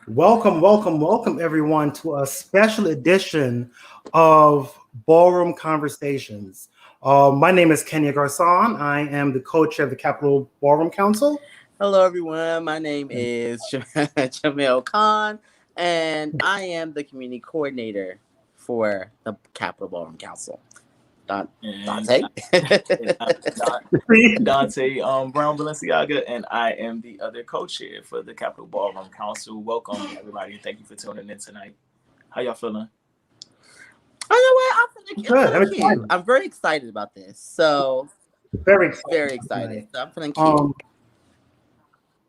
Welcome, everyone, to a special edition of Ballroom Conversations. My name is Kenya Garcon. I am the co-chair of the Capital Ballroom Council. Hello, everyone. My name is Jamel Khan, and I am the community coordinator for the Capital Ballroom Council. Dante. Dante Brown Balenciaga, and I am the other co-chair for the Capital Ballroom Council. Welcome, everybody. Thank you for tuning in tonight. How y'all feeling? Oh, you know what? I'm feeling cute. I'm very excited about this. So very excited. So I'm feeling cute.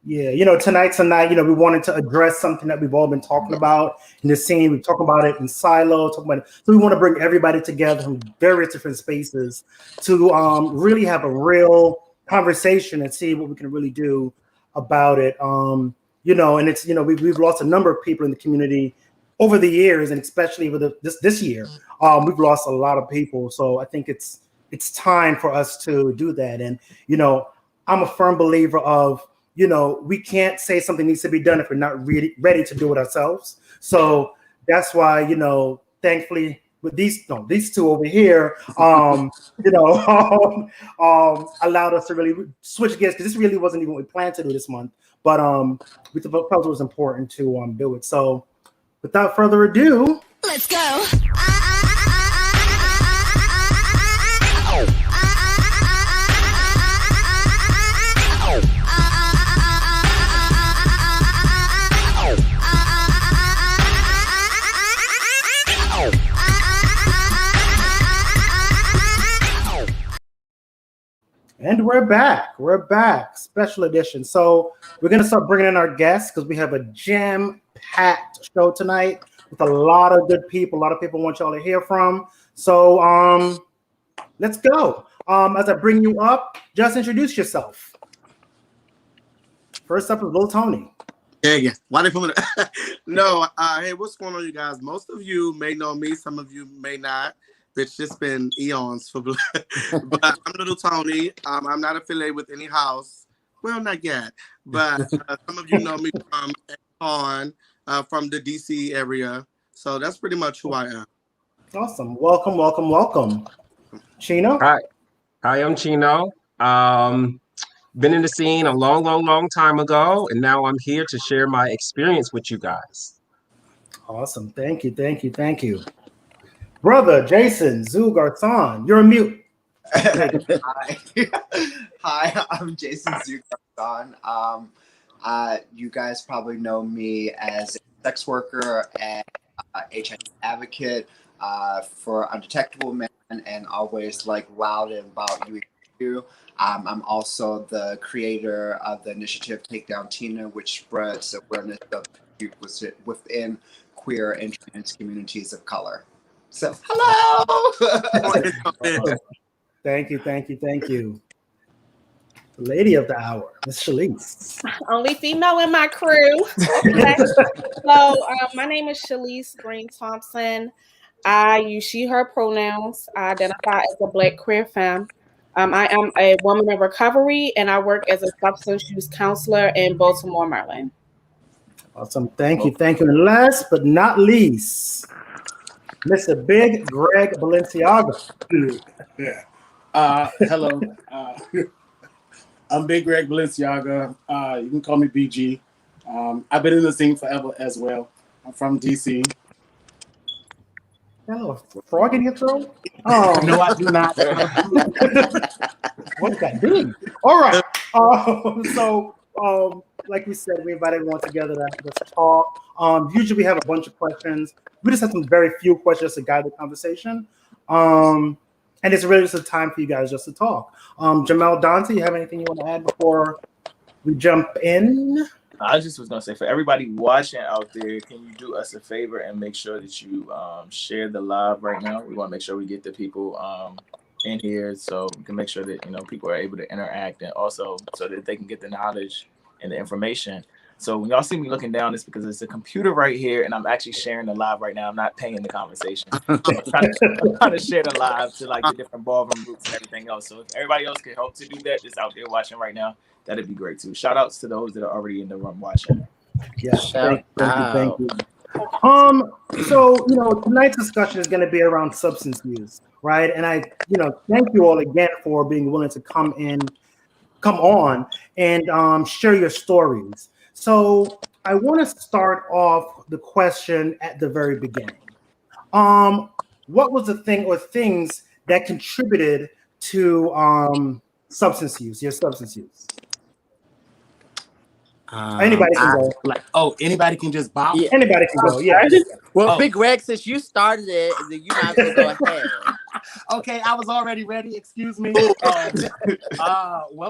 Yeah, tonight's a night, we wanted to address something that we've all been talking about in the scene. We talk about it in silo, so we want to bring everybody together from various different spaces to really have a real conversation and see what we can really do about it. And it's, we've lost a number of people in the community over the years, and especially with this year, we've lost a lot of people. So I think it's time for us to do that. And, I'm a firm believer of, we can't say something needs to be done if we're not really ready to do it ourselves. So that's why, thankfully with these two over here, allowed us to really switch gears, because this really wasn't even what we planned to do this month. But we felt it was important to do it. So without further ado, let's go. And we're back, special edition. So we're going to start bringing in our guests, because we have a jam-packed show tonight with a lot of good people. A lot of people want y'all to hear from. So let's go. As I bring you up, just introduce yourself. First up is Lil Tony. Yeah. Why they put me? No. Hey, what's going on, you guys? Most of you may know me. Some of you may not. It's just been eons for but I'm Little Tony. I'm not affiliated with any house. Well, not yet. But some of you know me from the DC area. So that's pretty much who I am. Awesome. Welcome. Chino? Hi, I'm Chino. Been in the scene a long time ago, and now I'm here to share my experience with you guys. Awesome. Thank you. Brother Jason Zugarson, you're a mute. Hi, I'm Jason Zugarson. You guys probably know me as a sex worker and HIV advocate for Undetectable Men, and always loud about you. I'm also the creator of the initiative Take Down Tina, which spreads awareness of within queer and trans communities of color. So, hello. Thank you. The lady of the hour, Miss Shalise. Only female in my crew. Okay. So, my name is Shalise Green Thompson. I use she, her pronouns. I identify as a Black queer femme. I am a woman in recovery, and I work as a substance use counselor in Baltimore, Maryland. Awesome. Thank you. And last but not least, Mr. Big Greg Balenciaga. Yeah. Hello. I'm Big Greg Balenciaga. You can call me BG. I've been in the scene forever as well. I'm from DC. Hello, frog in your throat? Oh. No, I do not. What's that doing? All right. So, like we said, we invited everyone together to talk. Usually we have a bunch of questions. We just have some very few questions to guide the conversation. And it's really just a time for you guys just to talk. Jamel, Dante, you have anything you want to add before we jump in? I just was going to say, for everybody watching out there, can you do us a favor and make sure that you share the live right now? We want to make sure we get the people in here so we can make sure that people are able to interact, and also so that they can get the knowledge and the information. So when y'all see me looking down, it's because it's a computer right here, and I'm actually sharing the live right now. I'm not paying the conversation. I'm trying to share the live to the different ballroom groups and everything else. So if everybody else can help to do that, just out there watching right now, that'd be great too. Shout outs to those that are already in the room watching. Yeah, Shout thank out. you. So tonight's discussion is going to be around substance use, right? And I, thank you all again for being willing to come on and share your stories. So I want to start off the question at the very beginning. What was the thing or things that contributed to substance use, your substance use? Anybody can go. Anybody can just bop. Yeah. Anybody can go. Yeah. Well, Big Greg, since you started it, then you might as well go ahead. Okay, I was already ready. Excuse me. What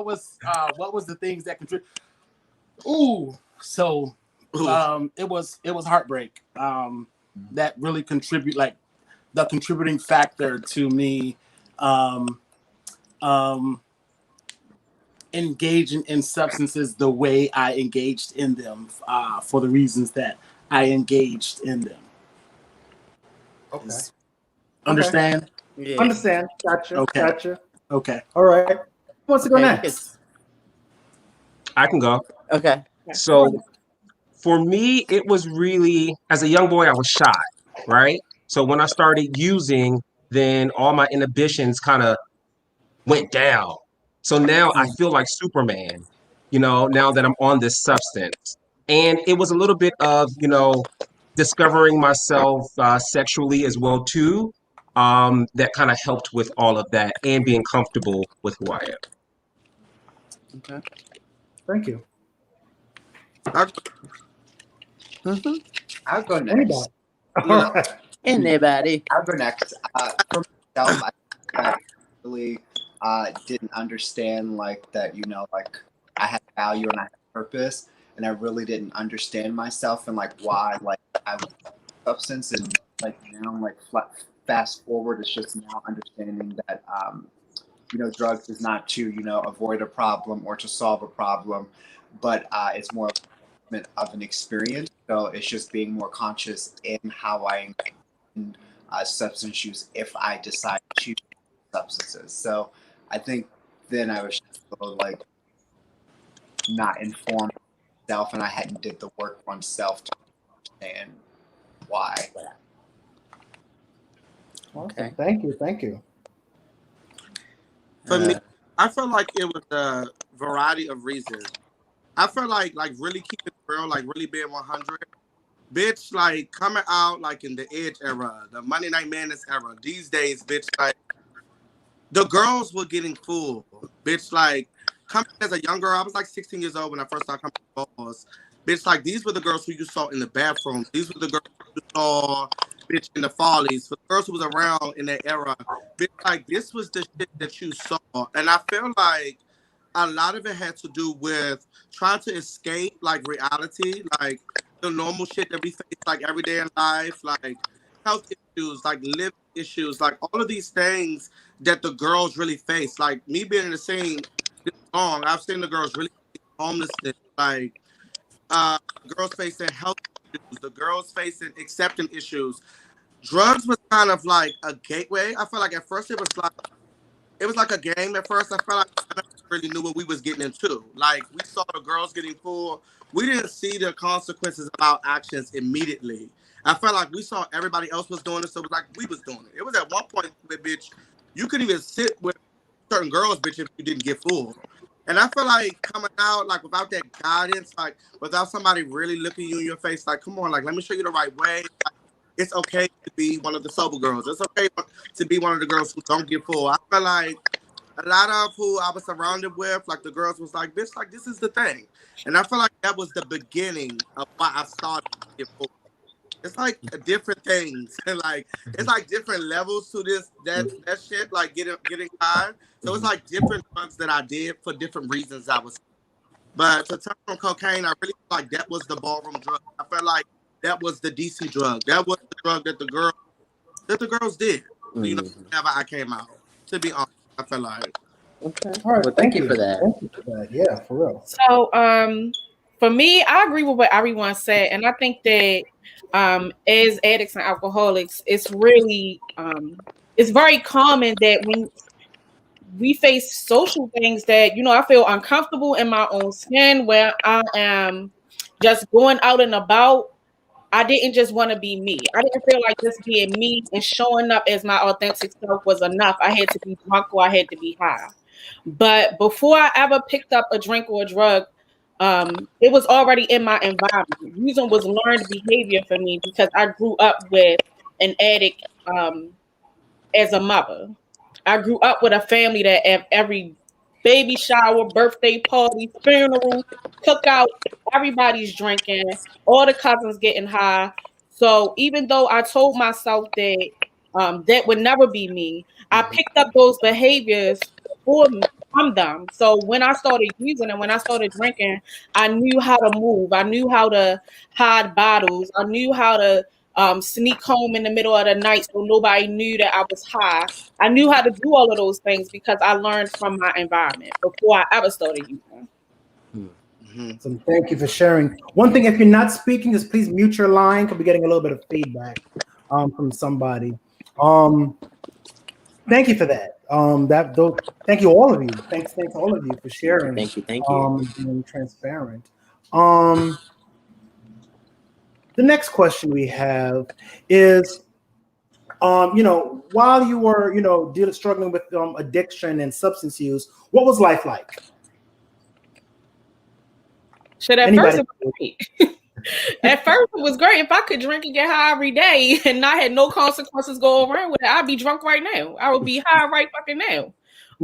was the things that contribute? It was heartbreak. That really contribute, like the contributing factor to me engaging in substances the way I engaged in them for the reasons that I engaged in them. Okay. Understand? Yeah. Understand. Gotcha. Okay. Gotcha. Okay. All right. Who wants to go next? I can go. Okay. So for me, it was really, as a young boy, I was shy, right? So when I started using, then all my inhibitions kind of went down. So now I feel like Superman, now that I'm on this substance. And it was a little bit of, discovering myself sexually as well too. That kind of helped with all of that and being comfortable with who I am. Okay. Thank you. I'll go next. Anybody? All right. Anybody? I'll go next. For myself, I really didn't understand like that. Like I had value and I had purpose, and I really didn't understand myself and like why like I was substance and like now like fast forward, it's just now understanding that drugs is not to avoid a problem or to solve a problem, but it's more of an experience. So it's just being more conscious in how I engage in substance use if I decide to choose substances. So I think then I was just a little, like not informed myself, and I hadn't did the work oneself to understand why. Okay. Thank you. For me, I felt like it was a variety of reasons. I felt like really keeping it real, like really being 100. Bitch, like coming out like in the Edge era, the Monday Night Madness era. These days, bitch, like the girls were getting full. Bitch, like coming as a young girl, I was like 16 years old when I first started coming to balls. Bitch, like these were the girls who you saw in the bathroom. These were the girls you saw, bitch, in the follies. For the girls who was around in that era, bitch, like this was the shit that you saw. And I feel like a lot of it had to do with trying to escape like reality, like the normal shit that we face like every day in life, like health issues, like living issues, like all of these things that the girls really face. Like me being in the scene this long, I've seen the girls really face homelessness, like girls facing health issues, the girls facing accepting issues. Drugs was kind of like a gateway. I feel like at first it was like a game at first. I felt like I never really knew what we was getting into. Like we saw the girls getting full. We didn't see the consequences of our actions immediately. I felt like we saw everybody else was doing it, so it was like we was doing it. It was at one point where, bitch, you couldn't even sit with certain girls, bitch, if you didn't get full. And I feel like coming out, like without that guidance, like without somebody really looking you in your face, like, come on, like let me show you the right way. Like, it's okay to be one of the sober girls. It's okay to be one of the girls who don't get full. I feel like a lot of who I was surrounded with, like the girls was like, bitch, like this is the thing. And I feel like that was the beginning of why I started to get full. It's like different things. And like it's like different levels to that shit, like getting high. So it's like different drugs that I did for different reasons I was. But to turn on cocaine, I really feel like that was the ballroom drug. I felt like that was the DC drug. That was the drug that the girls did. Whenever I came out. To be honest, I felt like. Okay. All right. Well, thank you for that. Thank you for that. Yeah, for real. So, for me, I agree with what everyone said, and I think that as addicts and alcoholics, it's really it's very common that when we face social things that I feel uncomfortable in my own skin, where I am just going out and about, I didn't just want to be me. I didn't feel like just being me and showing up as my authentic self was enough. I had to be drunk or I had to be high. But before I ever picked up a drink or a drug, it was already in my environment. Using was learned behavior for me because I grew up with an addict as a mother. I grew up with a family that at every baby shower, birthday party, funeral, cookout, everybody's drinking, all the cousins getting high. So even though I told myself that that would never be me, I picked up those behaviors from them. So when I started using and when I started drinking, I knew how to move. I knew how to hide bottles. I knew how to sneak home in the middle of the night so nobody knew that I was high. I knew how to do all of those things because I learned from my environment before I ever started using. So thank you for sharing. One thing, if you're not speaking, just please mute your line because we're getting a little bit of feedback from somebody. Thank you for that. Thank you, all of you. Thanks all of you for sharing. Thank you. Being transparent. The next question we have is, while you were, struggling with addiction and substance use, what was life like? First it was great. At first it was great. If I could drink and get high every day and not had no consequences go around with it, I'd be drunk right now. I would be high right fucking now.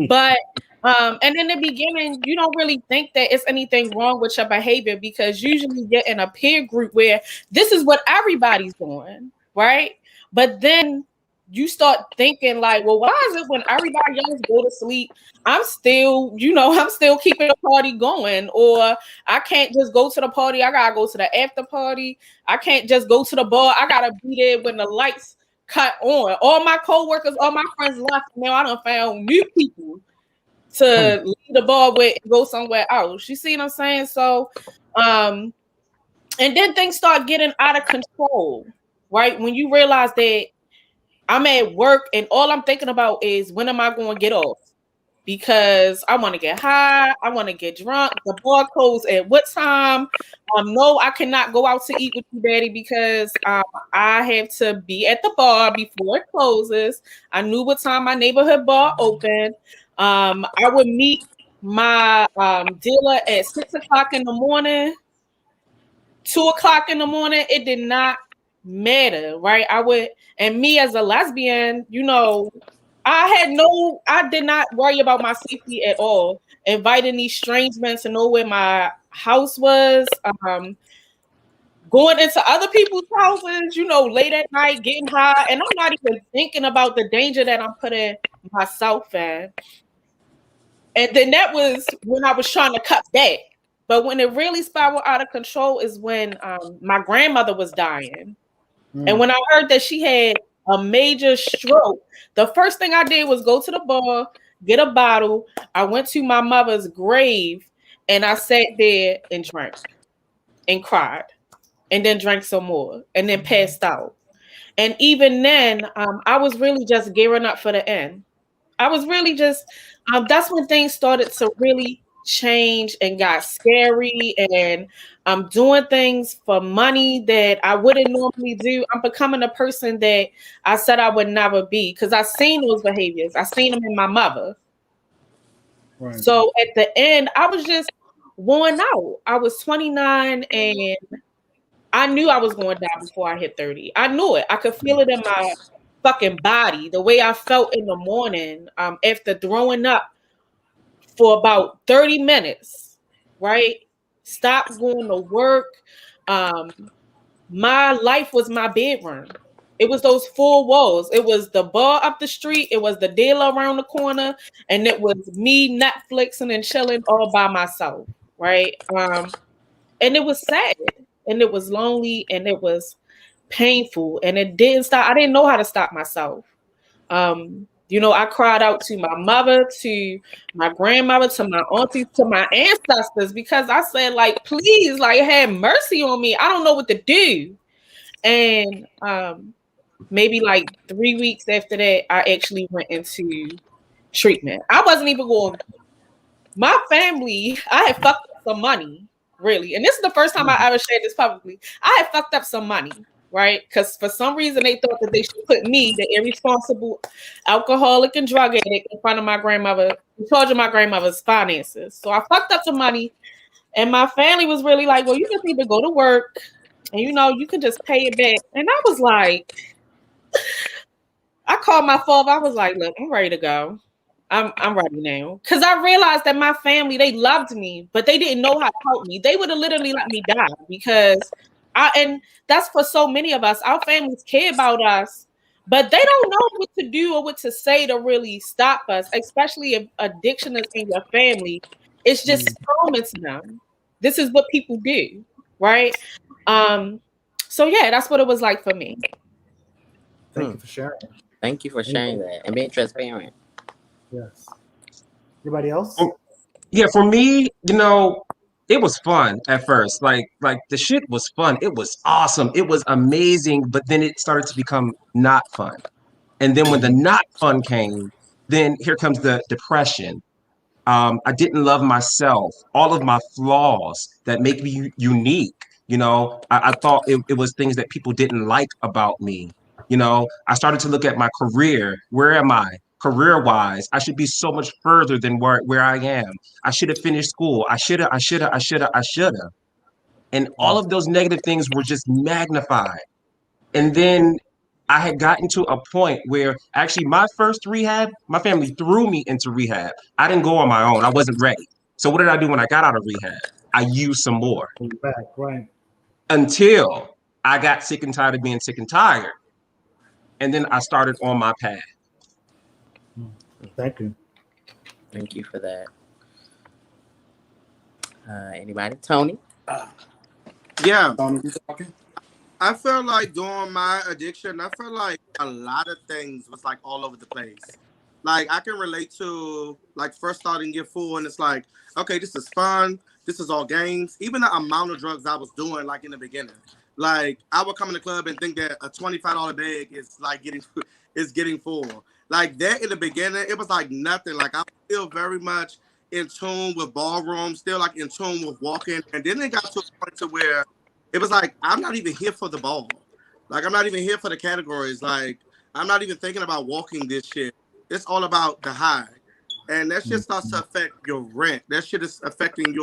But and in the beginning, you don't really think that it's anything wrong with your behavior because usually you're in a peer group where this is what everybody's doing, right? But then you start thinking like, well, why is it when everybody else go to sleep, I'm still keeping the party going, or I can't just go to the party. I gotta go to the after party. I can't just go to the bar. I gotta be there when the lights cut on. All my coworkers, all my friends left. Now I done found new people to leave the bar with and go somewhere else. You see what I'm saying? So, and then things start getting out of control, right? When you realize that I'm at work and all I'm thinking about is when am I going to get off? Because I want to get high, I want to get drunk. The bar closes at what time? No, I cannot go out to eat with you, Daddy, because I have to be at the bar before it closes. I knew what time my neighborhood bar opened. I would meet my dealer at 6 o'clock in the morning, 2 o'clock in the morning. It did not matter, right? And me as a lesbian, I did not worry about my safety at all. Inviting these strange men to know where my house was, going into other people's houses, late at night, getting high. And I'm not even thinking about the danger that I'm putting myself in. And then that was when I was trying to cut back. But when it really spiraled out of control is when my grandmother was dying. And when I heard that she had a major stroke, the first thing I did was go to the bar, get a bottle. I went to my mother's grave and I sat there and drank and cried and then drank some more and then passed out. And even then, I was really just gearing up for the end. I was really just, that's when things started to really change and got scary, and I'm doing things for money that I wouldn't normally do. I'm becoming a person that I said I would never be because I've seen those behaviors. I've seen them in my mother. Right. So at the end, I was just worn out. I was 29 and I knew I was going to die before I hit 30. I knew it. I could feel it in my fucking body, the way I felt in the morning after throwing up for about 30 minutes, right? Stopped going to work. My life was my bedroom. It was those 4 walls. It was the bar up the street. It was the dealer around the corner. And it was me Netflixing and chilling all by myself, right? And it was sad. And it was lonely. And it was painful. And it didn't stop. I didn't know how to stop myself. I cried out to my mother, to my grandmother, to my aunties, to my ancestors, because I said, like, please, like, have mercy on me. I don't know what to do. And maybe like 3 weeks after that, I actually went into treatment. I wasn't even going. My family, I had fucked up some money. really. And this is the first time I ever shared this publicly. I had fucked up some money, right? Because for some reason they thought that they should put me, the irresponsible alcoholic and drug addict, in front of my grandmother, in charge of my grandmother's finances. So I fucked up the money, and my family was really like, well, you just need to go to work, and you can just pay it back. And I was like, I called my father. I was like, look, I'm ready to go. I'm ready now. Because I realized that my family, they loved me, but they didn't know how to help me. They would have literally let me die because and that's for so many of us. Our families care about us, but they don't know what to do or what to say to really stop us, especially if addiction is in your family. It's just common to them. This is what people do, right? So yeah, that's what it was like for me. Thank you for sharing. Thank you for sharing that and being transparent. Yes. Anybody else? Yeah, for me, it was fun at first. Like the shit was fun. It was awesome. It was amazing. But then it started to become not fun. And then when the not fun came, then here comes the depression. I didn't love myself, all of my flaws that make me unique. I thought it was things that people didn't like about me. I started to look at my career. Where am I? Career wise, I should be so much further than where I am. I should have finished school. I should have, I should have, I should have, I should have. And all of those negative things were just magnified. And then I had gotten to a point where actually my first rehab, my family threw me into rehab. I didn't go on my own. I wasn't ready. So what did I do when I got out of rehab? I used some more Back, right. until I got sick and tired of being sick and tired. And then I started on my path. Thank you. Thank you for that. Anybody? Tony? Yeah. You talking? I felt like during my addiction, I felt like a lot of things was like all over the place. Like I can relate to like first starting Get Full, and it's like, okay, this is fun. This is all games. Even the amount of drugs I was doing, like in the beginning, like I would come in the club and think that a $25 bag is like getting full. Like that in the beginning, it was like nothing. Like I was still very much in tune with Ballroom, still like in tune with walking, and then it got to a point to where it was like, I'm not even here for the ball. Like, I'm not even here for the categories. Like, I'm not even thinking about walking this shit. It's all about the high. And that shit starts to affect your rent. That shit is affecting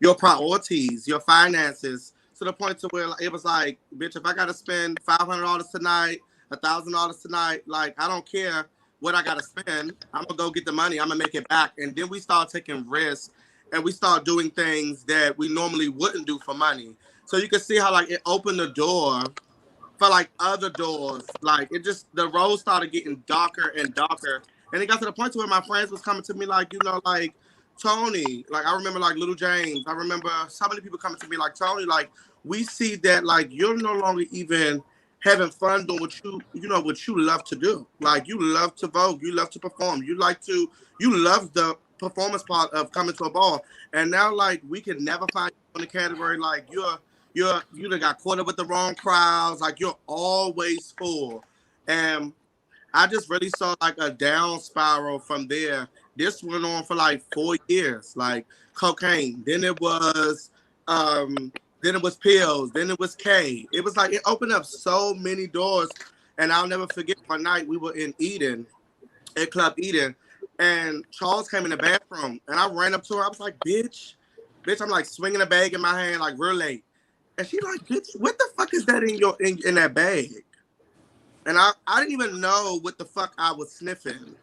your priorities, your finances, to the point to where it was like, bitch, if I got to spend $500 tonight, $1,000 tonight, like, I don't care what I got to spend. I'm going to go get the money. I'm going to make it back. And then we start taking risks and we start doing things that we normally wouldn't do for money. So you can see how like it opened the door for like other doors. Like it just the road started getting darker and darker. And it got to the point to where my friends was coming to me like, like Tony, like I remember like Little James. I remember so many people coming to me like Tony, like we see that like you're no longer even having fun doing what what you love to do. Like you love to vogue, you love to perform, you love the performance part of coming to a ball. And now like we can never find you in the category like you done got caught up with the wrong crowds. Like you're always full. And I just really saw like a down spiral from there. This went on for like 4 years, like cocaine. Then it was pills. Then it was K. It was like it opened up so many doors. And I'll never forget one night we were in Eden, at Club Eden, and Charles came in the bathroom, and I ran up to her. I was like, bitch, I'm like swinging a bag in my hand, like real late. And she like, bitch, what the fuck is that in that bag? And I didn't even know what the fuck I was sniffing.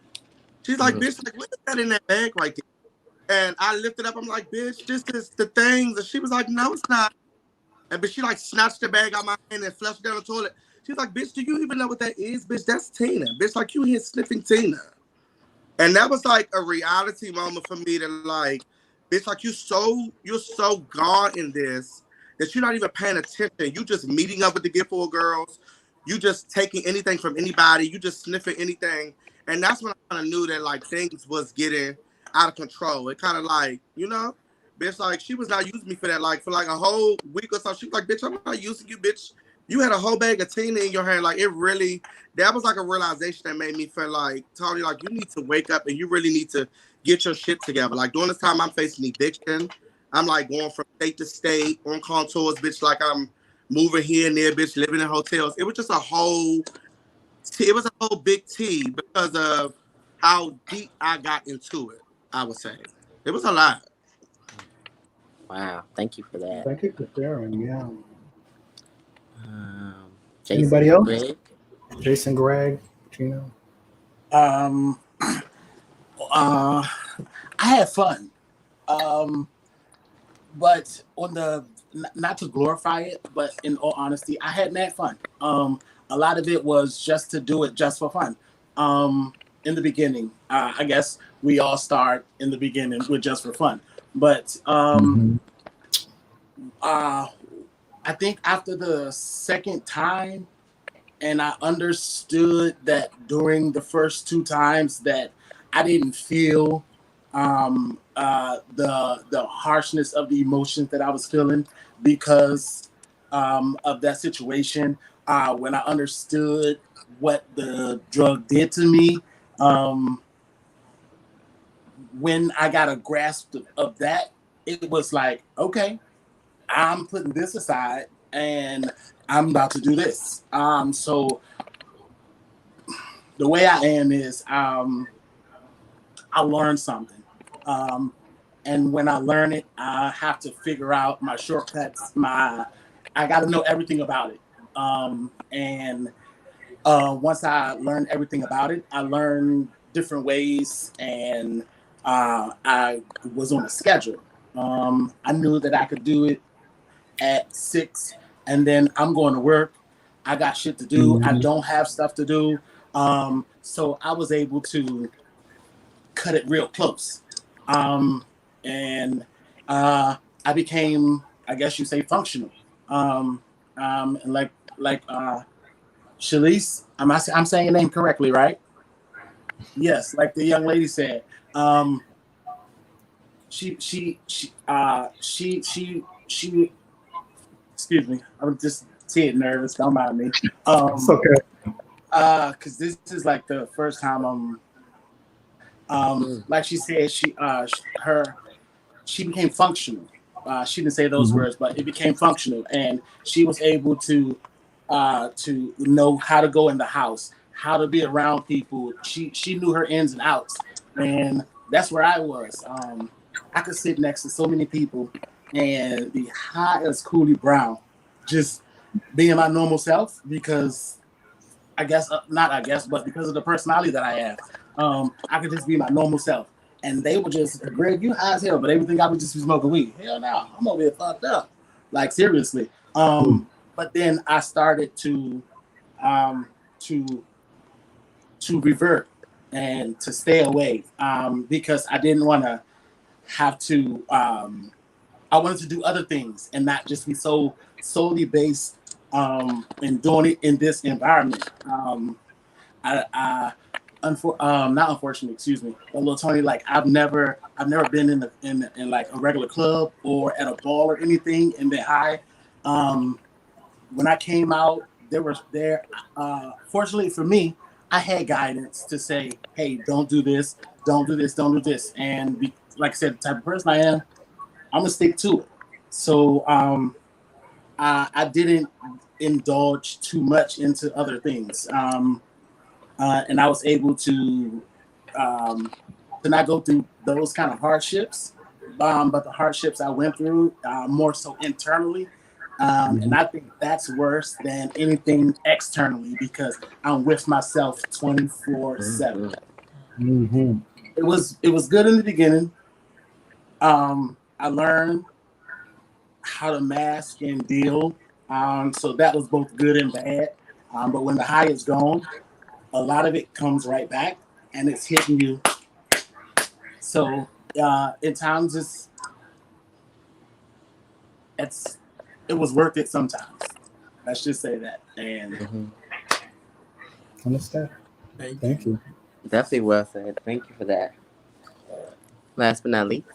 She's like, bitch, like, what is that in that bag right there? And I lifted up, I'm like, bitch, this is the things. And she was like, no, it's not. But she like snatched the bag out my hand and flushed it down the toilet. She's like, bitch, do you even know what that is? Bitch, that's Tina. Bitch, like you here sniffing Tina. And that was like a reality moment for me to like, bitch, like you're so gone in this that you're not even paying attention. You just meeting up with the Get Full girls. You just taking anything from anybody. You just sniffing anything. And that's when I kind of knew that like things was getting out of control. It kind of like, bitch, like she was not using me for that. Like for like a whole week or so, she was like, bitch, I'm not using you, bitch. You had a whole bag of Tina in your hand. Like it really, that was like a realization that made me feel like, Tony, like you need to wake up and you really need to get your shit together. Like during this time I'm facing eviction. I'm like going from state to state on contours, bitch. Like I'm moving here and there, bitch. Living in hotels. It was just a whole. It was a whole big tea because of how deep I got into it. I would say it was a lot. Wow, thank you for that. Thank you for sharing. Yeah. Jason, Anybody else? Greg? Jason, Greg, Gino. Um, I had fun. But on the not to glorify it, but in all honesty, I had mad fun. A lot of it was just to do it just for fun. In the beginning, I guess we all start in the beginning with just for fun. But I think after the second time, and I understood that during the first two times that I didn't feel the harshness of the emotions that I was feeling because of that situation. When I understood what the drug did to me, when I got a grasp of that, it was like, okay, I'm putting this aside and I'm about to do this. So the way I am is I learned something. And when I learn it, I have to figure out my shortcuts. I got to know everything about it. And once I learned everything about it, I learned different ways, and I was on a schedule. I knew that I could do it at 6, and then I'm going to work. I got shit to do. I don't have stuff to do. So I was able to cut it real close. And I became, I guess you say, functional. And like Shalice, I'm saying your name correctly, right? Yes, like the young lady said. She. Excuse me, I'm just getting nervous. Don't mind me. It's okay. Because this is like the first time like she said, she became functional. She didn't say those words, but it became functional, and she was able to know how to go in the house, how to be around people. She knew her ins and outs, and that's where I was. I could sit next to so many people and be high as Cooley Brown, just being my normal self because but because of the personality that I have, I could just be my normal self. And they would just, Greg, you high as hell, but they would think I would just be smoking weed. Hell no, I'm over here fucked up. Like seriously. But then I started to to revert and to stay away because I didn't want to have to. I wanted to do other things and not just be so solely based in doing it in this environment. Not unfortunately, excuse me, but little Tony, like I've never been in like a regular club or at a ball or anything and been high. When I came out, fortunately for me, I had guidance to say, hey, don't do this, don't do this, don't do this. And like I said, the type of person I am, I'm gonna stick to it. So I didn't indulge too much into other things. And I was able to not go through those kind of hardships, but the hardships I went through more so internally. And I think that's worse than anything externally because I'm with myself 24/7. It was good in the beginning. I learned how to mask and deal. So that was both good and bad. But when the high is gone, a lot of it comes right back and it's hitting you. So at times it was worth it sometimes. Let's just say that. And Understand. Thank you. Definitely well said. Thank you for that. Last but not least.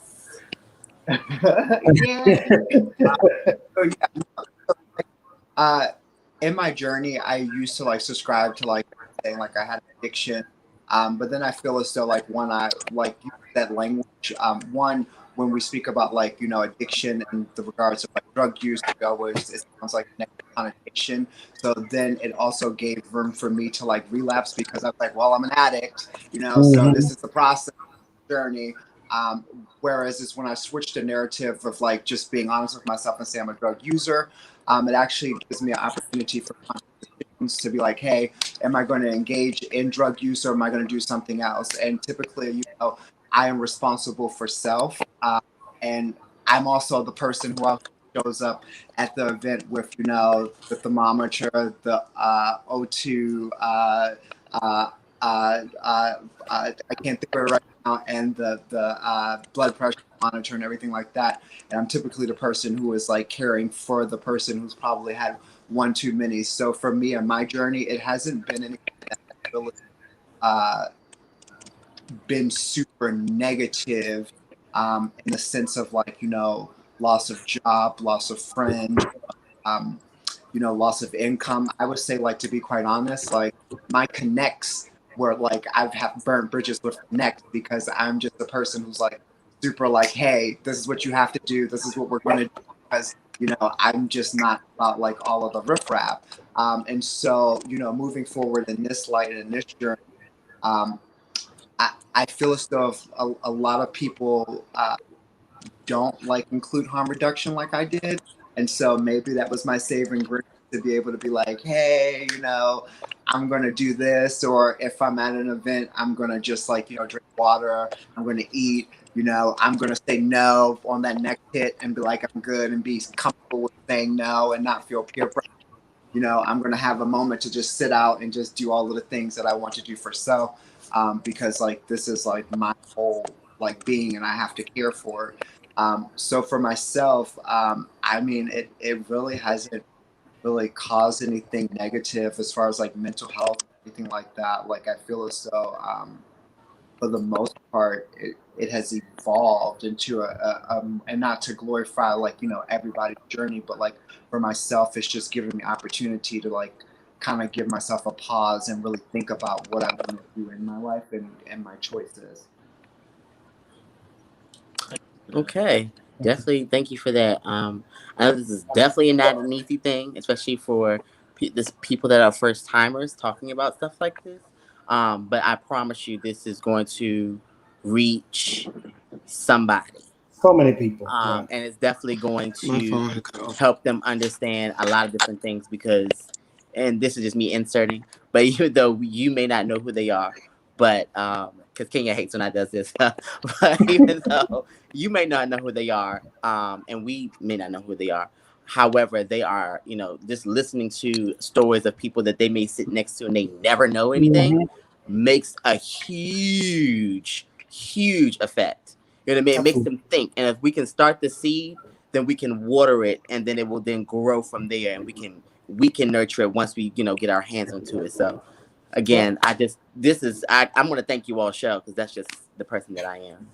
In my journey, I used to like subscribe to like saying like I had addiction, but then I feel as though like when I like use that language, one when we speak about like, you know, addiction and the regards of like drug use, we always, it sounds like a negative connotation. So then it also gave room for me to like relapse because I was like, well, I'm an addict, you know, so this is the process journey. Whereas it's when I switched the narrative of like just being honest with myself and say I'm a drug user, it actually gives me an opportunity for to be like, hey, am I going to engage in drug use or am I going to do something else? And typically, you know, I am responsible for self. And I'm also the person who shows up at the event with, you know, the thermometer, the O2, I can't think of it right now, and the blood pressure monitor and everything like that. And I'm typically the person who is like caring for the person who's probably had one too many. So for me on my journey, it hasn't been anything that's really been super negative in the sense of like, you know, loss of job, loss of friend, you know, loss of income. I would say, like, to be quite honest, like my connects were like I've have burnt bridges with connects because I'm just the person who's like super like, hey, this is what you have to do. This is what we're going to do. Because, you know, I'm just not about like all of the riffraff. And so, you know, moving forward in this light and in this journey, I feel as though a lot of people don't like include harm reduction like I did. And so maybe that was my saving grace to be able to be like, hey, you know, I'm going to do this. Or if I'm at an event, I'm going to just like, you know, drink water. I'm going to eat, you know, I'm going to say no on that next hit and be like, I'm good and be comfortable with saying no and not feel peer pressure. You know, I'm going to have a moment to just sit out and just do all of the things that I want to do for self. Because like, this is like my whole like being and I have to care for it. So for myself, I mean, it really hasn't really caused anything negative as far as like mental health, anything like that. Like I feel as though, for the most part, it has evolved into and not to glorify like, you know, everybody's journey, but like for myself, it's just giving me opportunity to like kind of give myself a pause and really think about what I want to do in my life and my choices. Okay, definitely. Thank you for that. I know this is definitely not an easy thing, especially for people that are first timers talking about stuff like this. But I promise you, this is going to reach somebody. So many people. And it's definitely going My to phone had cut off. help them understand a lot of different things because, and this is just me inserting, but even though you may not know who they are, but because Kenya hates when I does this, but even though you may not know who they are, and we may not know who they are, however, they are, you know, just listening to stories of people that they may sit next to and they never know anything makes a huge, huge effect. You know what I mean? It makes them think. And if we can start the seed, then we can water it and then it will then grow from there and we can nurture it once we, you know, get our hands onto it. So again, I'm gonna thank you all, Shell, because that's just the person that I am.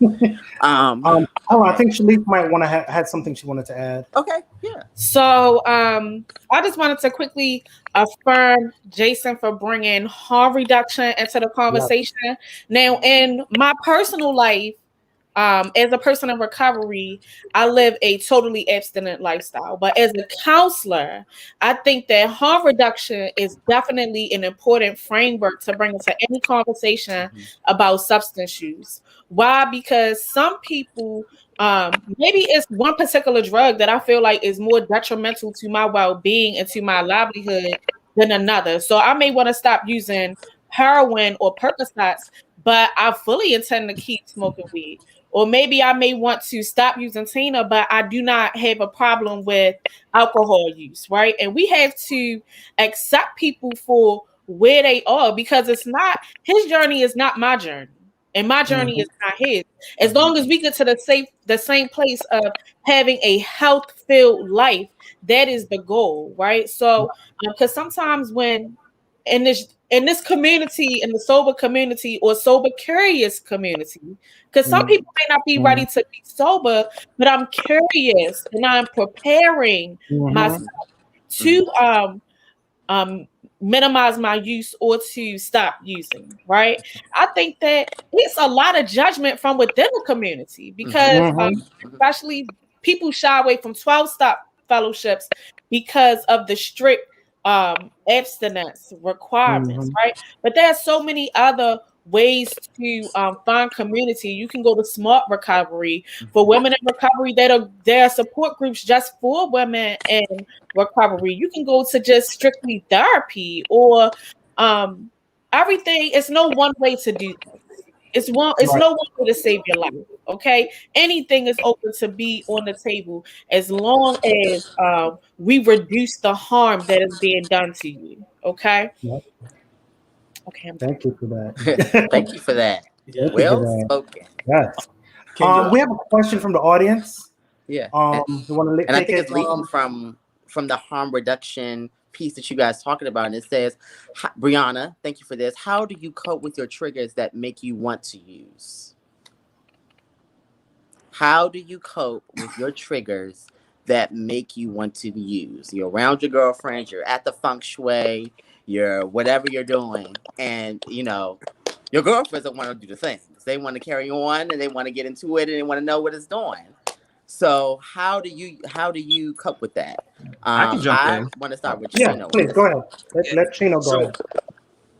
Hold on, I think Shalique might want to had something she wanted to add. Okay, yeah. So I just wanted to quickly affirm Jason for bringing harm reduction into the conversation. Now, in my personal life, as a person in recovery, I live a totally abstinent lifestyle. But as a counselor, I think that harm reduction is definitely an important framework to bring into any conversation about substance use. Why? Because some people, maybe it's one particular drug that I feel like is more detrimental to my well-being and to my livelihood than another. So I may want to stop using heroin or Percocets, but I fully intend to keep smoking weed. Or maybe I may want to stop using Tina, but I do not have a problem with alcohol use, right? And we have to accept people for where they are because it's not, his journey is not my journey. And my journey is not his. As long as we get to the same place of having a health-filled life, that is the goal, right? So, because sometimes when in this community, in the sober community or sober curious community, because some people may not be ready to be sober, but I'm curious and I'm preparing myself to minimize my use or to stop using, right? I think that it's a lot of judgment from within the community because especially people shy away from 12-step fellowships because of the strict abstinence requirements, right? But there are so many other ways to find community. You can go to Smart Recovery for women in recovery. There are support groups just for women in recovery. You can go to just strictly therapy or everything. It's no one way to do things. It's no one way to save your life. Okay, anything is open to be on the table as long as we reduce the harm that is being done to you. Okay. Yep. Okay. Thank you for that. Thank you for that. Thank you Well for that. spoken. Yes. Kenya. We have a question from the audience. Yeah. You want to And I take think it? it's leading from the harm reduction piece that you guys talking about. And it says, Brianna, thank you for this. How do you cope with your triggers that make you want to use? How do you cope with your triggers that make you want to use? You're around your girlfriends, you're at the feng shui, you're whatever you're doing, and you know your girlfriends don't want to do the things. They want to carry on and they want to get into it and they want to know what it's doing. So how do you cope with that? I can jump I in. want to start with Yeah, Chino. please go ahead. Let Chino go ahead.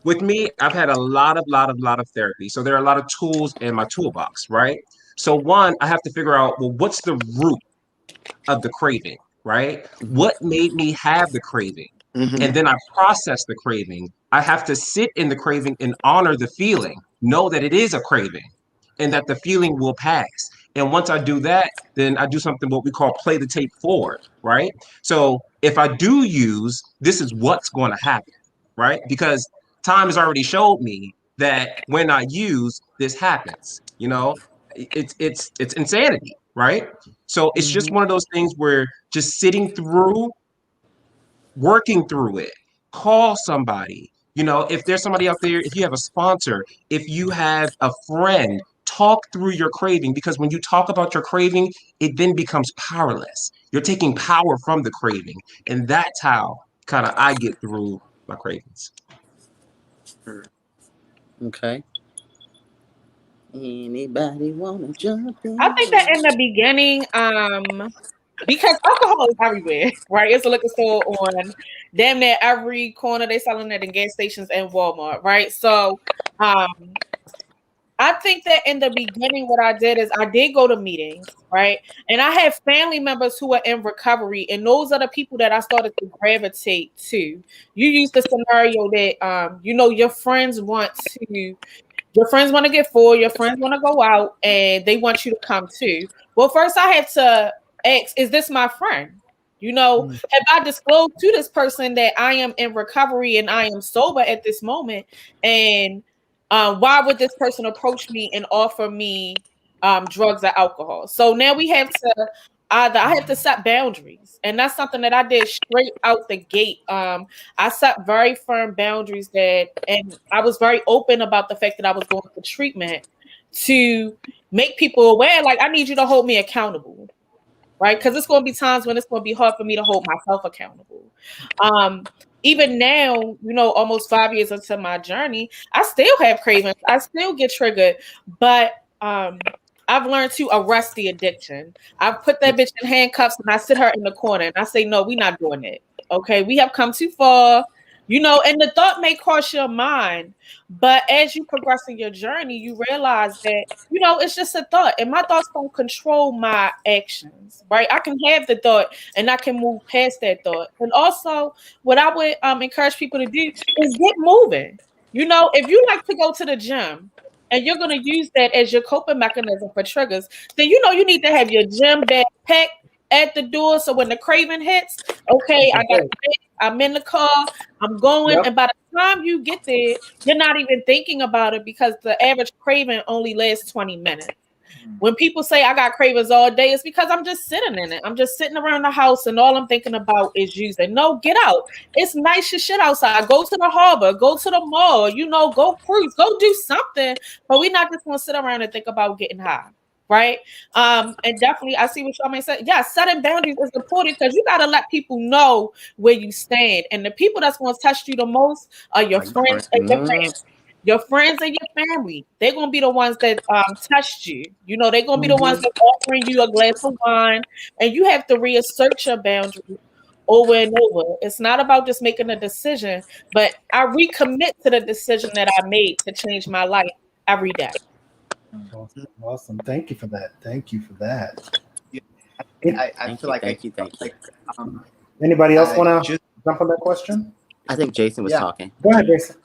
With me, I've had a lot of therapy. So there are a lot of tools in my toolbox, right? So one, I have to figure out, well, what's the root of the craving, right? What made me have the craving? And then I process the craving. I have to sit in the craving and honor the feeling, know that it is a craving and that the feeling will pass. And once I do that, then I do something what we call play the tape forward, right? So if I do use, this is what's going to happen, right? Because time has already showed me that when I use, this happens. You know, it's insanity, right? So it's just one of those things where just sitting through, working through it, call somebody. You know, if there's somebody out there, if you have a sponsor, if you have a friend, talk through your craving, because when you talk about your craving, it then becomes powerless. You're taking power from the craving. And that's how kind of I get through my cravings. Okay. Anybody wanna jump in? I think that in the beginning, because alcohol is everywhere, right? It's a liquor store on damn near every corner. They selling it in gas stations and Walmart, right? So, I think that in the beginning, what I did is I did go to meetings, right? And I had family members who are in recovery, and those are the people that I started to gravitate to. You use the scenario that your friends want to get full, your friends want to go out, and they want you to come too. Well, first I have to ask, is this my friend? Have I disclosed to this person that I am in recovery and I am sober at this moment? And why would this person approach me and offer me drugs or alcohol? So now we have to I have to set boundaries, and that's something that I did straight out the gate. I set very firm boundaries and I was very open about the fact that I was going for treatment to make people aware. Like, I need you to hold me accountable, right? Because it's going to be times when it's going to be hard for me to hold myself accountable. Even now, almost 5 years into my journey, I still have cravings. I still get triggered, but I've learned to arrest the addiction. I put that bitch in handcuffs and I sit her in the corner and I say, no, we're not doing it. Okay, we have come too far. And the thought may cross your mind, but as you progress in your journey, you realize that, it's just a thought, and my thoughts don't control my actions, right? I can have the thought and I can move past that thought. And also, what I would encourage people to do is get moving. If you like to go to the gym and you're going to use that as your coping mechanism for triggers, then you need to have your gym bag packed at the door, so when the craving hits, okay, I'm in the car, I'm going, and by the time you get there, you're not even thinking about it, because the average craving only lasts 20 minutes. When people say I got cravings all day, it's because I'm just sitting in it. I'm just sitting around the house and all I'm thinking about is using. No, get out. It's nice as shit outside. Go to the harbor, go to the mall, go cruise, go do something. But we're not just going to sit around and think about getting high, right? And definitely, I see what y'all may say. Yeah, setting boundaries is important because you gotta let people know where you stand, and the people that's going to test you the most are your friends and your family. Your friends and your family, they're gonna be the ones that test you. You know, they're gonna be the ones that offering you a glass of wine, and you have to reassert your boundaries over and over. It's not about just making a decision, but I recommit to the decision that I made to change my life every day. Awesome. Awesome. Thank you for that. Thank you for that. Yeah, An- I Thank feel you, like I thank you, thank you. like um Anybody else want to just jump on that question? I think Jason was yeah. talking. Go ahead, Jason.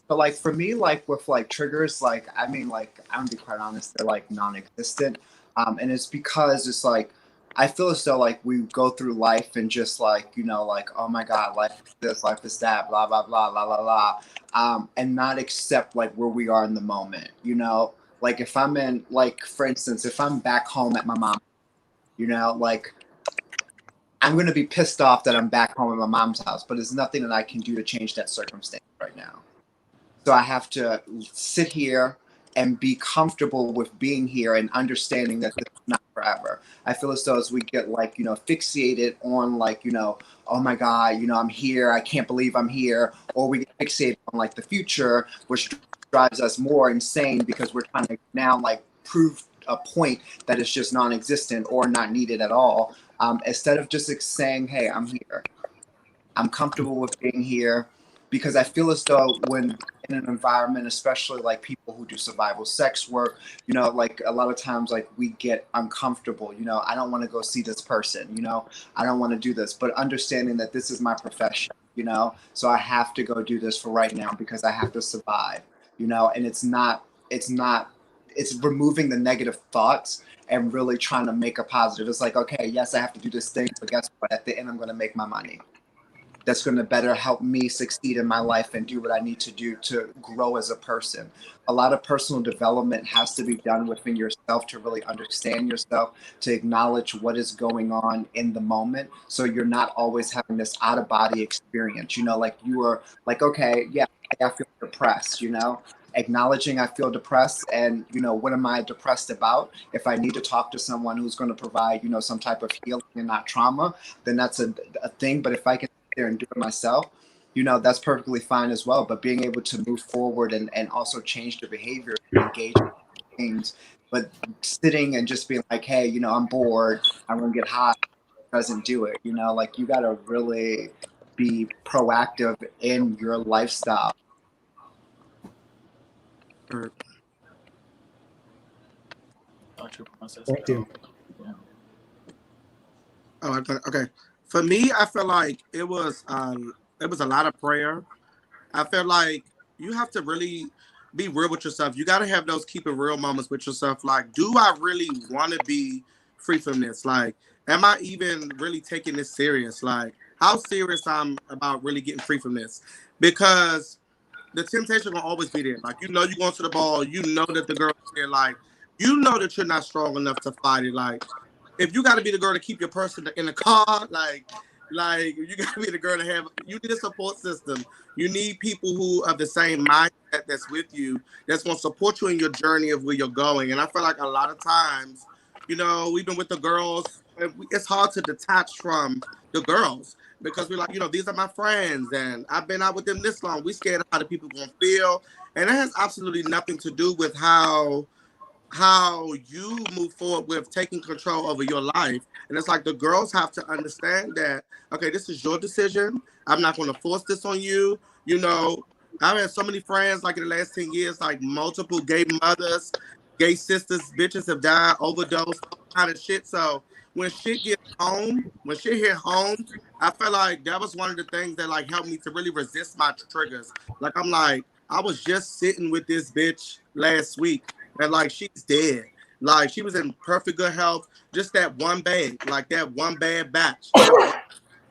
So like for me, like with like triggers, like I mean, like I'm gonna be quite honest, they're like non-existent, and it's because it's like I feel as though like we go through life and just like like oh my god, life is this, life is that, blah blah blah, la la la, and not accept like where we are in the moment, like if I'm in like for instance, if I'm back home at my mom, like I'm gonna be pissed off that I'm back home at my mom's house, but there's nothing that I can do to change that circumstance right now. So I have to sit here and be comfortable with being here and understanding that this is not forever. I feel as though as we get like, fixated on like, oh my God, I'm here. I can't believe I'm here. Or we get fixated on like the future, which drives us more insane because we're trying to now like prove a point that is just non-existent or not needed at all. Instead of just like, saying, hey, I'm here. I'm comfortable with being here because I feel as though when in an environment, especially like people who do survival sex work, like a lot of times like we get uncomfortable, I don't want to go see this person, I don't want to do this, but understanding that this is my profession, so I have to go do this for right now because I have to survive, and it's removing the negative thoughts and really trying to make a positive. It's like, okay, yes, I have to do this thing, but guess what? At the end, I'm going to make my money. That's going to better help me succeed in my life and do what I need to do to grow as a person. A lot of personal development has to be done within yourself to really understand yourself, to acknowledge what is going on in the moment. So you're not always having this out of body experience, like you are like, okay, yeah, I feel depressed, acknowledging I feel depressed and, what am I depressed about? If I need to talk to someone who's going to provide, some type of healing and not trauma, then that's a thing. But if I can there and do it myself, that's perfectly fine as well. But being able to move forward and also change the behavior and engage in things, but sitting and just being like, hey, I'm bored, I'm gonna get high, doesn't do it. Like you gotta really be proactive in your lifestyle. Thank you. Oh, okay. For me, I feel like it was a lot of prayer. I feel like you have to really be real with yourself. You got to have those keep it real moments with yourself. Like, do I really want to be free from this? Like, am I even really taking this serious? Like, how serious I'm about really getting free from this? Because the temptation will always be there. Like, you're going to the ball, you know that the girl's there. Like, you know that you're not strong enough to fight it. Like, if you got to be the girl to keep your person in the car, like you got to be the girl to have. You need a support system. You need people who have the same mindset that's with you, that's going to support you in your journey of where you're going. And I feel like a lot of times, we've been with the girls. It's hard to detach from the girls because we're like, these are my friends, and I've been out with them this long. We scared of how the people going to feel, and it has absolutely nothing to do with how you move forward with taking control over your life. And it's like the girls have to understand that, okay, this is your decision. I'm not going to force this on you. I've had so many friends like in the last 10 years, like multiple gay mothers, gay sisters, bitches have died, overdosed, all kind of shit. So when shit hit home, I felt like that was one of the things that like helped me to really resist my triggers. Like I'm like, I was just sitting with this bitch last week and like she's dead. Like she was in perfect good health. Just that one bag, like that one bad batch.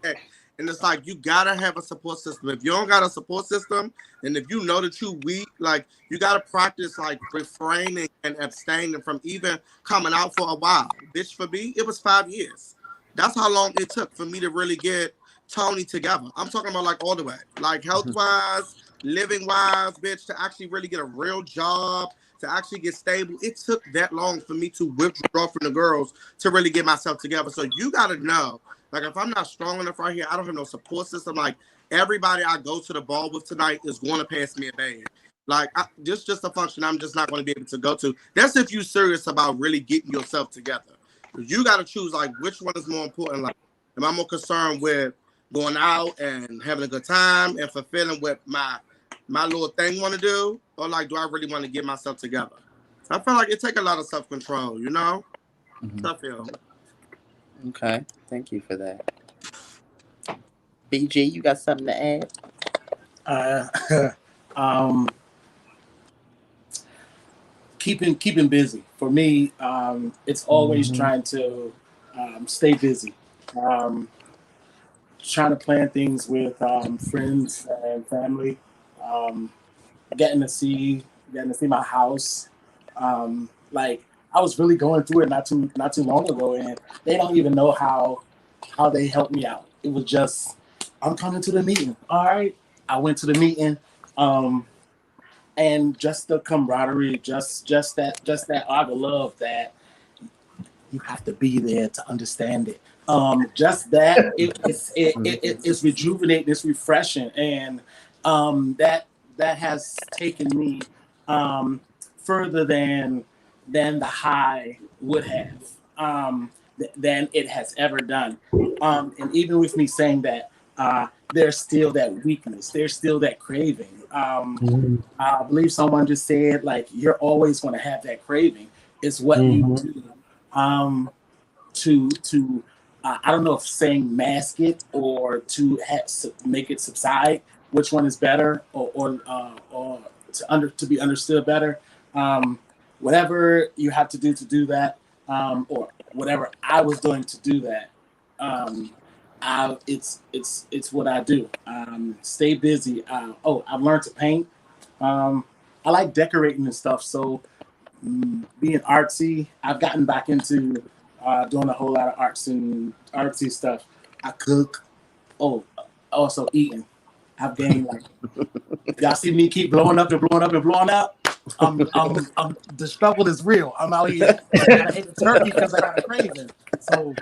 And it's like you gotta have a support system. If you don't got a support system, and if you know that you weak, like you gotta practice like refraining and abstaining from even coming out for a while. Bitch, for me, it was 5 years. That's how long it took for me to really get Tony together. I'm talking about like all the way, like health wise, living wise, bitch, to actually really get a real job, to actually get stable, it took that long for me to withdraw from the girls to really get myself together. So you got to know, like, if I'm not strong enough right here, I don't have no support system. Like, everybody I go to the ball with tonight is going to pass me a bag. Like, just a function I'm just not going to be able to go to. That's if you're serious about really getting yourself together. You got to choose, like, which one is more important. Like, am I more concerned with going out and having a good time and fulfilling what my little thing want to do, or like, do I really want to get myself together? So I feel like it take a lot of self-control, you know? Mhm. So I feel. Okay, thank you for that. BG, you got something to add? Keeping busy for me. It's always trying to stay busy. Trying to plan things with friends and family. Um, getting to see my house. Like, I was really going through it not too long ago, and they don't even know how they helped me out. It was just, I'm coming to the meeting. All right, I went to the meeting, and just the camaraderie, just that art of love that you have to be there to understand it. Just that it's rejuvenating, it's refreshing, and that has taken me further than the high would have, than it has ever done. And even with me saying that, there's still that weakness, there's still that craving. I believe someone just said, like, you're always going to have that craving. It's what you do to I don't know if saying mask it or to make it subside. Which one is better, or to be understood better? Whatever you have to do that, or whatever I was doing to do that. It's what I do. Stay busy. I've learned to paint. I like decorating and stuff. So being artsy, I've gotten back into doing a whole lot of artsy stuff. I cook. Oh, also eating. I've gained, like, y'all see me keep blowing up and blowing up and blowing up. The struggle is real. I'm out here. I gotta hit the turkey because I got a craving. So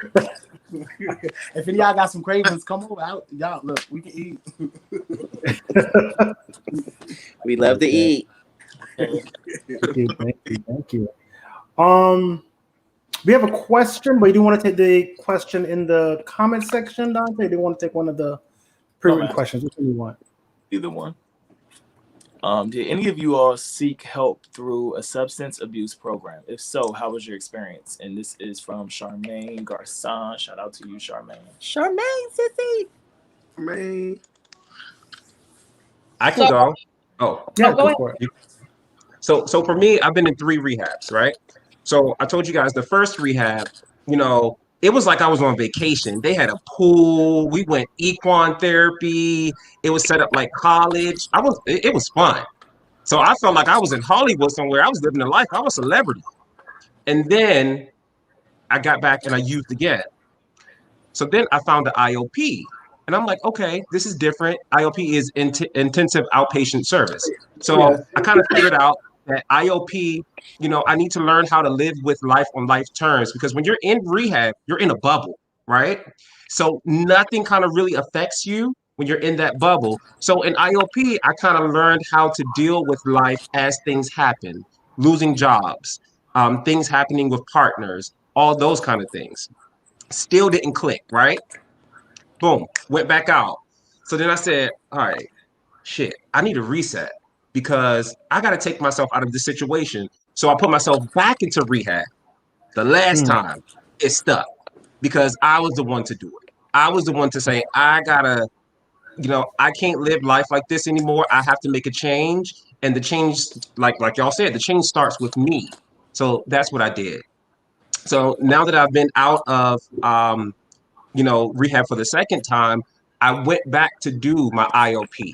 if any of y'all got some cravings, come over out. Y'all, look, we can eat. We love to eat. Thank you. We have a question, but you do want to take the question in the comment section, Dante? Do you want to take one of the pre-written questions? Which one do you want? Either one. Did any of you all seek help through a substance abuse program? If so, how was your experience? And this is from Charmaine Garcon. Shout out to you, Charmaine. Charmaine, sissy. Man. I can go. Oh, Yeah, go for it. so for me, I've been in 3 rehabs, right? So I told you guys the first rehab, it was like I was on vacation. They had a pool. We went equine therapy. It was set up like college. It was fun. So I felt like I was in Hollywood somewhere. I was living a life. I was a celebrity. And then I got back and I used again. So then I found the IOP. And I'm like, okay, this is different. IOP is intensive outpatient service. So I kind of figured out that IOP, I need to learn how to live with life on life terms, because when you're in rehab, you're in a bubble, right? So nothing kind of really affects you when you're in that bubble. So in IOP, I kind of learned how to deal with life as things happen, losing jobs, things happening with partners, all those kind of things. Still didn't click, right? Boom, went back out. So then I said, all right, shit, I need a reset because I got to take myself out of this situation. So I put myself back into rehab. The last time it stuck because I was the one to do it. I was the one to say, I gotta, I can't live life like this anymore. I have to make a change. And the change, like y'all said, the change starts with me. So that's what I did. So now that I've been out of rehab for the second time, I went back to do my IOP.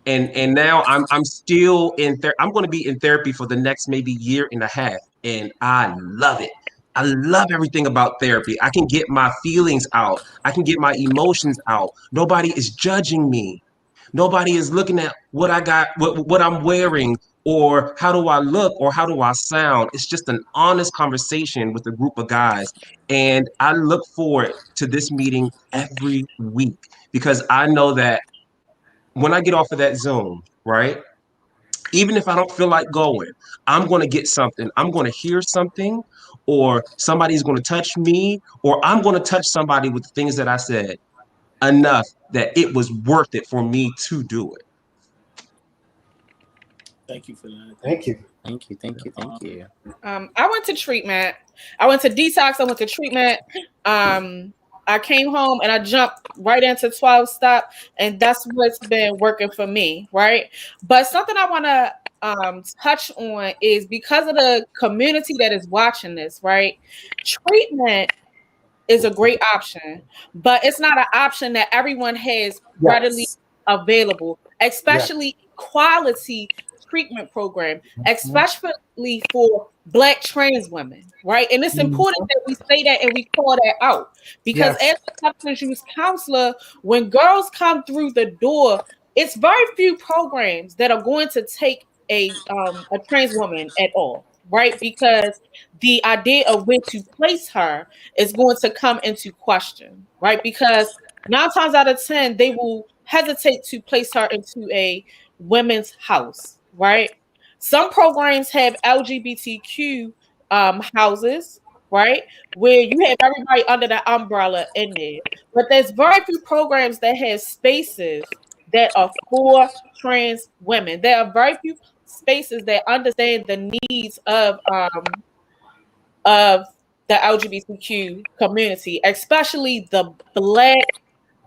And now I'm still in there. I'm going to be in therapy for the next maybe year and a half. And I love it. I love everything about therapy. I can get my feelings out. I can get my emotions out. Nobody is judging me. Nobody is looking at what I got, what I'm wearing, or how do I look, or how do I sound. It's just an honest conversation with a group of guys. And I look forward to this meeting every week because I know that when I get off of that Zoom, right? Even if I don't feel like going, I'm going to get something. I'm going to hear something, or somebody's going to touch me, or I'm going to touch somebody with the things that I said enough that it was worth it for me to do it. Thank you for that. Thank you. Thank you, thank you, thank you. I went to treatment. I went to detox. I went to treatment. I came home and I jumped right into 12 step, and that's what's been working for me, right? But something I want to touch on is because of the community that is watching this, right? Treatment is a great option, but it's not an option that everyone has readily Yes. available, Yes. especially quality treatment program, especially for Black trans women, right? And it's important that we say that and we call that out because Yes. as a substance use counselor, when girls come through the door, it's very few programs that are going to take a trans woman at all, right? Because the idea of where to place her is going to come into question, right? Because 9 times out of 10, they will hesitate to place her into a women's house, right? Some programs have LGBTQ houses, right? Where you have everybody under the umbrella in there. But there's very few programs that have spaces that are for trans women. There are very few spaces that understand the needs of the LGBTQ community, especially the Black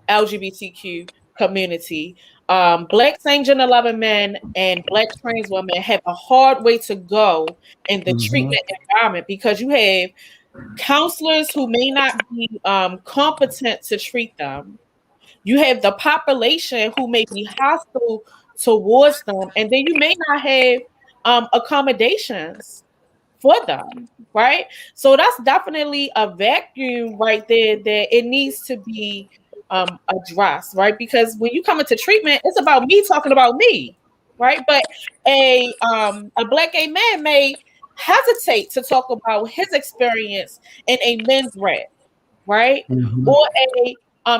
LGBTQ community. Black same gender loving men and Black trans women have a hard way to go in the treatment environment because you have counselors who may not be competent to treat them. You have the population who may be hostile towards them, and then you may not have accommodations for them, right? So that's definitely a vacuum right there that it needs to be addressed, right? Because when you come into treatment, it's about me talking about me, right? But a Black gay man may hesitate to talk about his experience in a men's rap, right? Or a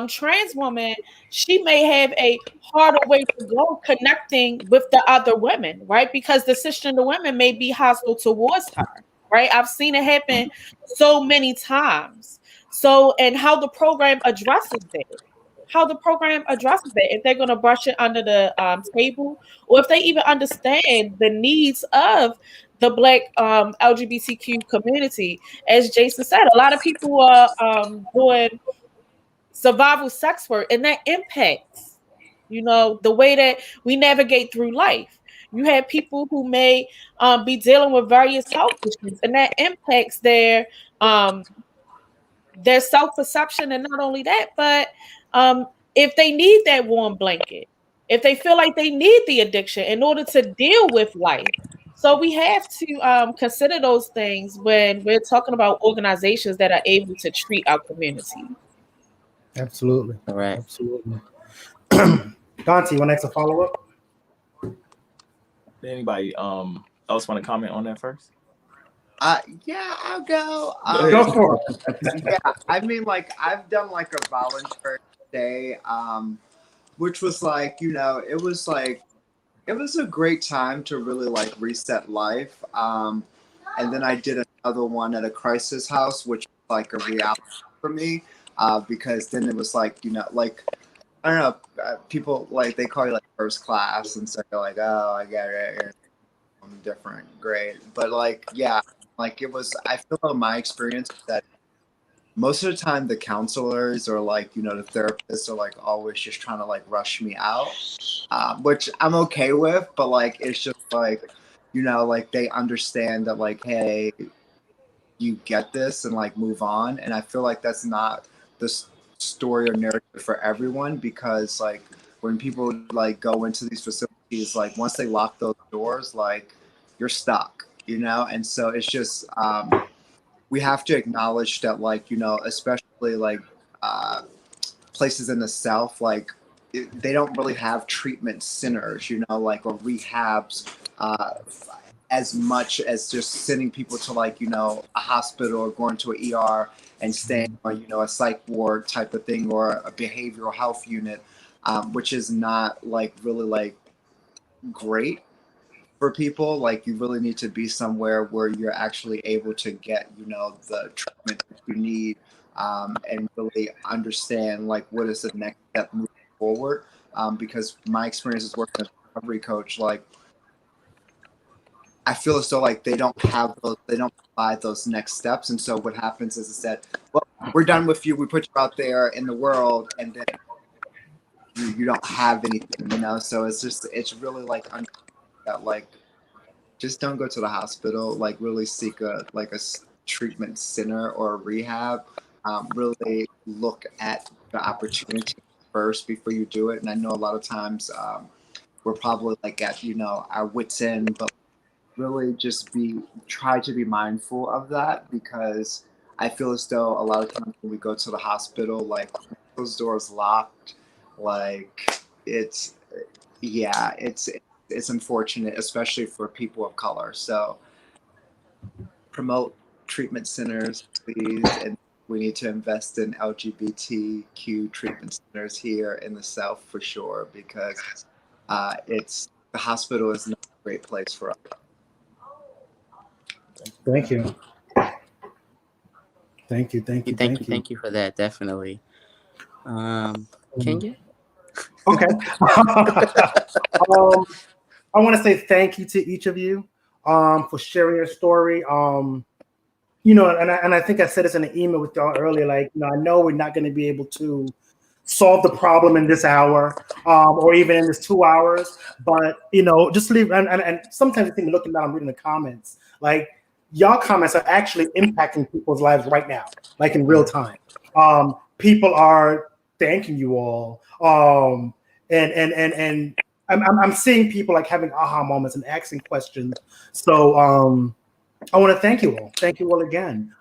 trans woman, she may have a harder way to go connecting with the other women, right? Because the cisgender women may be hostile towards her, right? I've seen it happen so many times. So, and how the program addresses that. How the program addresses that, if they're going to brush it under the table, or if they even understand the needs of the Black LGBTQ community. As Jason said, a lot of people are doing survival sex work, and that impacts, the way that we navigate through life. You have people who may be dealing with various health issues, and that impacts their self-perception. And not only that, but if they need that warm blanket, if they feel like they need the addiction in order to deal with life. So we have to consider those things when we're talking about organizations that are able to treat our community. Absolutely. All right. Absolutely. Dante, you want to ask a follow-up? Anybody else want to comment on that first? Yeah, I'll go. Go for it. Yeah, I mean, like I've done like a volunteer day, which was like, it was a great time to really like reset life. And then I did another one at a crisis house, which was like a reality for me, because then it was like, like I don't know, people like they call you like first class, and so you're like, oh, I get it, I'm different, great, but like, yeah, like it was. I feel like my experience is that most of the time the counselors or like the therapists are like always just trying to like rush me out, which I'm okay with, but like it's just like like they understand that like, hey, you get this and like move on. And I feel like that's not the story or narrative for everyone, because like when people like go into these facilities, like once they lock those doors, like you're stuck, and so it's just we have to acknowledge that like especially like places in the South, like they don't really have treatment centers, like, or rehabs as much as just sending people to like, you know, a hospital or going to an ER and staying on, you know, a psych ward type of thing or a behavioral health unit, which is not like really like great for people. Like, you really need to be somewhere where you're actually able to get, you know, the treatment that you need, and really understand like what is the next step moving forward. Because my experience is working as a recovery coach, like I feel as though like they don't provide those next steps. And so what happens is that, well, we're done with you. We put you out there in the world, and then you don't have anything, you know? So it's really like that, like, just don't go to the hospital, like really seek a treatment center or a rehab. Really look at the opportunity first before you do it. And I know a lot of times we're probably like at, you know, our wits end, but really just try to be mindful of that, because I feel as though a lot of times when we go to the hospital, like those doors locked, like it's unfortunate, especially for people of color. So promote treatment centers, please, and we need to invest in LGBTQ treatment centers here in the South for sure, because the hospital is not a great place for us. Thank you. Thank you for that. Definitely. Kenya? Okay. I want to say thank you to each of you for sharing your story. You know, and I think I said this in an email with y'all earlier, like, you know, I know we're not going to be able to solve the problem in this hour or even in this 2 hours, but, you know, just leave. And sometimes I think looking down, I'm reading the comments, like, y'all comments are actually impacting people's lives right now, like in real time. People are thanking you all. And I'm seeing people like having aha moments and asking questions. So I want to thank you all. Thank you all again.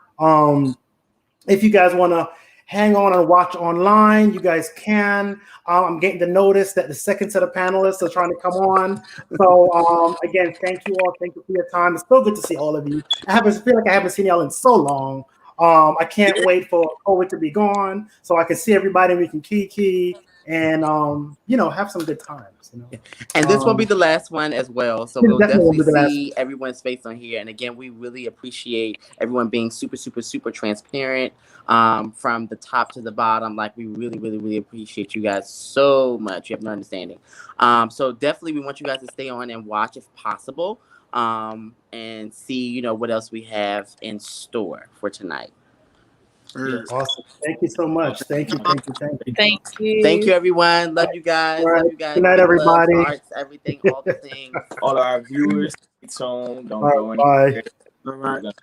If you guys want to hang on and watch online, you guys can. I'm getting the notice that the second set of panelists are trying to come on. So again, thank you all. Thank you for your time. It's so good to see all of you. I feel like I haven't seen y'all in so long. I can't wait for COVID to be gone so I can see everybody and we can kiki and you know, have some good times. You know? And this will be the last one as well. So we'll definitely see everyone's face on here. And again, we really appreciate everyone being super, super, super transparent from the top to the bottom. Like, we really, really, really appreciate you guys so much. You have no understanding. So definitely we want you guys to stay on and watch if possible, and see, you know, what else we have in store for tonight. Awesome. Thank you so much. Thank you. Thank you. Thank you, everyone. Love you guys. Right. Love you guys. Good night, everybody. Love, hearts, everything, all the things. All our viewers, don't go anywhere. Bye. We're gonna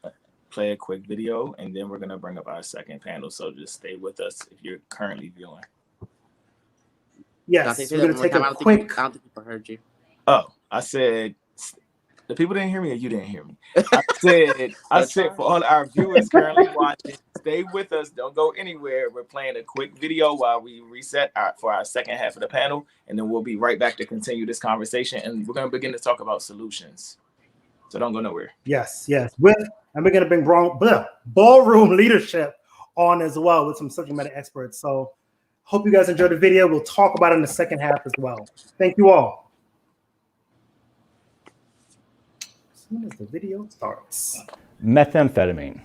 play a quick video, and then we're gonna bring up our second panel. So just stay with us if you're currently viewing. Yes, we're gonna take a quick. I don't think people heard you. Oh, I said the people didn't hear me, or you didn't hear me. I said for all our viewers currently watching, stay with us. Don't go anywhere. We're playing a quick video while we reset for our second half of the panel, and then we'll be right back to continue this conversation. And we're going to begin to talk about solutions. So don't go nowhere. Yes. And we're going to bring ballroom leadership on as well with some subject matter experts. So hope you guys enjoyed the video. We'll talk about it in the second half as well. Thank you all. As soon as the video starts. Methamphetamine.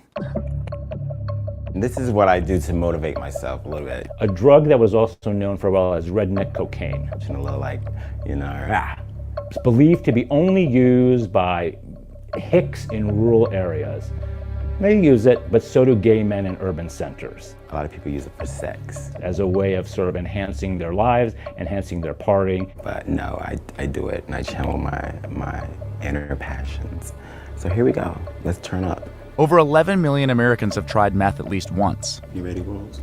This is what I do to motivate myself a little bit. A drug that was also known for a while as redneck cocaine. A little like, you know, It's believed to be only used by hicks in rural areas. They use it, but so do gay men in urban centers. A lot of people use it for sex. As a way of sort of enhancing their lives, enhancing their partying. But no, I do it and I channel my inner passions. So here we go. Let's turn up. Over 11 million Americans have tried meth at least once. You ready, Rose?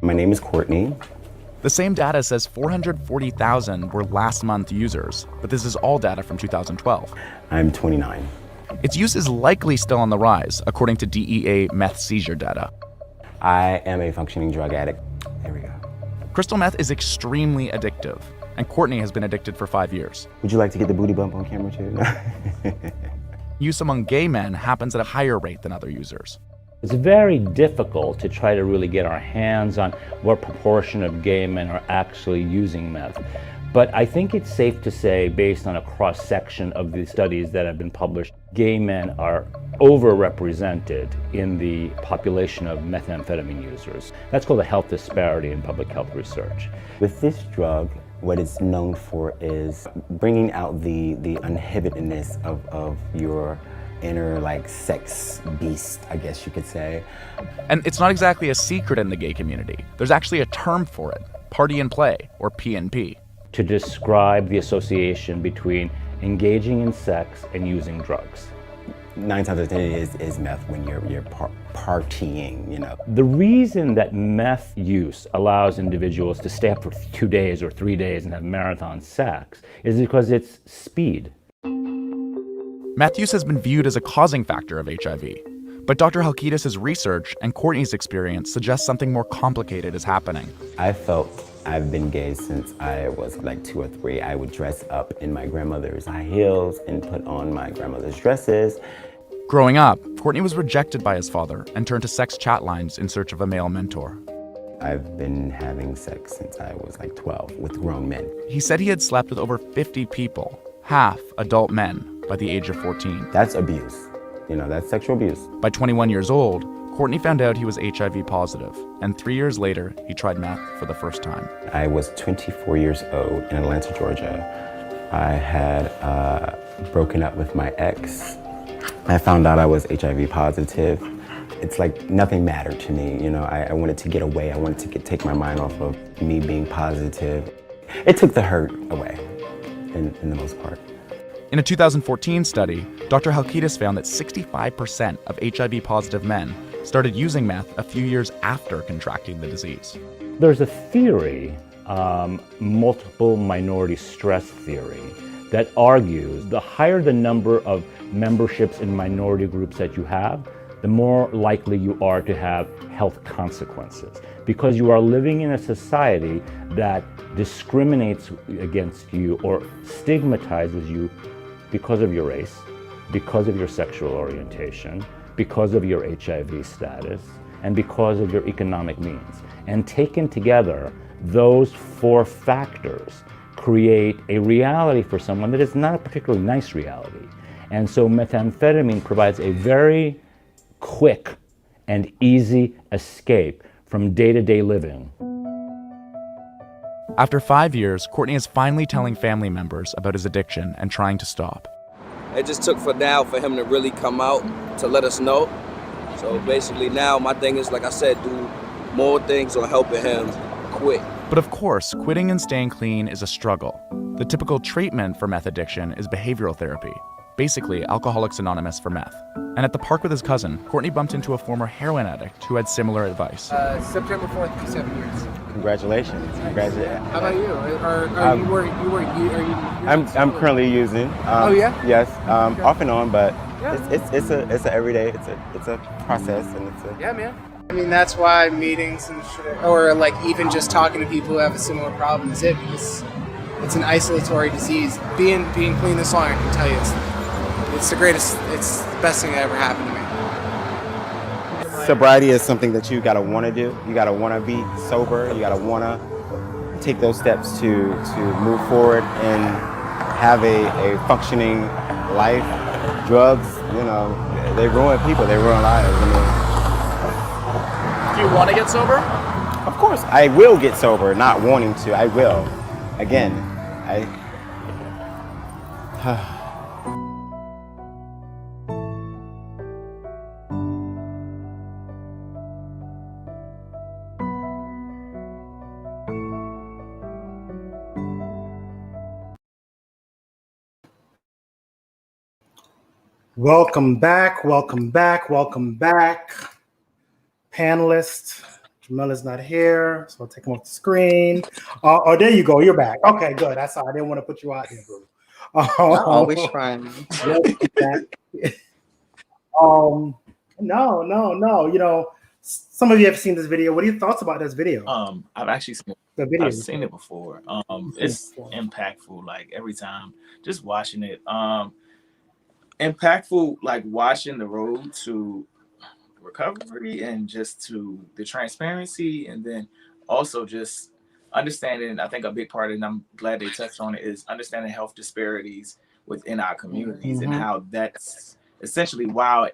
My name is Courtney. The same data says 440,000 were last month users, but this is all data from 2012. I'm 29. Its use is likely still on the rise, according to DEA meth seizure data. I am a functioning drug addict. Here we go. Crystal meth is extremely addictive, and Courtney has been addicted for 5 years. Would you like to get the booty bump on camera too? Use among gay men happens at a higher rate than other users. It's very difficult to try to really get our hands on what proportion of gay men are actually using meth. But I think it's safe to say, based on a cross-section of the studies that have been published, gay men are overrepresented in the population of methamphetamine users. That's called a health disparity in public health research. With this drug, what it's known for is bringing out the uninhibitedness of your inner like sex beast, I guess you could say. And it's not exactly a secret in the gay community. There's actually a term for it, party and play, or P&P. To describe the association between engaging in sex and using drugs. 9 times out of 10 is meth when you're partying, you know. The reason that meth use allows individuals to stay up for 2 days or 3 days and have marathon sex is because it's speed. Meth use has been viewed as a causing factor of HIV. But Dr. Halkitis' research and Courtney's experience suggest something more complicated is happening. I felt I've been gay since I was like 2 or 3. I would dress up in my grandmother's high heels and put on my grandmother's dresses. Growing up, Courtney was rejected by his father and turned to sex chat lines in search of a male mentor. I've been having sex since I was like 12 with grown men. He said he had slept with over 50 people, half adult men, by the age of 14. That's abuse. You know, that's sexual abuse. By 21 years old, Courtney found out he was HIV positive, and 3 years later, he tried meth for the first time. I was 24 years old in Atlanta, Georgia. I had broken up with my ex. I found out I was HIV positive. It's like nothing mattered to me, you know. I wanted to get away. I wanted to take my mind off of me being positive. It took the hurt away, in the most part. In a 2014 study, Dr. Halkitis found that 65% of HIV-positive men started using meth a few years after contracting the disease. There's a theory, multiple minority stress theory, that argues the higher the number of memberships in minority groups that you have, the more likely you are to have health consequences, because you are living in a society that discriminates against you or stigmatizes you because of your race, because of your sexual orientation, because of your HIV status, and because of your economic means. And taken together, those 4 factors create a reality for someone that is not a particularly nice reality. And so methamphetamine provides a very quick and easy escape from day-to-day living. After 5 years, Courtney is finally telling family members about his addiction and trying to stop. It just took for him to really come out to let us know. So basically now my thing is, like I said, do more things on helping him quit. But of course, quitting and staying clean is a struggle. The typical treatment for meth addiction is behavioral therapy, basically Alcoholics Anonymous for meth. And at the park with his cousin, Courtney bumped into a former heroin addict who had similar advice. September 4th, be 7 years. Congratulations. Congratulations. How about you? I'm currently using. Oh yeah? Yes. Okay. Off and on, but Yeah. it's a everyday. It's a process, and it's a. Yeah, man. I mean, that's why meetings and shit, or like even just talking to people who have a similar problem is it, because it's an isolatory disease. Being clean this long, I can tell you, it's the greatest. It's the best thing that ever happened to me. Sobriety is something that you gotta want to do. You gotta want to be sober. You gotta want to take those steps to move forward and have a functioning life. Drugs, you know, they ruin people. They ruin lives. Do you want to get sober? Of course, I will get sober. Not wanting to, I will. Again, Welcome back, welcome back, welcome back. Panelist, Jamila's not here, so I'll take him off the screen. Oh, there you go, you're back. Okay, good. That's all. I didn't want to put you out there, bro. Always trying. No. You know, Some of you have seen this video. What are your thoughts about this video? I've actually seen The video. I've seen it before. It's impactful. Like every time, just watching it. Impactful. Like watching the road to recovery and just to the transparency, and then also just understanding. I think a big part, and I'm glad they touched on it, is understanding health disparities within our communities and how that's essentially why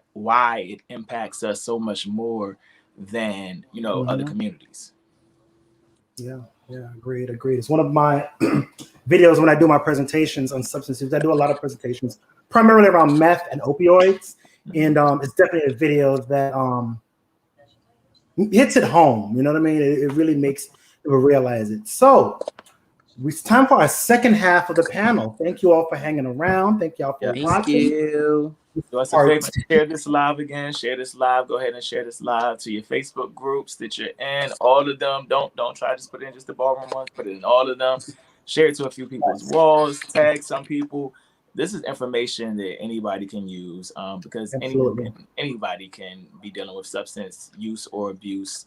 it impacts us so much more than other communities. Yeah, agreed. It's one of my videos when I do my presentations on substance use. I do a lot of presentations primarily around meth and opioids, and it's definitely a video that hits it home. You know what I mean? It really makes people realize it. So it's time for our second half of the panel. Thank you all for hanging around. Thank y'all for watching. Thank you. Do us a favor, share this live again. Share this live. Go ahead and share this live to your Facebook groups that you're in. All of them. Don't try to just put it in just the ballroom ones. Put it in all of them. Share it to a few people's walls. Tag some people. This is information that anybody can use because anybody can be dealing with substance use or abuse,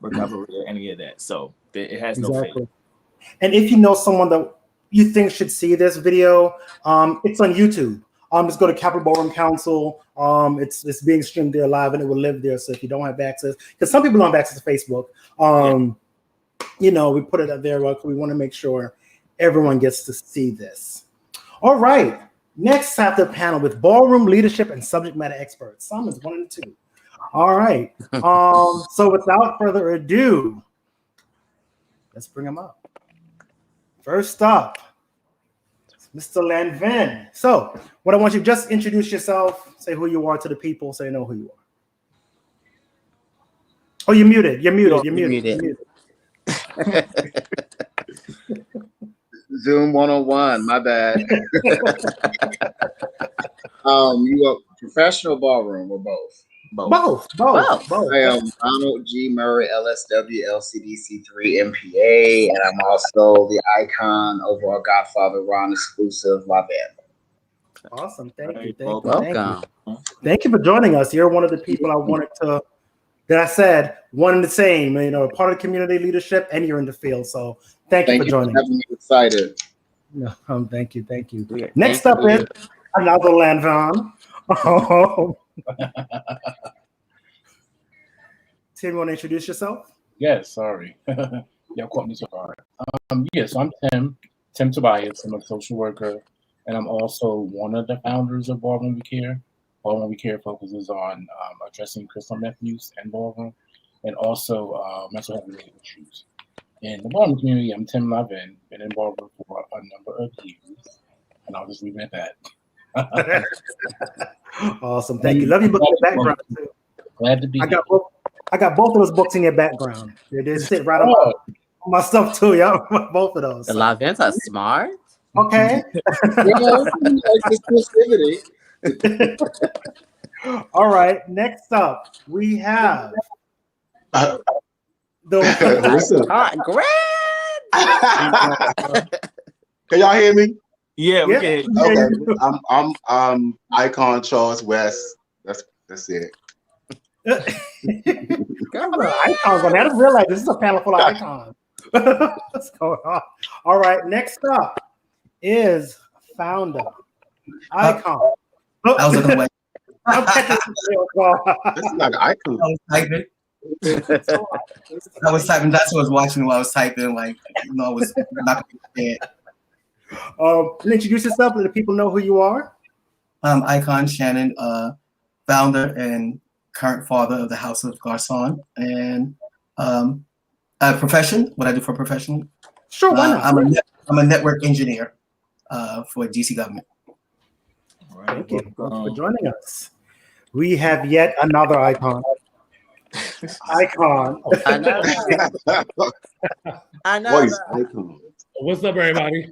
recovery, or any of that. So it has no fate. And if you know someone that you think should see this video, it's on YouTube. Just go to Capital Ballroom Council. It's being streamed there live, and it will live there. So if you don't have access, because some people don't have access to Facebook, we put it up there. We want to make sure everyone gets to see this. All right, next half of the panel with ballroom leadership and subject matter experts. Simon's 1 and 2. All right. So without further ado, let's bring them up. First up, Mr. Lanvin. So what I want you to just introduce yourself, say who you are to the people so they know who you are. Oh, you're muted. You're muted. Zoom 101, my bad. You are professional ballroom or both? Both. I am Donald G. Murray, LSW, LCDC3, MPA, and I'm also the icon overall Godfather Ron exclusive La Band. Awesome. Thank you. Welcome. Thank you for joining us. You're one of the people I wanted to, that I said, one and the same, part of the community leadership, and you're in the field. So thank you for joining us. I'm excited. No, thank you. Next up is another Lanvin. Tim, you want to introduce yourself? Yes, sorry. Y'all caught me so hard. Yes, I'm Tim Tobias. I'm a social worker, and I'm also one of the founders of Ballroom We Care. Ballroom We Care focuses on addressing crystal meth use and ballroom, and also mental health related issues. In the ballroom community, I'm Tim Lavin, been in ballroom for a number of years, and I'll just leave it at that. Awesome, thank you. Love your book in the background too. Glad to be here. I got both of those books in your background. They sit right on my stuff too. Yeah, both of those. The Lavins are smart. Okay. All right. Next up, we have Grant. Can y'all hear me? Yeah, we can. Okay, I'm Icon Charles West. That's it. Icons. I didn't realize this is a panel full of icons. What's going on? All right, next up is founder Icon. I was looking away. This is like Icon. I was typing. That's what I was watching while I was typing. I was not gonna be introduce yourself. Let the people know who you are. Icon Shannon, founder and current father of the House of Garcon, and profession. What I do for a profession? Sure, why not? I'm a network engineer for DC government. Thank you for joining us. We have yet another icon. Icon. Icon. What's up, everybody?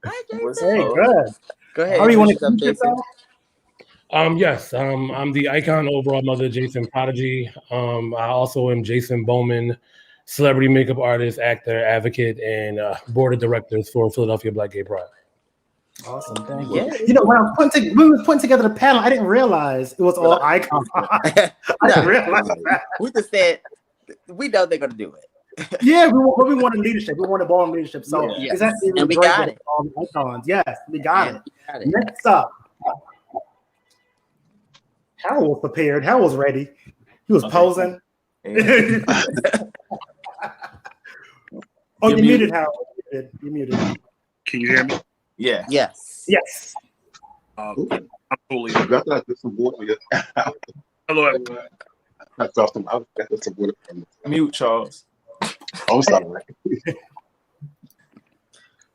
Hey, good. Go ahead. How do you want to introduce yourself? Yes, I'm the Icon overall mother, Jason Prodigy. I also am Jason Bowman, celebrity makeup artist, actor, advocate, and board of directors for Philadelphia Black Gay Pride. Awesome, thank you. Yeah. You know, when we were putting together the panel, I didn't realize it was all icons. I didn't realize that. We just said we know they're gonna do it. Yeah, we wanted leadership. We wanted ballroom leadership. So Yeah. it's actually And we great got with it. all the icons. Yes, we got And it. we got it. Next up, Harold was prepared. Harold was ready. He was posing. Oh, you're muted, Harold. You're muted. Can you hear me? Yeah. Yes. Yes. I'm totally. Hello, everyone. Mute, Charles. I'm sorry.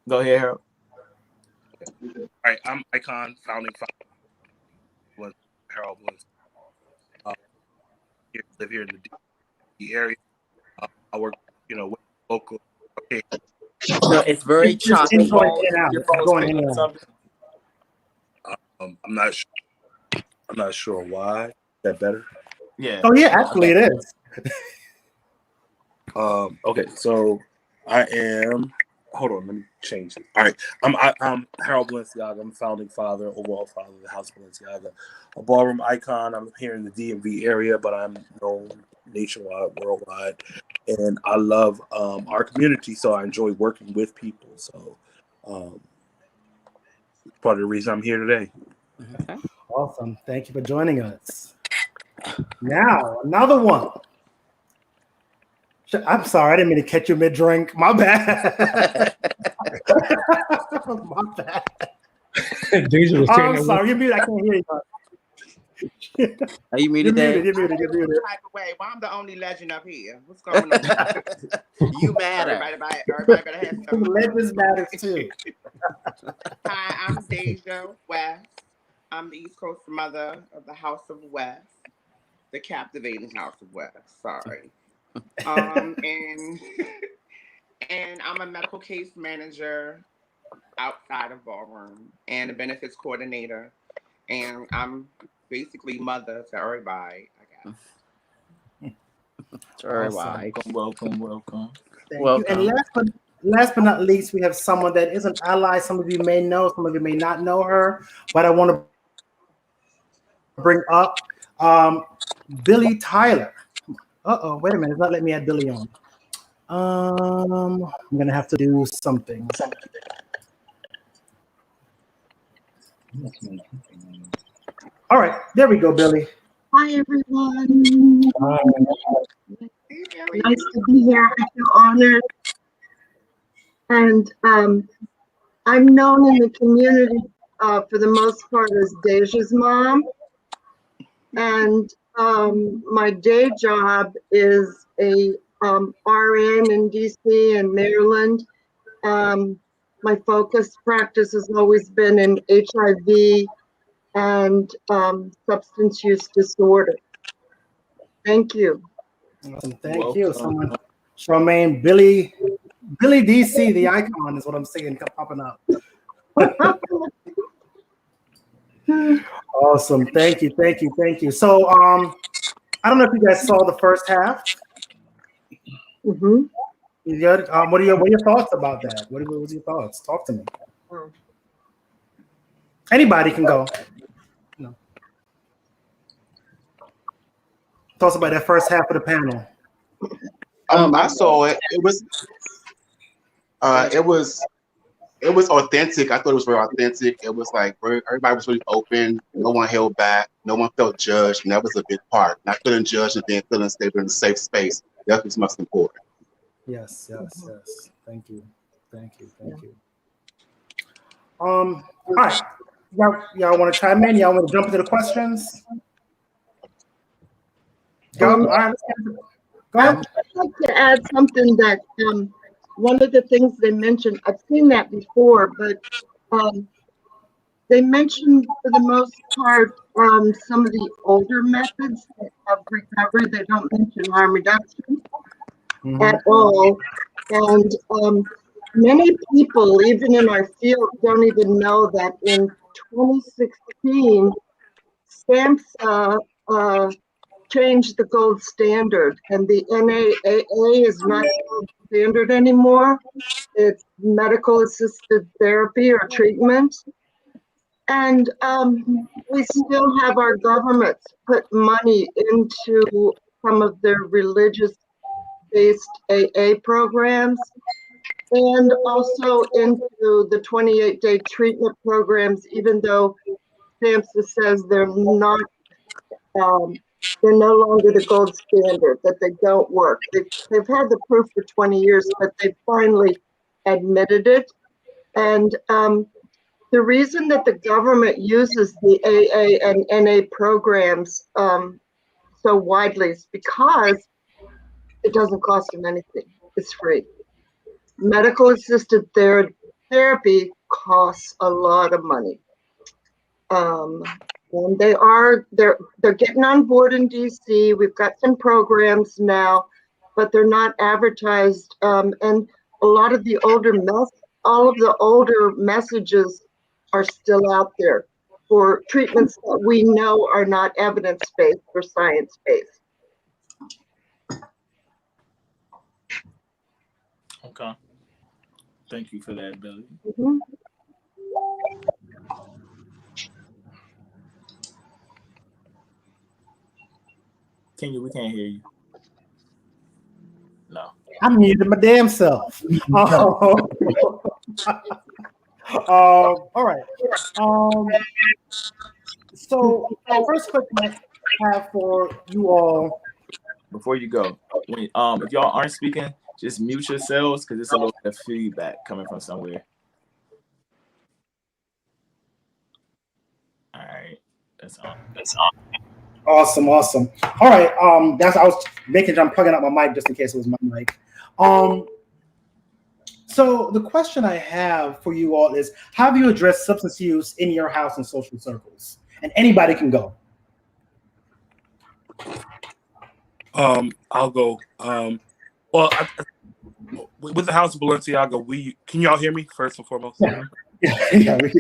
Go ahead, Harold. All right, I'm Icon, founding father. Was Harold was live here in the D.C. area. I work, with local. Okay. No, it's very choppy. It's going in and out. Your It's phone's going in picking and up out. something. I'm not sure. I'm not sure why. Is that better? Yeah. Oh yeah, actually it is. Okay, so I am. Hold on, let me change it. All right, I'm Harold Balenciaga. I'm founding father, overall father of the House Balenciaga, a ballroom icon. I'm here in the DMV area, but I'm known nationwide, worldwide, and I love our community. So I enjoy working with people. So part of the reason I'm here today. Okay. Awesome. Thank you for joining us. Now, another one. I'm sorry, I didn't mean to catch you mid-drink. My bad. My bad. Deja was saying I'm sorry, you're muted. I can't hear you. Are you muted, Dave? You're muted. Wait, well, I'm the only legend up here. What's going on? You matter. Everybody better have The something. legends matter too. Hi, I'm Deja West. I'm the East Coast mother of the House of West, the captivating House of West. Sorry. And I'm a medical case manager outside of Ballroom and a benefits coordinator. And I'm basically mother to everybody, I guess. Awesome. Welcome. Thank you. And last but not least, we have someone that is an ally. Some of you may know, some of you may not know her, but I want to bring up Billy Tyler. Wait a minute, it's not letting me add Billy on. I'm gonna have to do something. All right, there we go, Billy. Hi, everyone. Nice to be here. I feel honored. And I'm known in the community for the most part as Deja's mom. And my day job is a RN in DC and Maryland. My focus practice has always been in HIV and substance use disorder. Thank you. Awesome. Thank you. Someone, Charmaine, Billy DC, the icon is what I'm seeing popping up. Awesome. Thank you. So I don't know if you guys saw the first half. Mm-hmm. You good? What are your thoughts about that? What was your thoughts? Talk to me. Anybody can go. No. Thoughts about that first half of the panel. I saw it. It was authentic. I thought it was very authentic. It was like everybody was really open. No one held back. No one felt judged, and that was a big part. Not feeling judged and then feeling stable in a safe space. That was most important. Yes. Thank you. All right. Y'all want to chime in? Y'all want to jump into the questions? Go. All right. Go ahead. I'd like to add something that one of the things they mentioned, I've seen that before, but they mentioned for the most part some of the older methods of recovery. They don't mention harm reduction at all. And many people, even in our field, don't even know that in 2016, SAMHSA changed the gold standard, and the NAAA is not the gold standard anymore. It's medical assisted therapy or treatment. And we still have our governments put money into some of their religious-based AA programs, and also into the 28-day treatment programs, even though SAMHSA says they're not, they're no longer the gold standard, that they don't work. They've had the proof for 20 years, but they finally admitted it. And the reason that the government uses the AA and NA programs so widely is because it doesn't cost them anything. It's free. Medical assisted therapy costs a lot of money. And they're getting on board in DC. We've got some programs now, but they're not advertised. And a lot of the all of the older messages are still out there for treatments that we know are not evidence-based or science-based. Okay. Thank you for that, Billy. Mm-hmm. Kenya, we can't hear you. No. I muted my damn self. All right. So the first question I have for you all. Before you go, if y'all aren't speaking, just mute yourselves because it's a little bit of feedback coming from somewhere. All right, that's on. Awesome. All right. I was making sure I'm plugging up my mic just in case it was my mic. So the question I have for you all is, how do you address substance use in your house and social circles? And anybody can go. I'll go. Well, with the House of Balenciaga, can y'all hear me first and foremost? Yeah,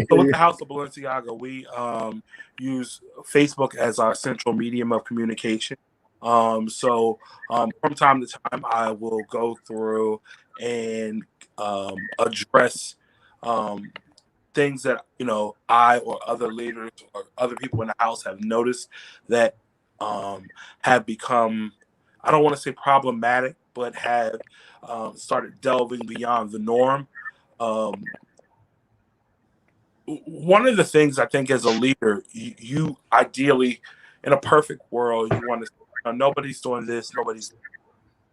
so with the House of Balenciaga, we use Facebook as our central medium of communication. So from time to time, I will go through and address things that I or other leaders or other people in the house have noticed that have become, I don't want to say problematic, but have started delving beyond the norm. One of the things I think as a leader, you ideally, in a perfect world, you want to, nobody's doing this,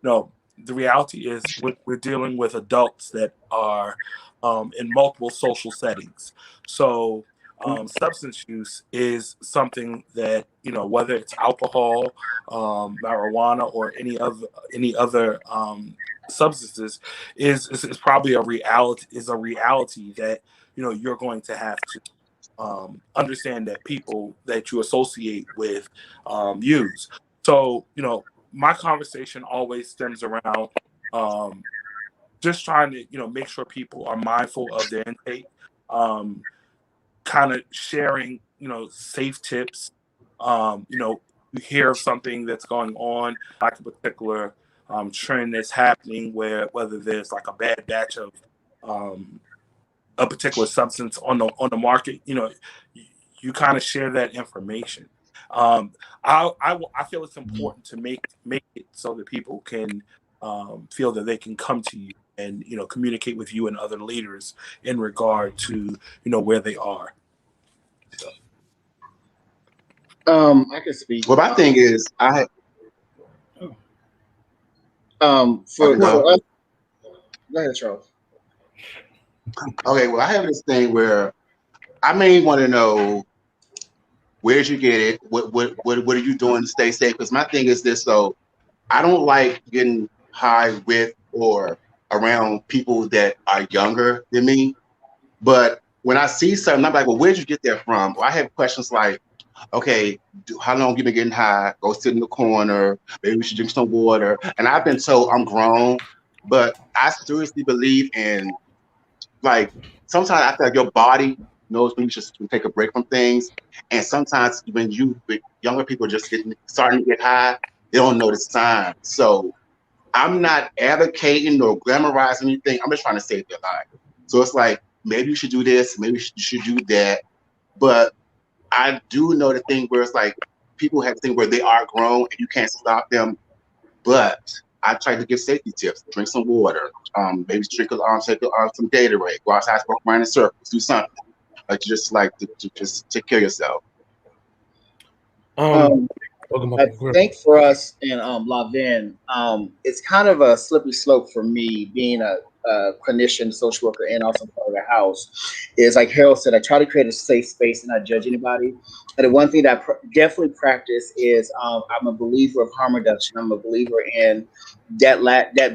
no. The reality is we're dealing with adults that are in multiple social settings. So substance use is something that, whether it's alcohol, marijuana, or any other substances is probably a reality that you're going to have to understand that people that you associate with use. So my conversation always stems around just trying to make sure people are mindful of their intake, kind of sharing safe tips. You hear of something that's going on, like a particular trend that's happening, whether there's like a bad batch of a particular substance on the market, you kind of share that information. I feel it's important to make it so that people can feel that they can come to you and communicate with you and other leaders in regard to where they are. I can speak. Well, my thing is, for us. Go ahead, Charles. Okay, well, I have this thing where I may want to know, where did you get it? What are you doing to stay safe? Because my thing is this, though, I don't like getting high with or around people that are younger than me. But when I see something, I'm like, well, where'd you get that from? Well, I have questions like, okay, how long have you been getting high? Go sit in the corner. Maybe we should drink some water. And I've been told I'm grown, but I seriously believe in, like, sometimes I feel like your body knows when you should take a break from things. And sometimes when younger people just starting to get high, they don't know the signs. So I'm not advocating or glamorizing anything. I'm just trying to save their life. So it's like, maybe you should do this, maybe you should do that. But I do know the thing where it's like people have the thing where they are grown and you can't stop them. But I try to give safety tips: drink some water, maybe drink take some Gatorade, go outside, walk around in circles, do something. Like just like to just take care of yourself. I think for us in Lavin, it's kind of a slippery slope for me being a clinician, social worker, and also part of the house. Is like Harold said, I try to create a safe space and not judge anybody. And the one thing that I definitely practice is I'm a believer of harm reduction. I'm a believer in that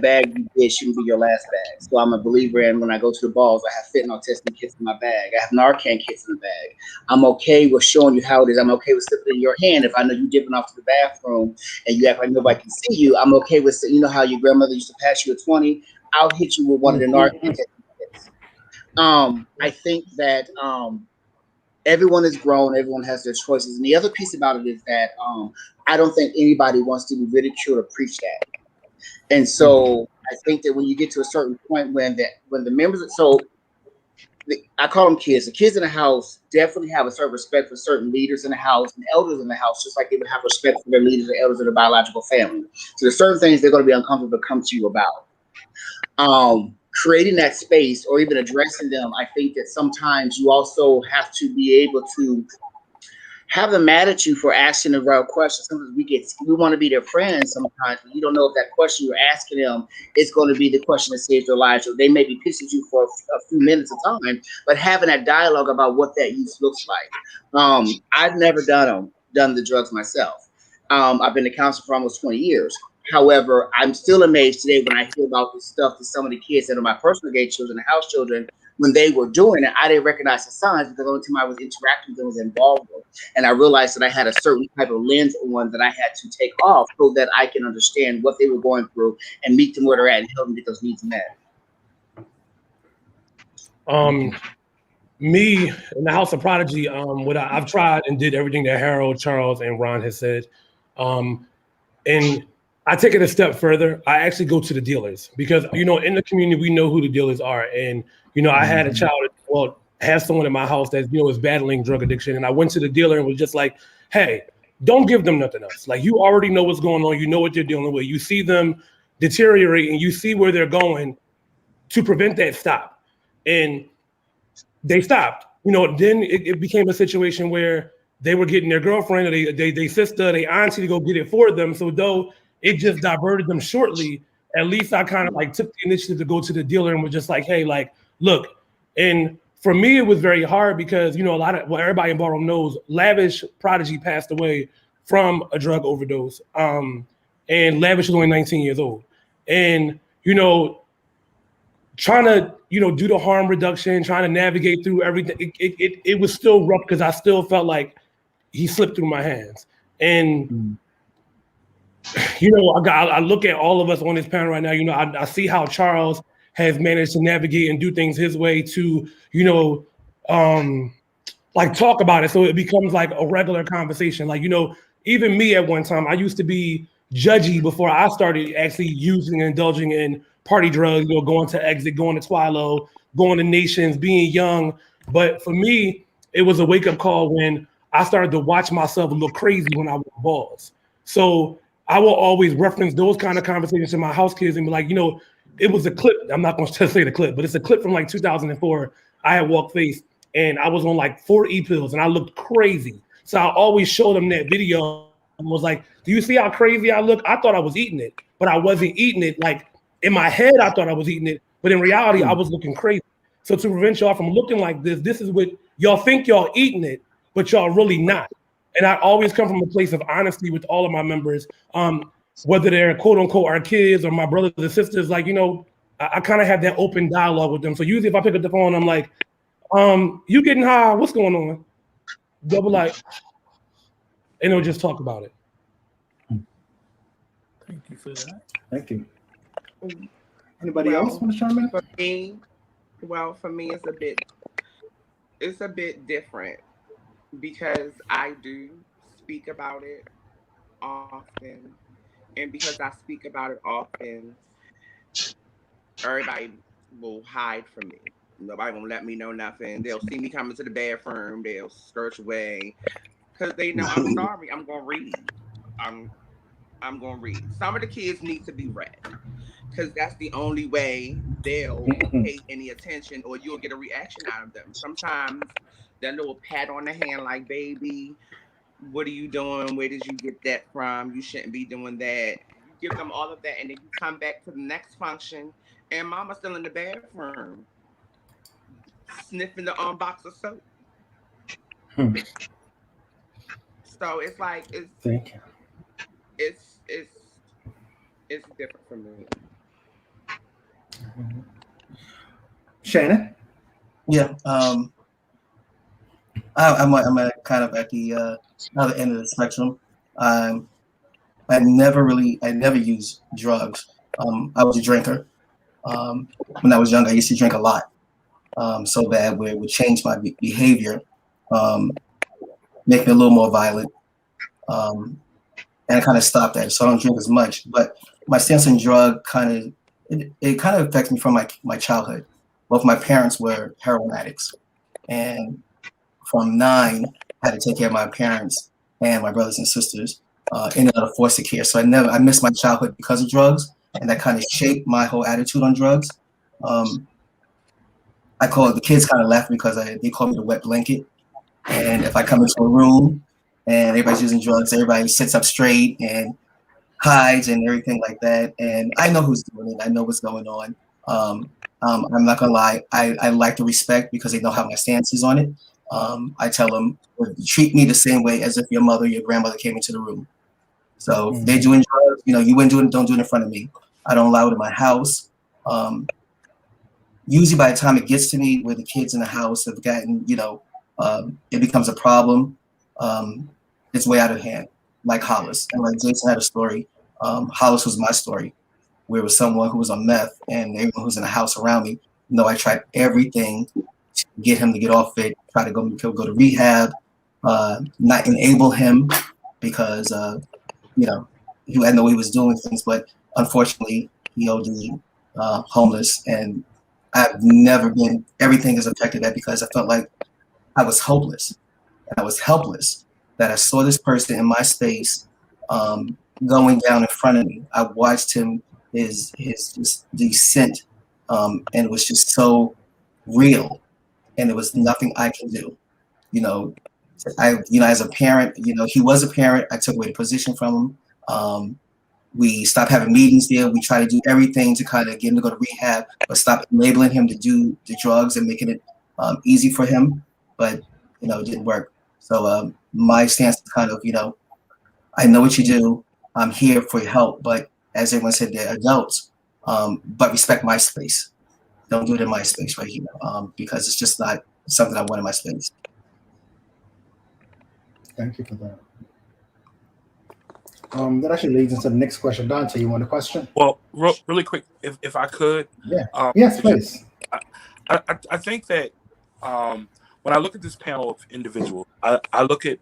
bag you did shouldn't be your last bag. So I'm a believer in when I go to the balls, I have fentanyl testing kits in my bag. I have Narcan kits in the bag. I'm okay with showing you how it is. I'm okay with slipping in your hand if I know you're dipping off to the bathroom and you act like nobody can see you. I'm okay with, you know how your grandmother used to pass you a 20? I'll hit you with one of the Narcan testing kits. I think that everyone is grown, everyone has their choices. And the other piece about it is that I don't think anybody wants to be ridiculed or preached at. And so I think that when you get to a certain point when the members, I call them kids. The kids in the house definitely have a certain respect for certain leaders in the house and elders in the house, just like they would have respect for their leaders and elders of their biological family. So there's certain things they're going to be uncomfortable to come to you about. Creating that space or even addressing them, I think that sometimes you also have to be able to have them mad at you for asking the right questions. Sometimes we want to be their friends sometimes, but you don't know if that question you're asking them is going to be the question that saves their lives. Or they may be pissed at you for a few minutes of time, but having that dialogue about what that use looks like. I've never done the drugs myself. I've been a counselor for almost 20 years. However, I'm still amazed today when I hear about this stuff that some of the kids that are my personal gay children, the house children, when they were doing it, I didn't recognize the signs because the only time I was interacting with them was in Ballroom. And I realized that I had a certain type of lens on that I had to take off so that I can understand what they were going through and meet them where they're at and help them get those needs met. Me in the House of Prodigy, I've tried and did everything that Harold, Charles, and Ron has said. And I take it a step further. I actually go to the dealers because, in the community, we know who the dealers are. And, I had a child, have someone in my house that, is battling drug addiction. And I went to the dealer and was just like, hey, don't give them nothing else. Like, you already know what's going on. You know what they're dealing with. You see them deteriorate and you see where they're going to prevent that stop. And they stopped. Then it became a situation where they were getting their girlfriend or they sister, they auntie to go get it for them. So though it just diverted them shortly, at least I kind of like took the initiative to go to the dealer and was just like, hey, like, look. And for me, it was very hard because, everybody in Ballroom knows Lavish Prodigy passed away from a drug overdose. And Lavish was only 19 years old. And, trying to, do the harm reduction, trying to navigate through everything, it was still rough because I still felt like he slipped through my hands. And, I look at all of us on this panel right now, I see how Charles has managed to navigate and do things his way to, like talk about it. So it becomes like a regular conversation. Like, even me at one time, I used to be judgy before I started actually using and indulging in party drugs, going to Exit, going to Twilo, going to Nations, being young. But for me, it was a wake-up call when I started to watch myself look crazy when I was balls. So I will always reference those kind of conversations to my house kids and be like, it was a clip. I'm not going to say the clip, but it's a clip from like 2004. I had walked face and I was on like 4 E-pills and I looked crazy. So I always showed them that video and was like, do you see how crazy I look? I thought I was eating it, but I wasn't eating it. Like in my head, I thought I was eating it, but in reality, I was looking crazy. So to prevent y'all from looking like this is what y'all think y'all eating it, but y'all really not. And I always come from a place of honesty with all of my members, whether they're quote unquote our kids or my brothers and sisters. Like, I kind of have that open dialogue with them. So usually if I pick up the phone, I'm like, you getting high? What's going on? They'll be like, and they'll just talk about it. Thank you for that. Thank you. Anybody else want to chime in? For me, it's a bit different because I do speak about it often, and because I speak about it often, everybody will hide from me. Nobody gonna let me know nothing. They'll see me coming to the bathroom. They'll search away because they know I'm sorry. I'm gonna read. I'm gonna read. Some of the kids need to be read because that's the only way they'll pay any attention or you'll get a reaction out of them. Sometimes that little pat on the hand, like, baby, what are you doing? Where did you get that from? You shouldn't be doing that. You give them all of that, and then you come back to the next function, and mama's still in the bathroom sniffing the box of soap. So it's like Thank you. It's different from me. Shannon? Yeah, I'm at kind of at the other end of the spectrum. I never used drugs. I was a drinker. When I was young, I used to drink a lot, so bad where it would change my behavior, make me a little more violent, and I kind of stopped that. So I don't drink as much. But my stance on drug kind of affects me from my childhood. Both my parents were heroin addicts, and from 9, I had to take care of my parents and my brothers and sisters in and out of foster care. So I missed my childhood because of drugs, and that kind of shaped my whole attitude on drugs. I call it, the kids kind of laugh because they call me the wet blanket. And if I come into a room and everybody's using drugs, everybody sits up straight and hides and everything like that. And I know who's doing it. I know what's going on. I'm not gonna lie. I like the respect because they know how my stance is on it. I tell them, treat me the same way as if your mother, your grandmother came into the room. So if they're doing drugs, you wouldn't do it. Don't do it in front of me. I don't allow it in my house. Usually by the time it gets to me, where the kids in the house have gotten, it becomes a problem. It's way out of hand, like Hollis. And like Jason had a story. Hollis was my story, where it was someone who was on meth, and everyone who was in the house around me. I tried everything to get him to get off it. Try to go to rehab, not enable him because he had no way he was doing things. But unfortunately, he OD'd, homeless, and I've never been. Everything has affected that because I felt like I was hopeless and I was helpless. That I saw this person in my space going down in front of me. I watched him, his just descent, and it was just so real, and there was nothing I can do. As a parent, he was a parent. I took away the position from him. We stopped having meetings there. We try to do everything to kind of get him to go to rehab, but stop enabling him to do the drugs and making it easy for him. But it didn't work. So my stance is kind of, I know what you do. I'm here for your help, but as everyone said, they're adults. But respect my space. Don't do it in my space right here, because it's just not something I want in my space. Thank you for that. That actually leads into the next question. Dante, you want a question? Well, really quick, if I could. Yeah. Yes, please. I think that when I look at this panel of individuals, I look at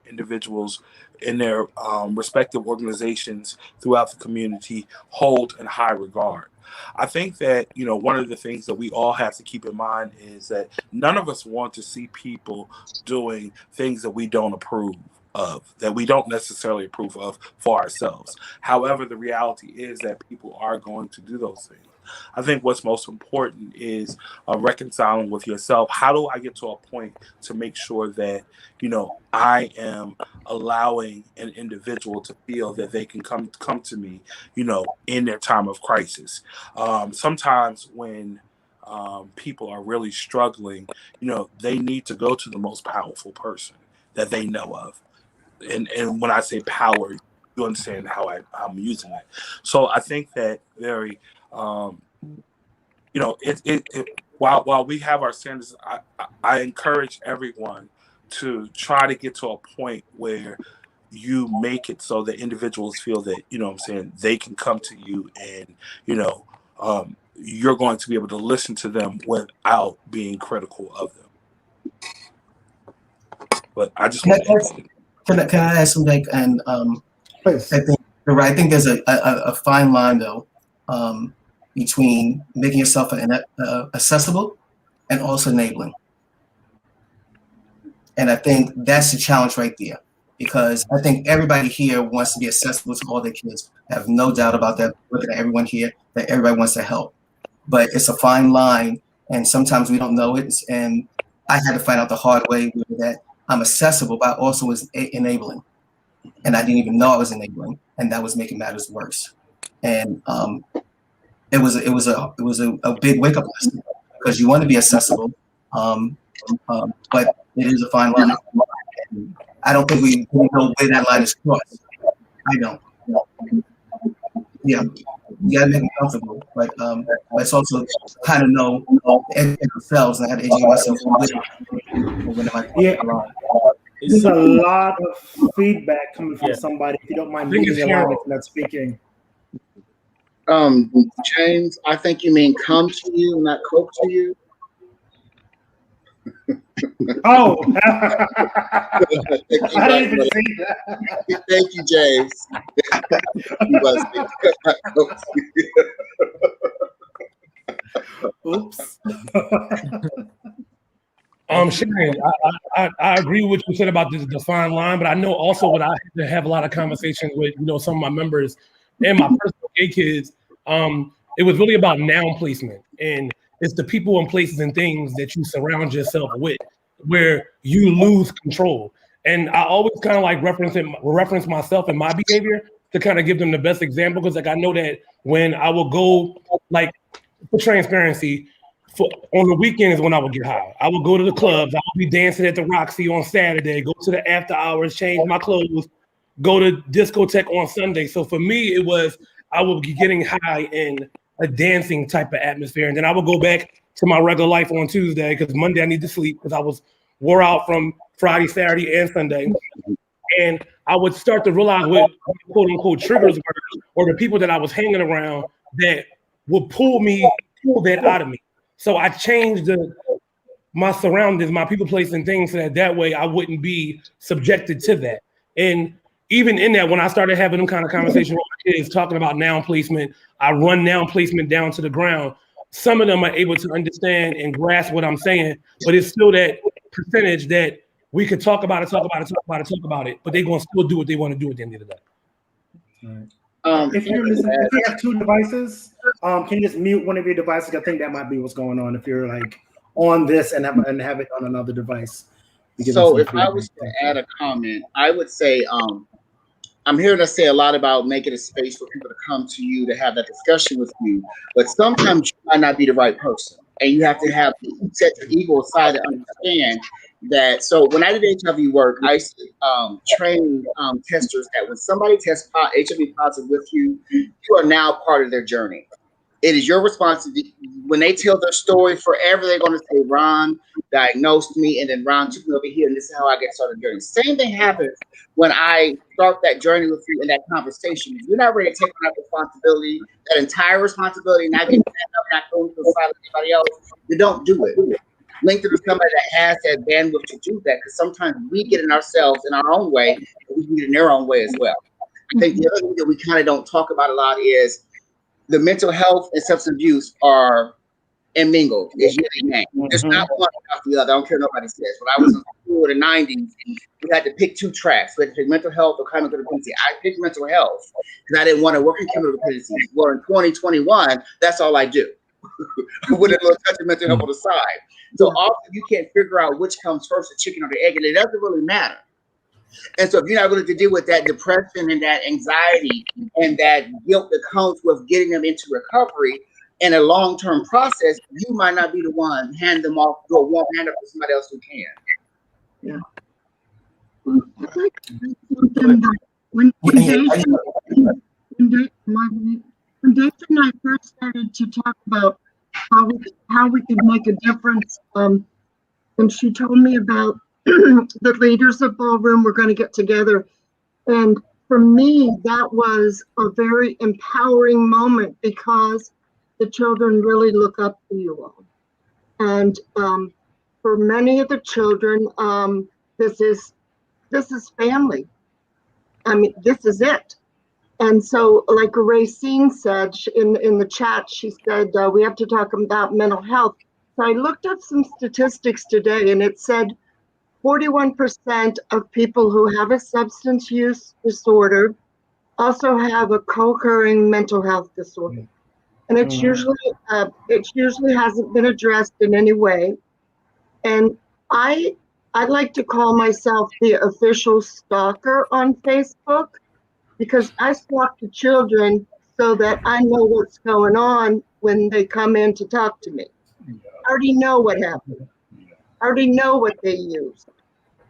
individuals in their respective organizations throughout the community hold in high regard. I think that, one of the things that we all have to keep in mind is that none of us want to see people doing things that we don't approve of, that we don't necessarily approve of for ourselves. However, the reality is that people are going to do those things. I think what's most important is reconciling with yourself. How do I get to a point to make sure that, I am allowing an individual to feel that they can come to me, in their time of crisis. Sometimes when people are really struggling, they need to go to the most powerful person that they know of. And when I say power, you understand how I'm using it. So I think that very, while we have our standards, I encourage everyone to try to get to a point where you make it so that individuals feel that, they can come to you and, you're going to be able to listen to them without being critical of them. But I just want to. Can I ask something? And please. I think there's a fine line though between making yourself accessible and also enabling. And I think that's the challenge right there, because I think everybody here wants to be accessible to all their kids. I have no doubt about that. Looking at everyone here, that everybody wants to help, but it's a fine line, and sometimes we don't know it. And I had to find out the hard way that I'm accessible, but I also was enabling, and I didn't even know I was enabling, and that was making matters worse. And it was a big wake up lesson, because you want to be accessible, but it is a fine line. And I don't think we know where that line is crossed. I don't. Yeah, you gotta make them comfortable, but let's also kind of know educate ourselves, and I had to educate myself when am I Yeah. around. There's a lot of feedback coming from somebody. If you don't mind muting your line if you're not speaking. James, I think you mean come to you, not cope to you. Oh, I didn't even see that. Thank you, James. Oops. Sharon, I agree with what you said about this defined line, but I know also what I had to have a lot of conversations with, some of my members and my personal gay kids. It was really about noun placement, and it's the people and places and things that you surround yourself with, where you lose control. And I always kind of like reference myself and my behavior to kind of give them the best example, because like I know that when I will go, like, for transparency, on the weekends when I would get high, I would go to the clubs. I would be dancing at the Roxy on Saturday, go to the after hours, change my clothes, go to discotheque on Sunday. So for me, it was I would be getting high in a dancing type of atmosphere, and then I would go back to my regular life on Tuesday, because Monday I need to sleep because I was wore out from Friday, Saturday, and Sunday. And I would start to realize what quote unquote triggers were, or the people that I was hanging around that would pull that out of me. So I changed my surroundings, my people, place, and things, so that way I wouldn't be subjected to that. And even in that, when I started having them kind of conversations with my kids, talking about noun placement, I run noun placement down to the ground. Some of them are able to understand and grasp what I'm saying, but it's still that percentage that we could talk about it, but they're going to still do what they want to do at the end of the day. If you have two devices, can you just mute one of your devices? I think that might be what's going on. If you're like on this and have it on another device. So if I was to add a comment, I would say I'm hearing us say a lot about making a space for people to come to you to have that discussion with you, but sometimes you might not be the right person, and you have to set your ego aside to understand that. So when I did HIV work, I used to train testers that when somebody tests HIV positive with you, you are now part of their journey. It is your responsibility. When they tell their story, forever they're going to say, Ron diagnosed me, and then Ron took me over here, and this is how I get started journey. Same thing happens when I start that journey with you in that conversation. If you're not ready to take on that responsibility, that entire responsibility, not getting up, not going to the side of anybody else, you don't do it. Link to somebody that has that bandwidth to do that, because sometimes we get in ourselves in our own way, and we can get in their own way as well. I think the other thing that we kind of don't talk about a lot is the mental health and substance abuse are mingled. It's usually there's not one without the other. I don't care what nobody says. When I was in school in the 90s, we had to pick two tracks. We had to pick mental health or chemical dependency. I picked mental health because I didn't want to work in chemical dependency. Well, in 2021, that's all I do. With a little touch of mental health on the side. So often you can't figure out which comes first, the chicken or the egg, and it doesn't really matter. And so if you're not willing to deal with that depression and that anxiety and that guilt that comes with getting them into recovery in a long-term process, you might not be the one hand them off, go one hand up to somebody else who can. Yeah. When Dave and I first started to talk about how we could make a difference, and she told me about the leaders of Ballroom were going to get together. And for me, that was a very empowering moment, because the children really look up to you all. And for many of the children, this is family. I mean, this is it. And so, like Racine said in the chat, she said, we have to talk about mental health. So I looked up some statistics today, and it said 41% of people who have a substance use disorder also have a co-occurring mental health disorder. And it usually hasn't been addressed in any way. And I like to call myself the official stalker on Facebook, because I stalk the children so that I know what's going on when they come in to talk to me. I already know what happened. I already know what they use.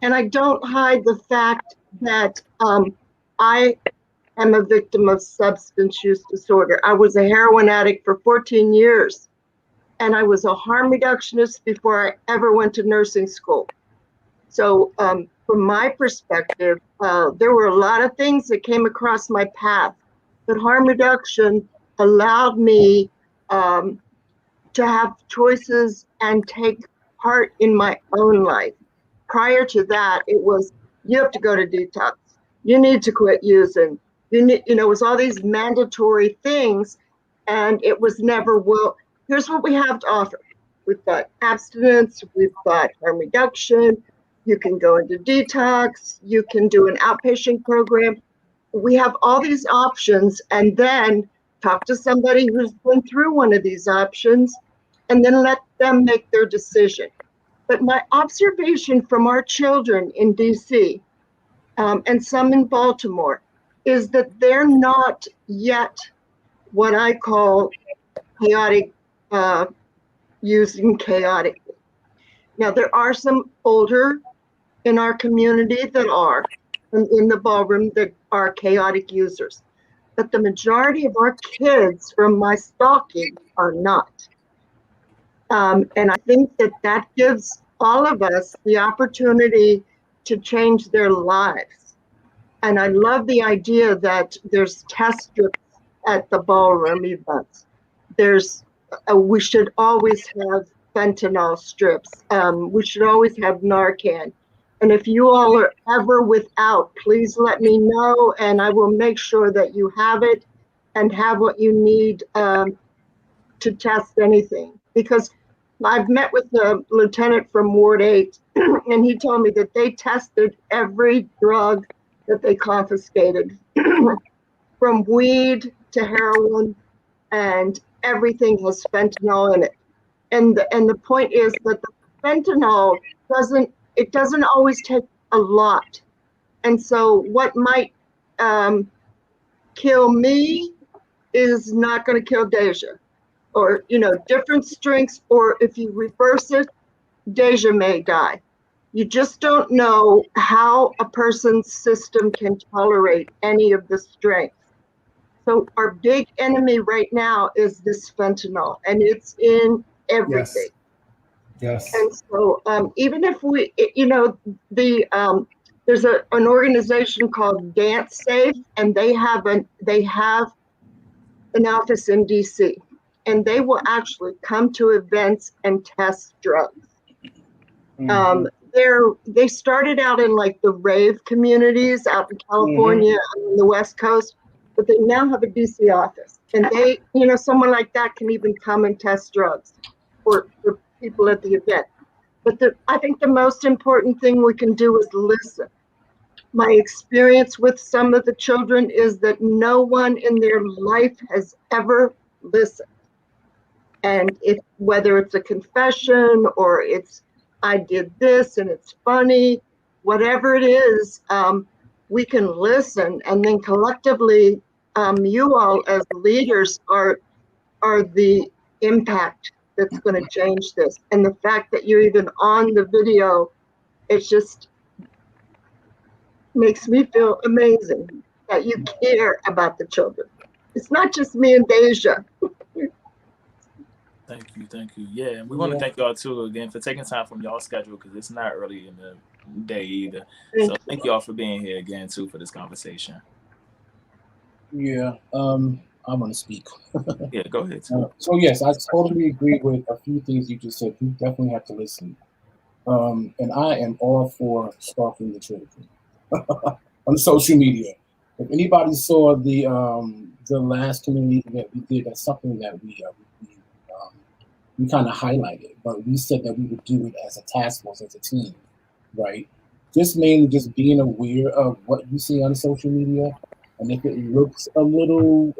And I don't hide the fact that I am a victim of substance use disorder. I was a heroin addict for 14 years, and I was a harm reductionist before I ever went to nursing school. So from my perspective, there were a lot of things that came across my path, but harm reduction allowed me to have choices and take part in my own life. Prior to that, it was, you have to go to detox. You need to quit using. It was all these mandatory things, and it was never, well, here's what we have to offer. We've got abstinence, we've got harm reduction, you can go into detox, you can do an outpatient program. We have all these options, and then talk to somebody who's been through one of these options, and then let them make their decision. But my observation from our children in DC and some in Baltimore is that they're not yet what I call chaotic, using chaotically. Now, there are some older in our community that are, in the ballroom, that are chaotic users. But the majority of our kids from my stalking are not. And I think that that gives all of us the opportunity to change their lives. And I love the idea that there's test strips at the ballroom events. We should always have fentanyl strips. We should always have Narcan. And if you all are ever without, please let me know, and I will make sure that you have it and have what you need to test anything. Because I've met with the lieutenant from Ward 8, and he told me that they tested every drug that they confiscated, from weed to heroin, and everything has fentanyl in it. And the point is that the fentanyl doesn't always take a lot. And so what might kill me is not going to kill Deja. Or, different strengths, or if you reverse it, Deja may die. You just don't know how a person's system can tolerate any of the strengths. So our big enemy right now is this fentanyl, and it's in everything. Yes. And so even if we, there's an organization called Dance Safe, and they have an office in DC, and they will actually come to events and test drugs. They started out in like the rave communities out in California and on the West Coast, but they now have a DC office, and they, someone like that can even come and test drugs for people at the event. But I think the most important thing we can do is listen. My experience with some of the children is that no one in their life has ever listened. And whether it's a confession or it's, I did this and it's funny, whatever it is, we can listen, and then collectively, you all as leaders are the impact that's going to change this. And the fact that you're even on the video, it just makes me feel amazing that you care about the children. It's not just me and Deja. Thank you. Yeah, and we want to thank y'all too again for taking time from y'all schedule, because it's not early in the day either. So thank y'all for being here again too for this conversation. Yeah, I want to speak. Yeah, go ahead. So yes, I totally agree with a few things you just said. You definitely have to listen. And I am all for stalking the children on social media. If anybody saw the last community event we did, that's something that we we kind of highlighted, but we said that we would do it as a task force, as a team, right? Just mainly just being aware of what you see on social media, and if it looks a little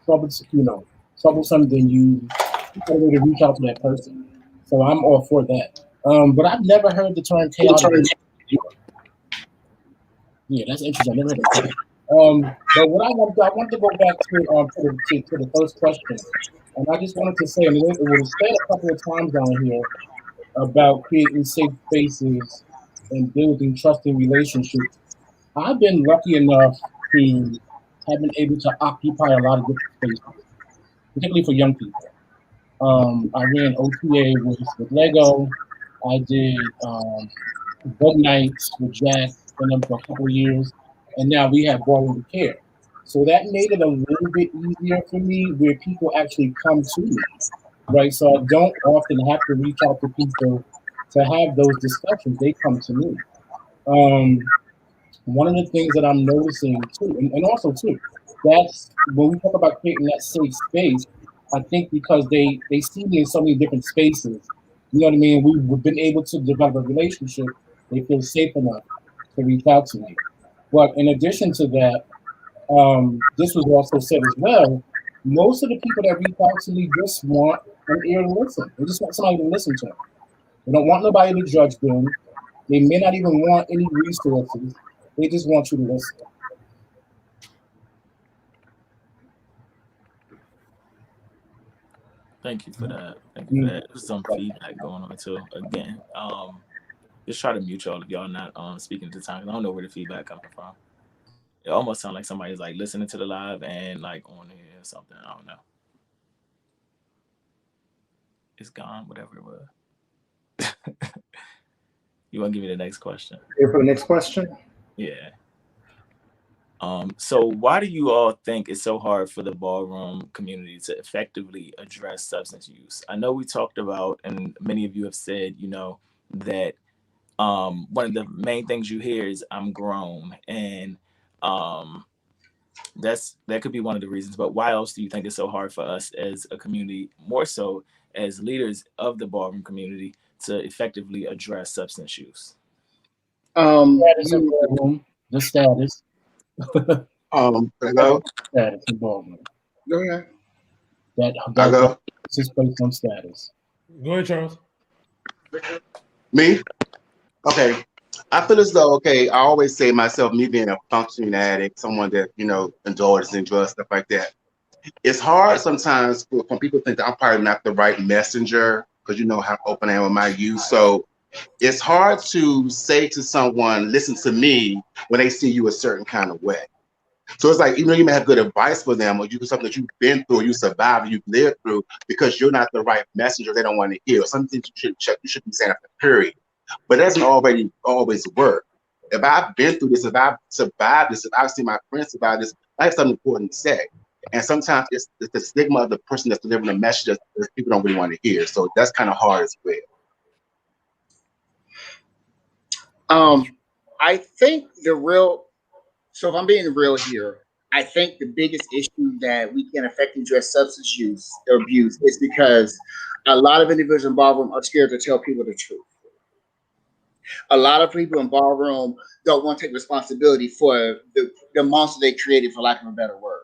troublesome, then you have a way to reach out to that person. So I'm all for that. But I've never heard the term chaotic. Yeah, that's interesting. I never heard that. But what I want to go back to the first question, and I just wanted to say, and it was said a couple of times on here about creating safe spaces and building trusting relationships. I've been lucky enough to have been able to occupy a lot of different spaces, particularly for young people. I ran OTA with Lego. I did boat nights with Jack and them for a couple of years, and now we have Ballroom with Care. So that made it a little bit easier for me where people actually come to me, right? So I don't often have to reach out to people to have those discussions. They come to me. One of the things that I'm noticing too, and also too, that's when we talk about creating that safe space, I think because they see me in so many different spaces, you know what I mean? We've been able to develop a relationship. They feel safe enough to reach out to me. But in addition to that, this was also said as well, most of the people that reach out to me just want an ear to listen. They just want somebody to listen to them. They don't want nobody to judge them. They may not even want any resources. They just want you to listen. Thank you for that. Thank you for that. There's some feedback going on too. Again, just try to mute y'all if y'all not speaking at the time. I don't know where the feedback coming from. It almost sounds like somebody's like listening to the live and like on here or something. I don't know. It's gone, whatever it was. You want to give me the next question? Here for the next question? Yeah. So why do you all think it's so hard for the ballroom community to effectively address substance use? I know we talked about, and many of you have said, you know, that one of the main things you hear is I'm grown, and that could be one of the reasons. But why else do you think it's so hard for us as a community, more so as leaders of the ballroom community, to effectively address substance use? Status in ballroom, the status. Hello? Status in ballroom. Go ahead. That is based on status. Go ahead, Charles. Me? Okay. I feel as though, okay, I always say myself, me being a functioning addict, someone that, you know, indulges in drugs, stuff like that. It's hard sometimes when people think that I'm probably not the right messenger, because you know how open I am with my use. So it's hard to say to someone, listen to me, when they see you a certain kind of way. So it's like, even though you may have good advice for them, or you do something that you've been through, or you survived, you've lived through, because you're not the right messenger, they don't want to hear. Some things you should check, you should be saying after period. But it doesn't always work. If I've been through this, if I've survived this, if I've seen my friends survive this, I have something important to say. And sometimes it's the stigma of the person that's delivering the message that people don't really want to hear. So that's kind of hard as well. I think so if I'm being real here, I think the biggest issue that we can effectively address substance use or abuse is because a lot of individuals in ballroom are scared to tell people the truth. A lot of people in ballroom don't want to take responsibility for the monster they created, for lack of a better word.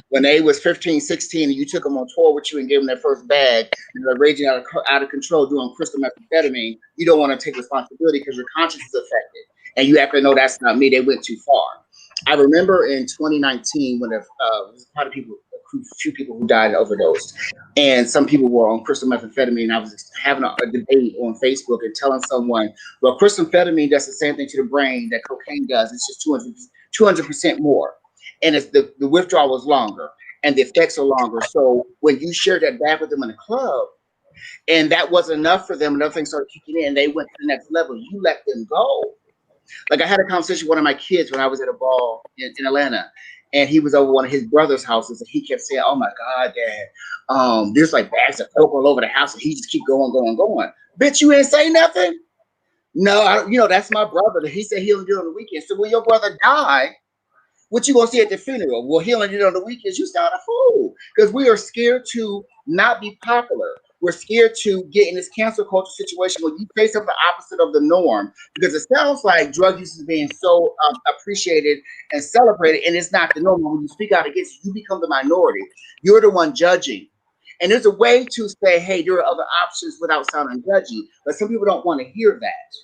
When they was 15, 16, and you took them on tour with you and gave them their first bag, and they're raging out of control doing crystal methamphetamine, you don't want to take responsibility because your conscience is affected. And you have to know that's not me. They went too far. I remember in 2019 when quite a few people who died and overdosed, and some people were on crystal methamphetamine. I was having a debate on Facebook and telling someone, well, crystal methamphetamine does the same thing to the brain that cocaine does. It's just 200% more. And it's the withdrawal was longer and the effects are longer. So when you shared that bag with them in a club and that wasn't enough for them, another thing started kicking in, they went to the next level. You let them go. Like I had a conversation with one of my kids when I was at a ball in Atlanta, and he was over one of his brother's houses, and he kept saying, "Oh my God, Dad, there's like bags of coke all over the house," and he just keep going. Bitch, you ain't say nothing. No, that's my brother. He said he'll do it on the weekend. So when your brother die, what you gonna see at the funeral? Well, he'll do it on the weekends. You sound a fool because we are scared to not be popular. we're scared to get in this cancel culture situation where you say something opposite of the norm, because it sounds like drug use is being so appreciated and celebrated, and it's not the norm. When you speak out against it, you become the minority. You're the one judging. And there's a way to say, hey, there are other options without sounding judgy, but some people don't want to hear that.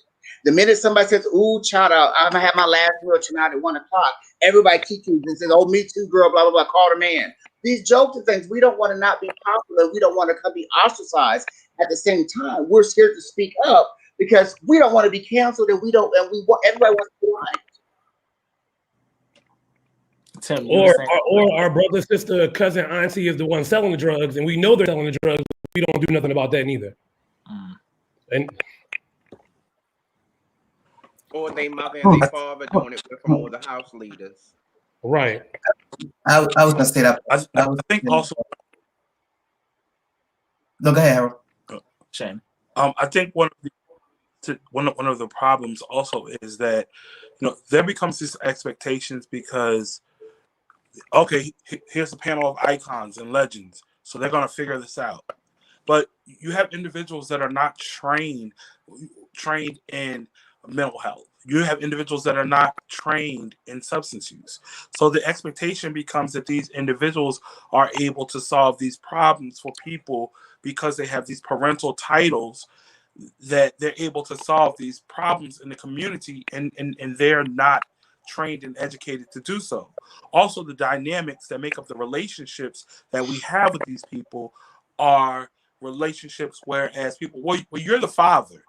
The minute somebody says, ooh, child, I'm going to have my last meal tonight at 1 o'clock, everybody kicks and says, oh, me too, girl, blah, blah, blah, call the man. These jokes and things, we don't want to not be popular. We don't want to be ostracized. At the same time, we're scared to speak up because we don't want to be canceled, and we want everybody wants to be liked. Tim, Or our brother, sister, cousin, auntie is the one selling the drugs, and we know they're selling the drugs. We don't do nothing about that neither. And or they mother and they father doing it with them, or the house leaders. Right. I was gonna say that. I think also. No, go ahead, Harold. Shane. I think one of the problems also is that, you know, there becomes these expectations because, okay, here's a panel of icons and legends, so they're gonna figure this out. But you have individuals that are not trained in mental health. You have individuals that are not trained in substance use. So the expectation becomes that these individuals are able to solve these problems for people because they have these parental titles, that they're able to solve these problems in the community, and they're not trained and educated to do so. Also, the dynamics that make up the relationships that we have with these people are relationships whereas people, well, you're the father.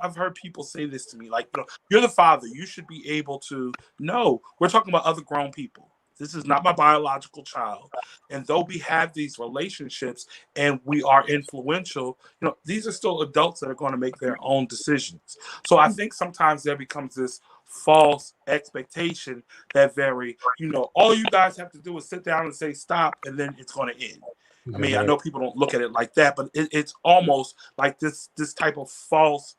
I've heard people say this to me, like, you know, you're the father, you should be able to. No, we're talking about other grown people. This is not my biological child. And though we have these relationships and we are influential, you know, these are still adults that are going to make their own decisions. So I think sometimes there becomes this false expectation that you know, all you guys have to do is sit down and say stop, and then it's going to end. I mean, I know people don't look at it like that, but it's almost like this type of false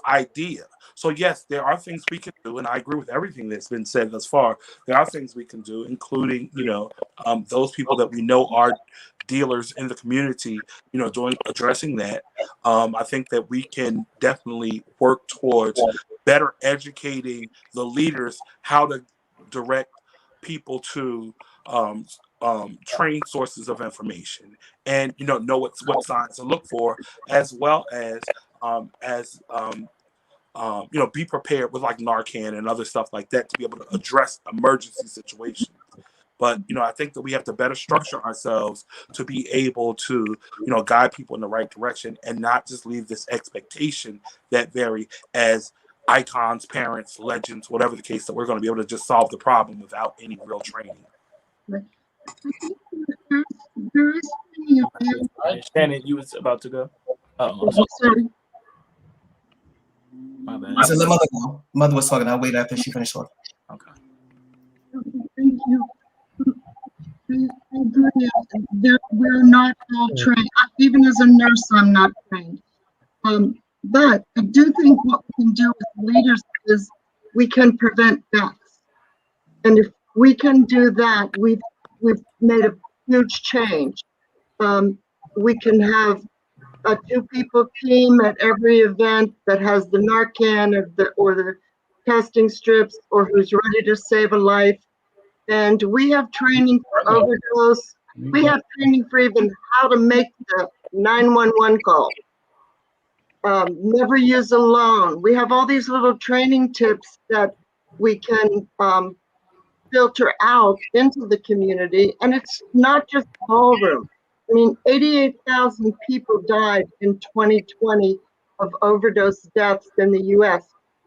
idea. So yes, there are things we can do, and I agree with everything that's been said thus far. There are things we can do, including, you know, those people that we know are dealers in the community, you know, addressing that. I think that we can definitely work towards better educating the leaders how to direct people to trained sources of information, and, you know what signs to look for, as well as you know, be prepared with like Narcan and other stuff like that to be able to address emergency situations. But, you know, I think that we have to better structure ourselves to be able to, you know, guide people in the right direction, and not just leave this expectation that as icons, parents, legends, whatever the case, that we're going to be able to just solve the problem without any real training. Shannon, you was about to go? Sorry. My bad. So let mother go. Mother was talking. I'll wait after she finished talking. Okay. Thank you. I agree that we're not all trained. Even as a nurse, I'm not trained. But I do think what we can do as leaders is we can prevent deaths. And if we can do that, we've made a huge change. We can have a 2-people team at every event that has the Narcan or the testing strips, or who's ready to save a life. And we have training for overdose. We have training for even how to make the 911 call. Never use alone. We have all these little training tips that we can filter out into the community. And it's not just Ballroom. I mean, 88,000 people died in 2020 of overdose deaths in the US.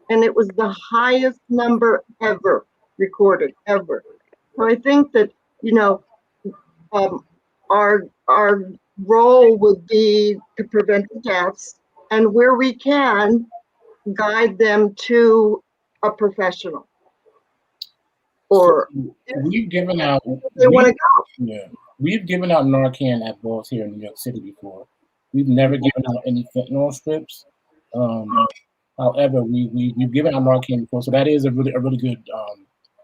And it was the highest number ever recorded, ever. So I think that, you know, our role would be to prevent the deaths, and where we can, guide them to a professional. Or we've given out. They want to go. Yeah, we've given out Narcan at balls here in New York City before. We've never given out any fentanyl strips. However, we've given out Narcan before, so that is a really good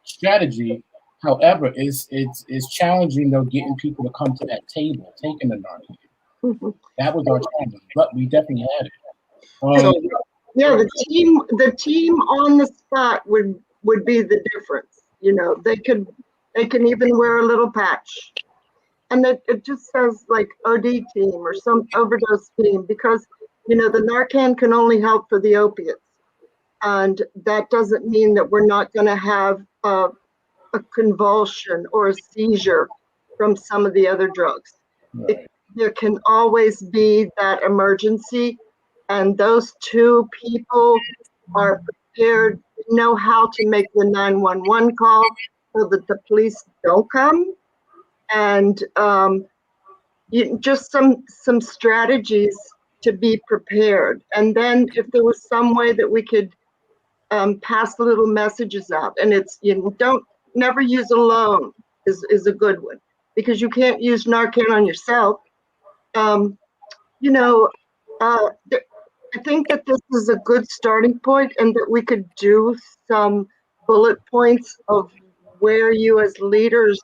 strategy. However, it's challenging though getting people to come to that table, taking the Narcan. That was our challenge, but we definitely had it. So, yeah, the team on the spot would be the difference. You know, they can even wear a little patch, and it just says like OD team or some overdose team, because you know the Narcan can only help for the opiates, and that doesn't mean that we're not going to have a convulsion or a seizure from some of the other drugs. There can always be that emergency, and those two people are prepared, know how to make the 911 call so that the police don't come, and just some strategies to be prepared. And then if there was some way that we could pass little messages out, and it's, you know, don't never use alone is a good one, because you can't use Narcan on yourself. You know, I think that this is a good starting point, and that we could do some bullet points of where you as leaders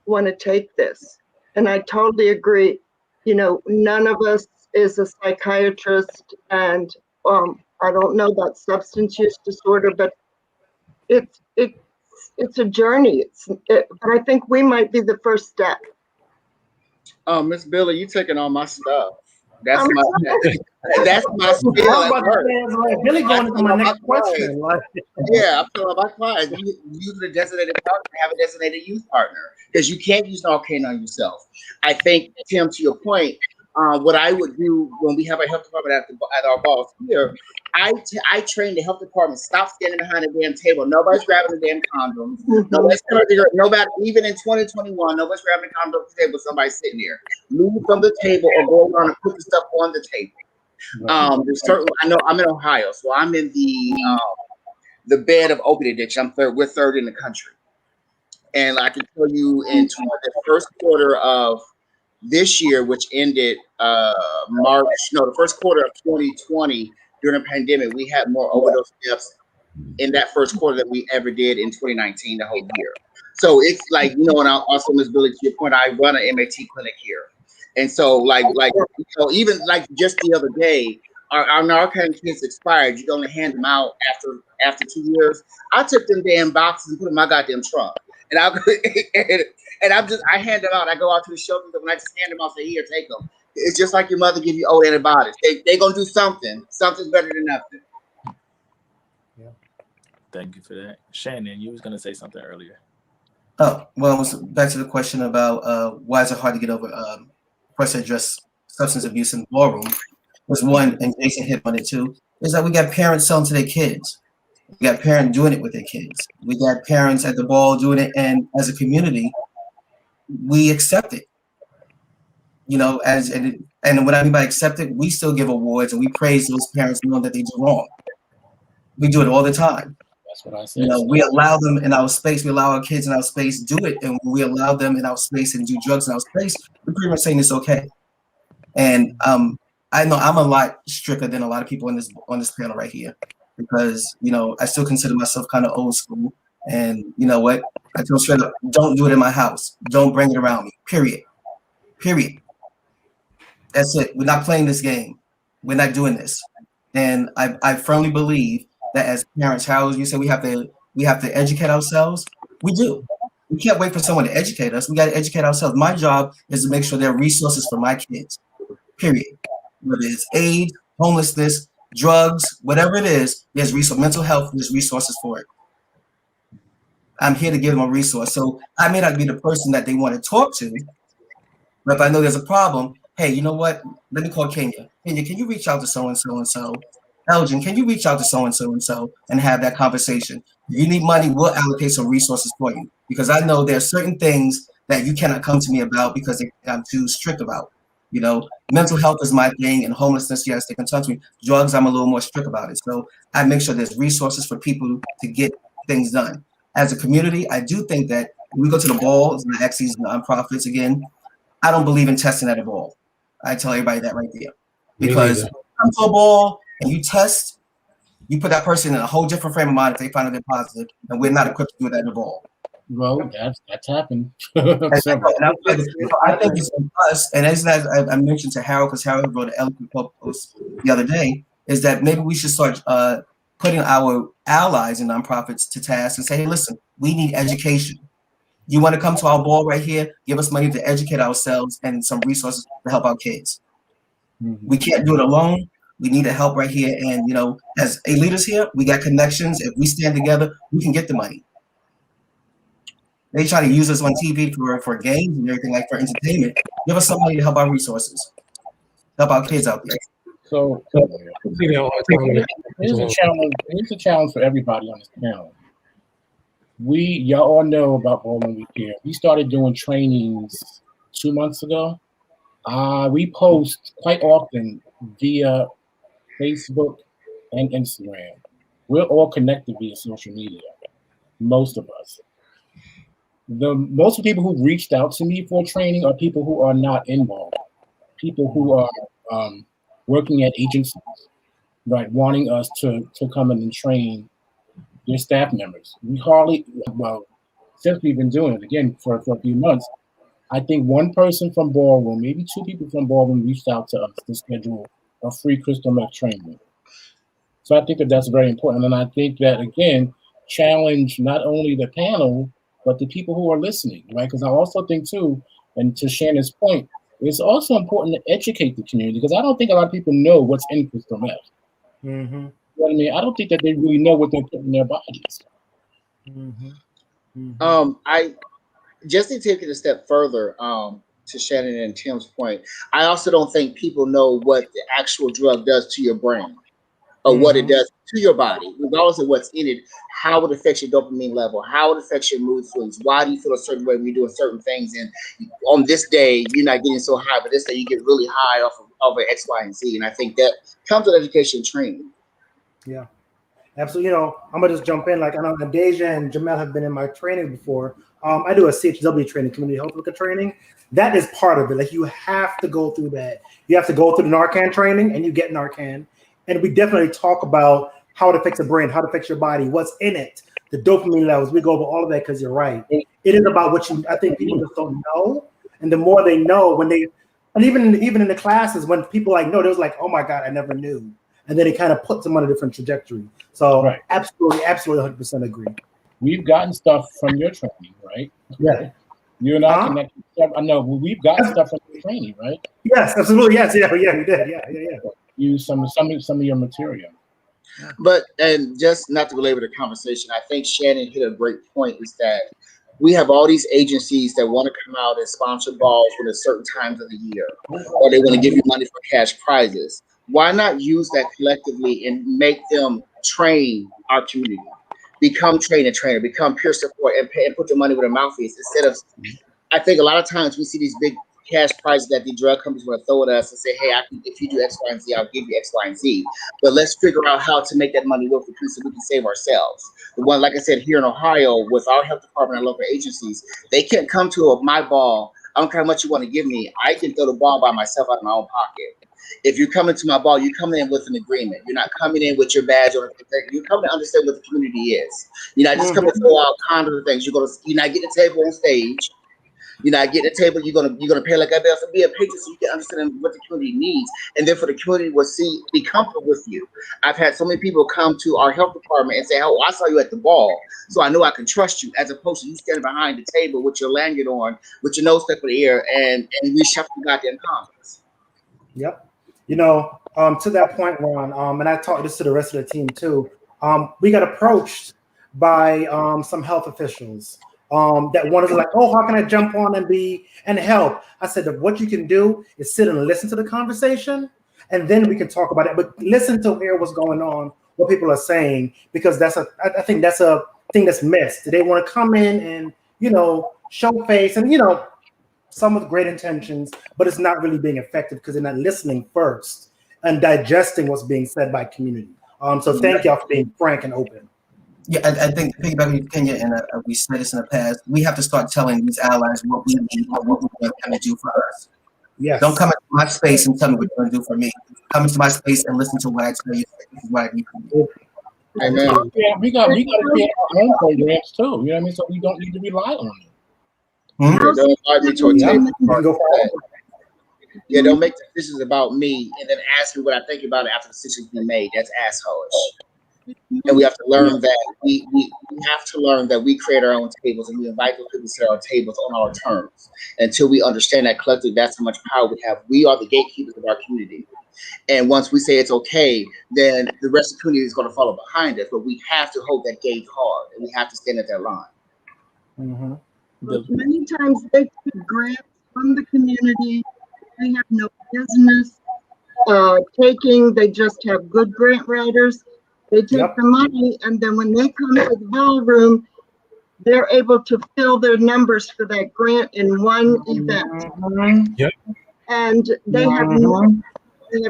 want to take this. And I totally agree. You know, none of us is a psychiatrist, and I don't know about substance use disorder, but it's a journey. But I think we might be the first step. Oh, Miss Billy, you taking all my stuff. That's my skill at work. Billy going into my next question. Yeah, I'm talking about my clients. You use a designated partner, have a designated youth partner, because you can't use Narcan on yourself. I think, Tim, to your point, what I would do when we have a health department at our balls here, I train the health department, stop standing behind a damn table. Nobody's grabbing the damn condoms. Nobody, even in 2021, nobody's grabbing the condom off the table. Somebody's sitting there. Move from the table or go around and put the stuff on the table. There's certain, I know I'm in Ohio, so I'm in the bed of opiate addiction. We're third in the country. And I can tell you in the first quarter of this year, which ended the first quarter of 2020 during the pandemic, we had more overdose deaths in that first quarter than we ever did in 2019, the whole year. So it's like, you know, and also, Ms. Billy, to your point, I run an MAT clinic here. And so like you know, even like just the other day, our Narcan kids expired. You can only hand them out after 2 years. I took them damn boxes and put them in my goddamn trunk. And I hand them out. I go out to the shelter, when I just hand them out, say, here, take them. It's just like your mother give you old antibiotics. They gonna do something. Something's better than nothing. Yeah. Thank you for that. Shannon, you was gonna say something earlier. Oh, well, it was back to the question about why is it hard to get over first address substance abuse in the ballroom. Was one, and Jason hit on it too, is that we got parents selling to their kids. We got parents doing it with their kids. We got parents at the ball doing it, and as a community, we accept it. You know, and what I mean by accept it, we still give awards and we praise those parents knowing that they do wrong. We do it all the time. That's what I said. You know, we allow them in our space. We allow our kids in our space do it, and when we allow them in our space and do drugs in our space, we're pretty much saying it's okay. And I know I'm a lot stricter than a lot of people on this panel right here, because you know I still consider myself kind of old school. And you know what? I tell straight up, don't do it in my house. Don't bring it around me. Period. That's it. We're not playing this game. We're not doing this. And I firmly believe that as parents, how you say we have to educate ourselves. We do. We can't wait for someone to educate us. We got to educate ourselves. My job is to make sure there are resources for my kids. Period. Whether it's AIDS, homelessness, drugs, whatever it is, there's resource. Mental health, there's resources for it. I'm here to give them a resource. So I may not be the person that they want to talk to, but if I know there's a problem, hey, you know what? Let me call Kenya. Kenya, can you reach out to so-and-so and so? Elgin, can you reach out to so-and-so and so and have that conversation? If you need money, we'll allocate some resources for you, because I know there are certain things that you cannot come to me about because I'm too strict about. You know, mental health is my thing, and homelessness, yes, they can talk to me. Drugs, I'm a little more strict about it. So I make sure there's resources for people to get things done. As a community, I do think that when we go to the balls and I ask these nonprofits again, I don't believe in testing at a ball. I tell everybody that right there. Because you come to a ball and you test, you put that person in a whole different frame of mind if they find out they're positive, and we're not equipped to do that at the ball. Well, that's happened. And Several. I think it's on us, and as I mentioned to Harold, because Harold wrote an eloquent post the other day, is that maybe we should start putting our allies and nonprofits to task and say, hey, listen, we need education. You want to come to our ball right here? Give us money to educate ourselves and some resources to help our kids. We can't do it alone. We need the help right here. And, as leaders here, we got connections. If we stand together, we can get the money. They try to use us on TV for games and everything, like for entertainment. Give us some money to help our resources, help our kids out there. So here's a challenge. Here's a challenge for everybody on this panel. Y'all all know about Ballroom We Care. We started doing trainings 2 months ago. We post quite often via Facebook and Instagram. We're all connected via social media, most of us. Most of the people who reached out to me for training are people who are not involved, people who are working at agencies, right, wanting us to come in and train their staff members. We hardly, since we've been doing it, again, for a few months, I think one person from Ballroom, maybe two people from Ballroom reached out to us to schedule a free crystal meth training. So I think that that's very important. And I think that, again, challenge not only the panel, but the people who are listening, right? Because I also think, too, and to Shannon's point, it's also important to educate the community, because I don't think a lot of people know what's in crystal meth. Mm-hmm. You know what I mean? I don't think that they really know what they're putting in their bodies. Mm-hmm. Mm-hmm. I just to take it a step further, to Shannon and Tim's point, I also don't think people know what the actual drug does to your brain, or what it does to your body, regardless of what's in it, how it affects your dopamine level, how it affects your mood swings. Why do you feel a certain way when you're doing certain things? And on this day, you're not getting so high, but this day you get really high off of X, Y, and Z. And I think that comes with education training. Yeah, absolutely. I'm gonna just jump in. Like, I know Deja and Jamel have been in my training before. I do a CHW training, community health worker training. That is part of it. Like, you have to go through that. You have to go through the Narcan training, and you get Narcan. And we definitely talk about how it affects the brain, how it affects your body, what's in it, the dopamine levels. We go over all of that because you're right. It is about I think people just don't know. And the more they know, and even in the classes, when people know, they was like, oh my God, I never knew. And then it kind of puts them on a different trajectory. So right. Absolutely 100% agree. We've gotten stuff from your training, right? Yeah. You're not connected. I know. Well, we've gotten stuff from your training, right? Yes, absolutely. Yes, yeah, we did. Yeah. Use some of your material. But, and just not to belabor the conversation, I think Shannon hit a great point, is that we have all these agencies that want to come out and sponsor balls for the certain times of the year, or they want to give you money for cash prizes. Why not use that collectively and make them train our community? Become trainer, become peer support, and put your money where their mouth is. Instead of, I think a lot of times we see these big cash prizes that the drug companies want to throw at us and say, hey, if you do X, Y, and Z, I'll give you X, Y, and Z. But let's figure out how to make that money work for people so we can save ourselves. The one, like I said, here in Ohio, with our health department and local agencies, they can't come to my ball. I don't care how much you want to give me. I can throw the ball by myself out of my own pocket. If you're coming to my ball, you're coming in with an agreement. You're not coming in with your badge or you're coming to understand what the community is. You're not just coming to throw out condoms and things. You're not getting a table on stage. You're not getting a table. You're gonna pay like everybody else and be a patron so you can understand what the community needs, and therefore the community will be comfortable with you. I've had so many people come to our health department and say, "Oh, I saw you at the ball, so I know I can trust you," as opposed to you standing behind the table with your lanyard on, with your nose stuck in the air, and we shuffle goddamn condoms. Yep. To that point, Ron, and I talked this to the rest of the team too. We got approached by some health officials that wanted to oh, how can I jump on and help? I said that what you can do is sit and listen to the conversation, and then we can talk about it. But listen to hear what's going on, what people are saying, because I think that's a thing that's missed. They want to come in and show face and some with great intentions, but it's not really being effective because they're not listening first and digesting what's being said by community. So thank y'all for being frank and open. Yeah, I think piggybacking Kenya, and we said this in the past, we have to start telling these allies what we need or what we want them to do for us. Yes. Don't come into my space and tell me what you're going to do for me. Come into my space and listen to what I tell you. This is what I need from you. Amen. Yeah, we got to create our own programs too. You know what I mean? So we don't need to rely on them. Yeah, don't invite me to a Yeah, table. you can go for Yeah, don't make decisions about me and then ask me what I think about it after the decision's been made. That's assholeish. And we have to learn that we have to learn that we create our own tables and we invite those people to sit at our tables on our terms. Until we understand that collectively, that's how much power we have. We are the gatekeepers of our community. And once we say it's okay, then the rest of the community is going to follow behind us. But we have to hold that gate hard and we have to stand at that line. But many times they take grants from the community. They have no business taking. They just have good grant writers. They take the money, and then when they come to the ballroom, they're able to fill their numbers for that grant in one event. Yep. And they have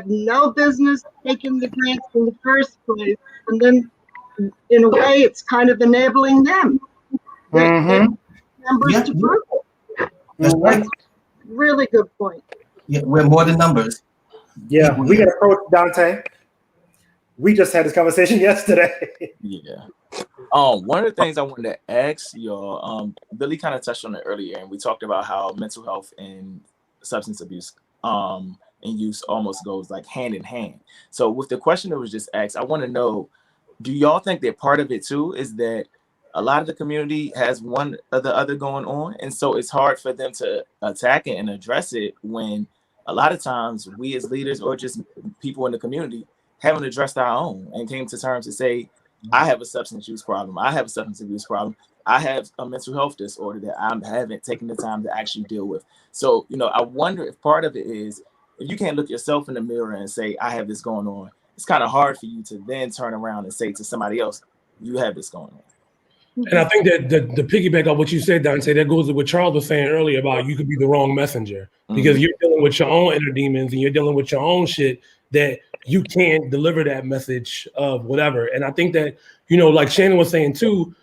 no business taking the grants in the first place. And then, in a way, it's kind of enabling them. Numbers to prove it. That's right. Really good point. Yeah, we're more than numbers. Yeah, we got to approach Dante. We just had this conversation yesterday. Yeah. One of the things I wanted to ask y'all, Billy kind of touched on it earlier, and we talked about how mental health and substance abuse and use almost goes like hand in hand. So with the question that was just asked, I want to know, do y'all think that part of it too is that a lot of the community has one or the other going on, and so it's hard for them to attack it and address it when a lot of times we as leaders or just people in the community haven't addressed our own and came to terms to say, I have a substance use problem. I have a substance abuse problem. I have a mental health disorder that I haven't taken the time to actually deal with. So, I wonder if part of it is if you can't look yourself in the mirror and say, I have this going on, it's kind of hard for you to then turn around and say to somebody else, you have this going on. And I think that the piggyback on what you said, Dante, that goes to what Charles was saying earlier about you could be the wrong messenger because you're dealing with your own inner demons and you're dealing with your own shit that you can't deliver that message of whatever. And I think that, like Shannon was saying too,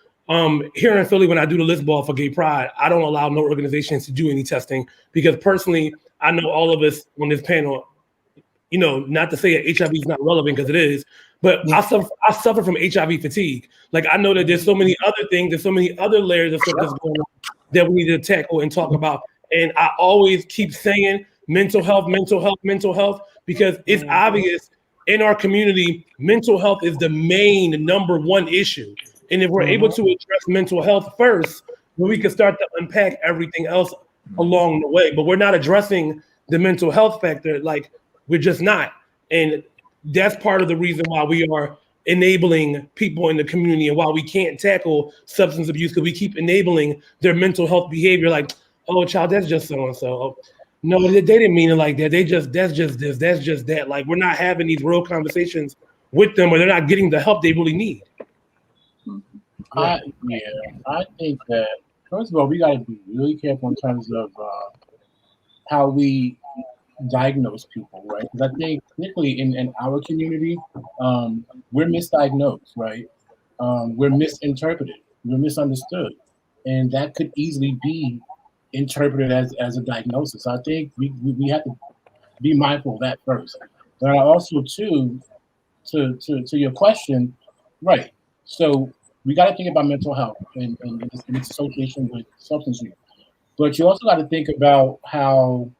here in Philly, when I do the list ball for Gay Pride, I don't allow no organizations to do any testing because personally, I know all of us on this panel, not to say that HIV is not relevant because it is, but I suffer from HIV fatigue. Like I know that there's so many other things, there's so many other layers of stuff that's going on that we need to tackle and talk about. And I always keep saying mental health, because it's obvious in our community, mental health is the main number one issue. And if we're able to address mental health first, then we can start to unpack everything else along the way. But we're not addressing the mental health factor, like we're just not. And that's part of the reason why we are enabling people in the community and why we can't tackle substance abuse, because we keep enabling their mental health behavior. Like, oh, child, that's just so-and-so. No, they didn't mean it like that. That's just this, that's just that. Like, we're not having these real conversations with them, or they're not getting the help they really need. I think that, first of all, we got to be really careful in terms of how we diagnose people, right? Because I think, particularly in our community, we're misdiagnosed, right? We're misinterpreted, we're misunderstood, and that could easily be interpreted as a diagnosis. I think we have to be mindful of that first. But I also, too, to your question, right? So we got to think about mental health and its association with substance use. But you also got to think about how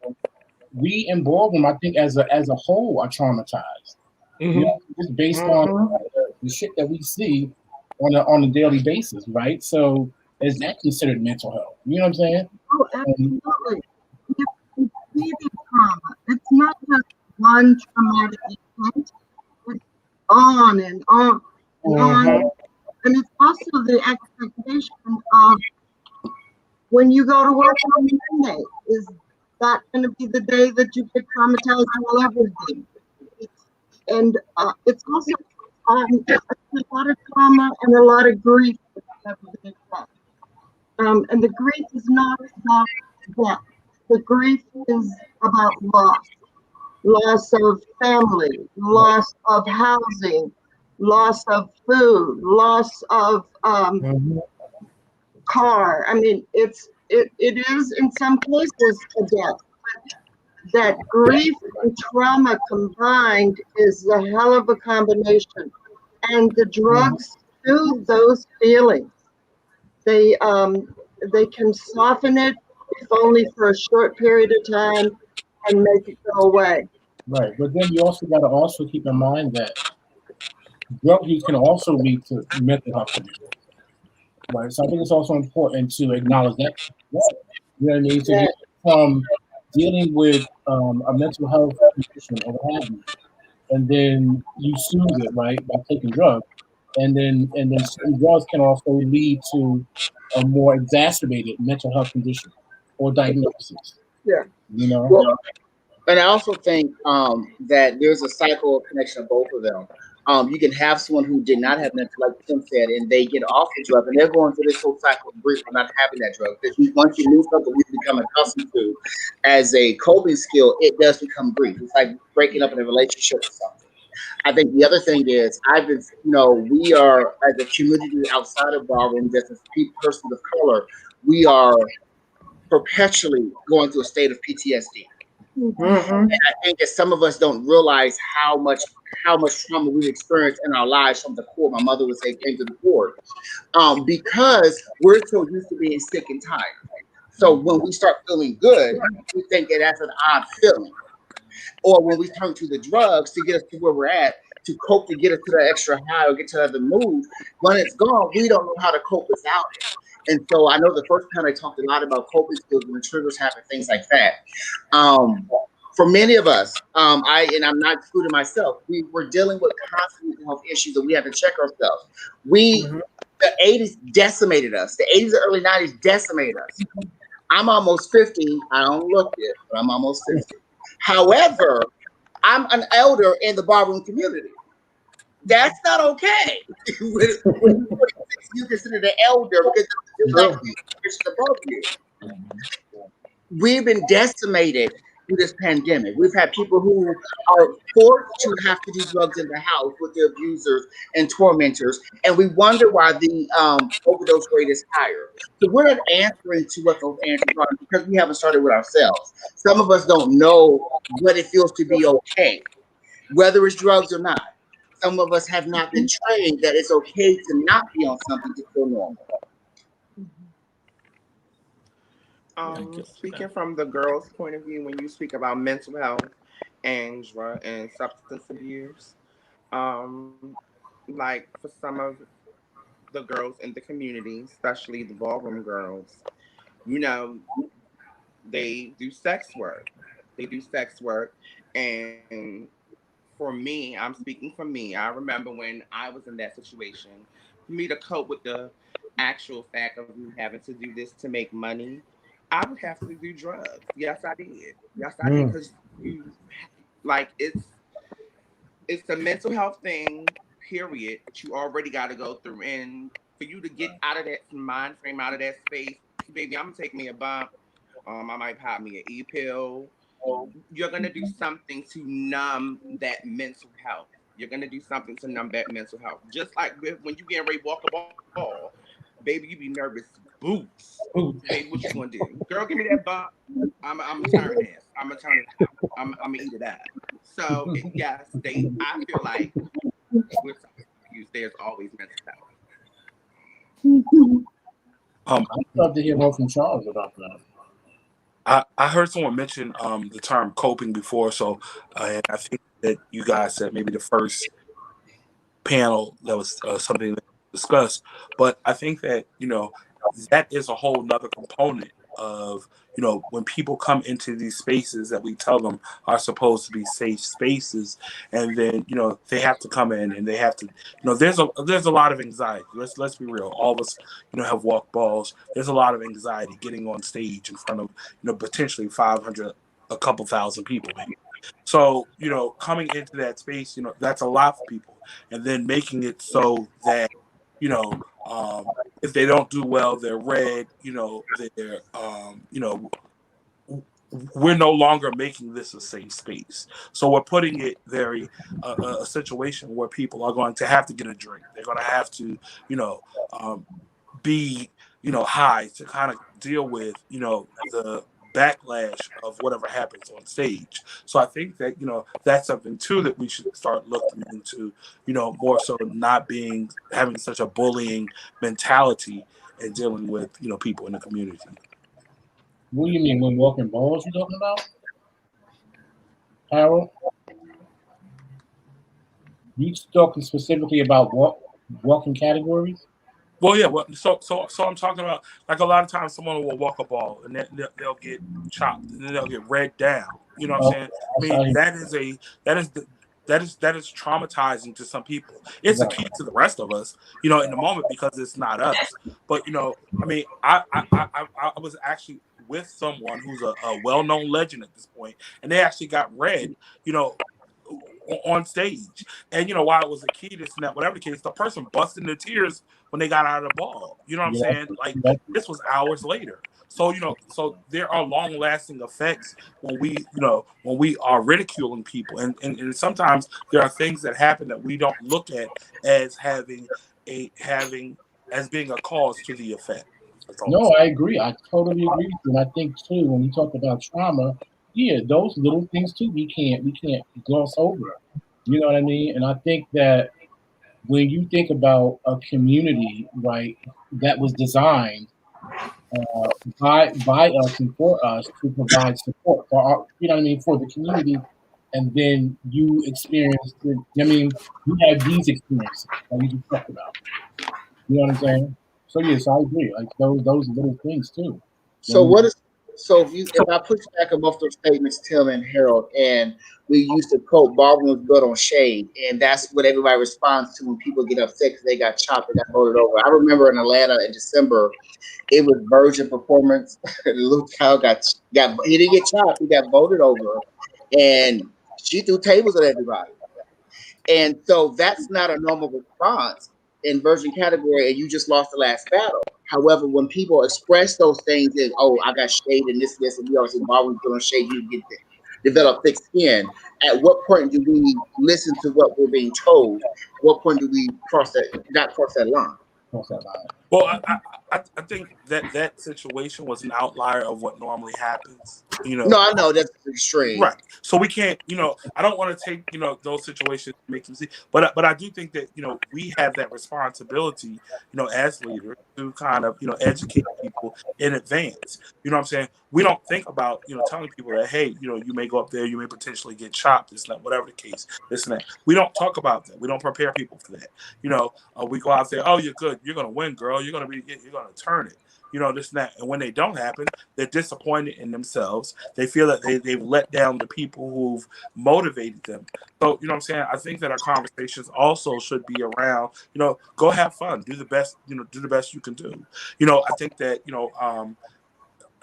we in Ballroom, I think, as a whole, are traumatized. Just based on the shit that we see on a daily basis, right? So is that considered mental health? You know what I'm saying? Oh, absolutely. You see the trauma. It's not just one traumatic event. It's on and on and on. And it's also the expectation of when you go to work on Monday, is that going to be the day that you get traumatized all everything? And it's also a lot of trauma and a lot of grief. And the grief is not about death. The grief is about loss of family, loss of housing, loss of food, loss of car. I mean, it is in some cases a death. That grief and trauma combined is a hell of a combination. And the drugs soothe those feelings. They can soften it, if only for a short period of time, and make it go away. Right, but then you also got to also keep in mind that drug use can also lead to mental health conditions. Right, so I think it's also important to acknowledge that. You know what I mean? So you from dealing with a mental health condition or what have you, and then you soothe it right by taking drugs, and then certain drugs can also lead to a more exacerbated mental health condition or diagnosis. Yeah. You know. Well, and I also think that there's a cycle of connection of both of them. You can have someone who did not have mental, like Tim said, and they get off the drug, and they're going through this whole cycle of grief for not having that drug. Because once you lose something you become accustomed to as a coping skill, it does become grief. It's like breaking up in a relationship or something. I think the other thing is, we are as a community outside of Ballroom, just as persons of color, we are perpetually going through a state of PTSD. And I think that some of us don't realize how much trauma we've experienced in our lives from the core. My mother would say, came to the core, because we're so used to being sick and tired. So when we start feeling good, we think that that's an odd feeling. Or when we turn to the drugs to get us to where we're at, to cope, to get us to that extra high or get to the mood, when it's gone, we don't know how to cope without it. And so I know the first time I talked a lot about coping skills when the triggers happen, things like that. For many of us, I'm not excluding myself, we're dealing with constant mental health issues and we have to check ourselves. The 80s decimated us. The 80s and early 90s decimated us. I'm almost 50. I don't look it, but I'm almost 50. However, I'm an elder in the ballroom community. That's not okay. When you consider the elder because there's not above you. We've been decimated through this pandemic. We've had people who are forced to have to do drugs in the house with their abusers and tormentors, and we wonder why the overdose rate is higher. So we're not answering to what those answers are because we haven't started with ourselves. Some of us don't know what it feels to be okay, whether it's drugs or not. Some of us have not been trained that it's okay to not be on something to feel normal. Speaking from the girls' point of view, when you speak about mental health and drug and substance abuse, like for some of the girls in the community, especially the ballroom girls, you know, they do sex work. They do sex work, and for me, I'm speaking for me. I remember when I was in that situation. For me to cope with the actual fact of me having to do this to make money, I would have to do drugs. Yes, I did. Yes, I did. Because you, like, it's a mental health thing. Period. That you already got to go through, and for you to get out of that mind frame, out of that space, baby, I'm gonna take me a bump. I might pop me an e-pill. You're gonna do something to numb that mental health. You're gonna do something to numb that mental health. Just like when you get ready to walk a ball, baby, you be nervous. Boots, baby, what you gonna do? Girl, give me that bump. I'm gonna turn this. I'm gonna turn it out. I'm gonna eat it up. So yes, I feel like with substance abuse, there's always mental health. I'd love to hear more from Charles about that. I heard someone mention the term coping before, so and I think that you guys said maybe the first panel that was something that was discussed, but I think that that is a whole nother component of when people come into these spaces that we tell them are supposed to be safe spaces, and then they have to come in and they have to there's a lot of anxiety. Let's be real. All of us have walked balls. There's a lot of anxiety getting on stage in front of potentially 500, a couple thousand people maybe. So coming into that space, that's a lot for people, and then making it so that if they don't do well, they're read. They're we're no longer making this a safe space. So we're putting it a situation where people are going to have to get a drink. They're going to have to be high to kind of deal with the backlash of whatever happens on stage. So I think that, that's something too that we should start looking into, more so not having such a bullying mentality and dealing with, people in the community. What do you mean when walking balls you talking about? Harold? You talking specifically about walking categories? Well, yeah. Well, so I'm talking about, like, a lot of times someone will walk a ball and then they'll get chopped and then they'll get read down. You know what I'm saying? I mean, that is traumatizing to some people. It's a key to the rest of us, in the moment, because it's not us. But I mean, I was actually with someone who's a well-known legend at this point, and they actually got read, on stage. And while it was a key, this and that, whatever the case, the person busted into tears when they got out of the ball. You know what I'm saying? Like, this was hours later. So so there are long lasting effects when we are ridiculing people, and sometimes there are things that happen that we don't look at as as being a cause to the effect. No, I agree. I totally agree with you. And I think too, when you talk about trauma, yeah, those little things too, we can't gloss over. You know what I mean? And I think that when you think about a community, right, that was designed by us and for us to provide support for our, for the community, and then you experience you have these experiences that we just talked about. You know what I'm saying? So yes, I agree. Like those little things too. So if I push back on both those statements, Tim and Harold, and we used to quote Ballroom was built on shade, and that's what everybody responds to when people get upset because they got chopped and got voted over. I remember in Atlanta in December, it was Virgin Performance. The little child got he didn't get chopped, he got voted over, and she threw tables at everybody. And so that's not a normal response in Virgin category, and you just lost the last battle. However, when people express those things as, oh, I got shade and this, and we always say, Ballroom put on shade, you get to develop thick skin. At what point do we listen to what we're being told? At what point do we not cross that line? Well, I think that situation was an outlier of what normally happens. No, I know that's extreme. Right. So we can't, I don't want to take, those situations and make them see, but I do think that, we have that responsibility, as leaders to kind of, educate people in advance. You know what I'm saying? We don't think about, telling people that, hey, you may go up there, you may potentially get chopped, this and that, whatever the case, this and that. We don't talk about that. We don't prepare people for that. We go out and say, oh, you're good. You're going to win, girl. You're going to turn it. This and that. And when they don't happen, they're disappointed in themselves. They feel that they've let down the people who've motivated them. So, you know what I'm saying? I think that our conversations also should be around, go have fun, do the best, do the best you can do. I think that,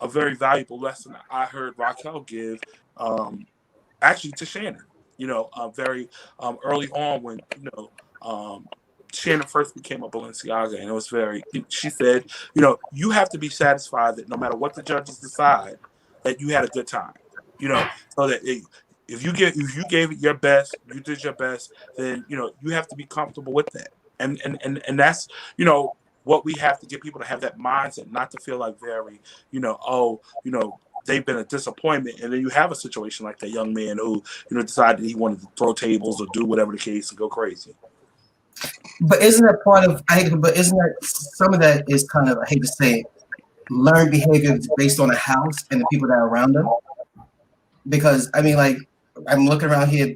a very valuable lesson I heard Raquel give, actually to Shannon, very early on when, Shannon first became a Balenciaga, and it was she said, you have to be satisfied that no matter what the judges decide, that you had a good time, so that if you gave it your best, you did your best, then, you have to be comfortable with that. And that's, what we have to get people to have that mindset, not to feel like very, they've been a disappointment. And then you have a situation like that young man who, decided he wanted to throw tables or do whatever the case and go crazy. But isn't that part of, but isn't that some of that is kind of, I hate to say it, learned behavior based on a house and the people that are around them? Because, like, I'm looking around here,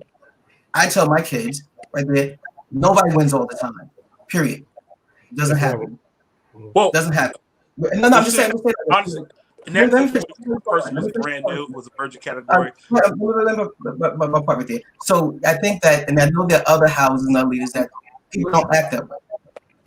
I tell my kids right there, nobody wins all the time, period. It doesn't happen. Well, it doesn't happen. No, I'm just saying. Honestly, and that person was brand new, was a Virgin category. My part right there. So I think that, and I know there are other houses and other leaders that people don't act that way.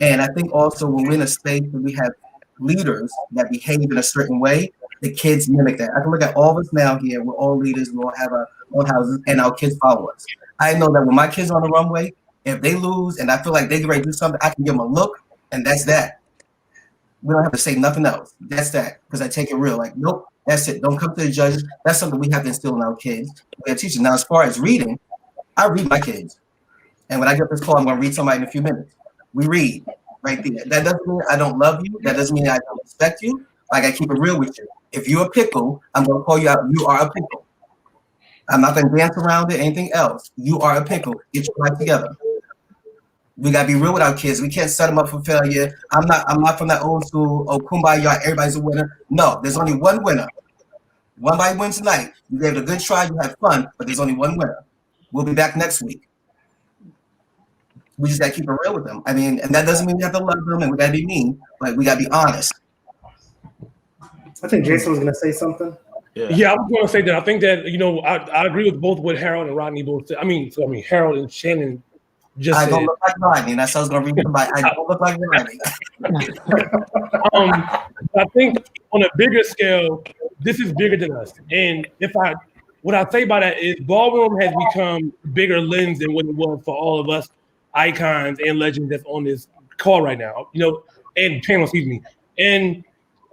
And I think also when we're in a space where we have leaders that behave in a certain way, the kids mimic that. I can look at all of us now here. We're all leaders. We all have our own houses, and our kids follow us. I know that when my kids are on the runway, if they lose and I feel like they get ready to do something, I can give them a look, and that's that. We don't have to say nothing else. That's that, because I take it real. Like, nope, that's it. Don't come to the judges. That's something we have to instill in our kids. We have teachers. Now, as far as reading, I read my kids. And when I get this call, I'm going to read somebody in a few minutes. We read right there. That doesn't mean I don't love you. That doesn't mean I don't respect you. I gotta keep it real with you. If you're a pickle, I'm gonna call you out. You are a pickle. I'm not gonna dance around it, anything else. You are a pickle. Get your life together. We gotta be real with our kids. We can't set them up for failure. I'm not from that old school, oh kumbaya, everybody's a winner. No, there's only one winner. One by wins tonight. You gave it a good try, you had fun, but there's only one winner. We'll be back next week. We just gotta keep it real with them. I mean, and that doesn't mean we have to love them and we gotta be mean, but we gotta be honest. I think Jason was gonna say something. Yeah, I was going to say that. I think that I agree with both what Harold and Rodney both said. I mean, Harold and Shannon just said. I don't look like Rodney. That's how I was going to read somebody. I don't look like Rodney. I think on a bigger scale, this is bigger than us. And what I say by that is Ballroom has become a bigger lens than what it was for all of us icons and legends that's on this call right now. And panel, excuse me. And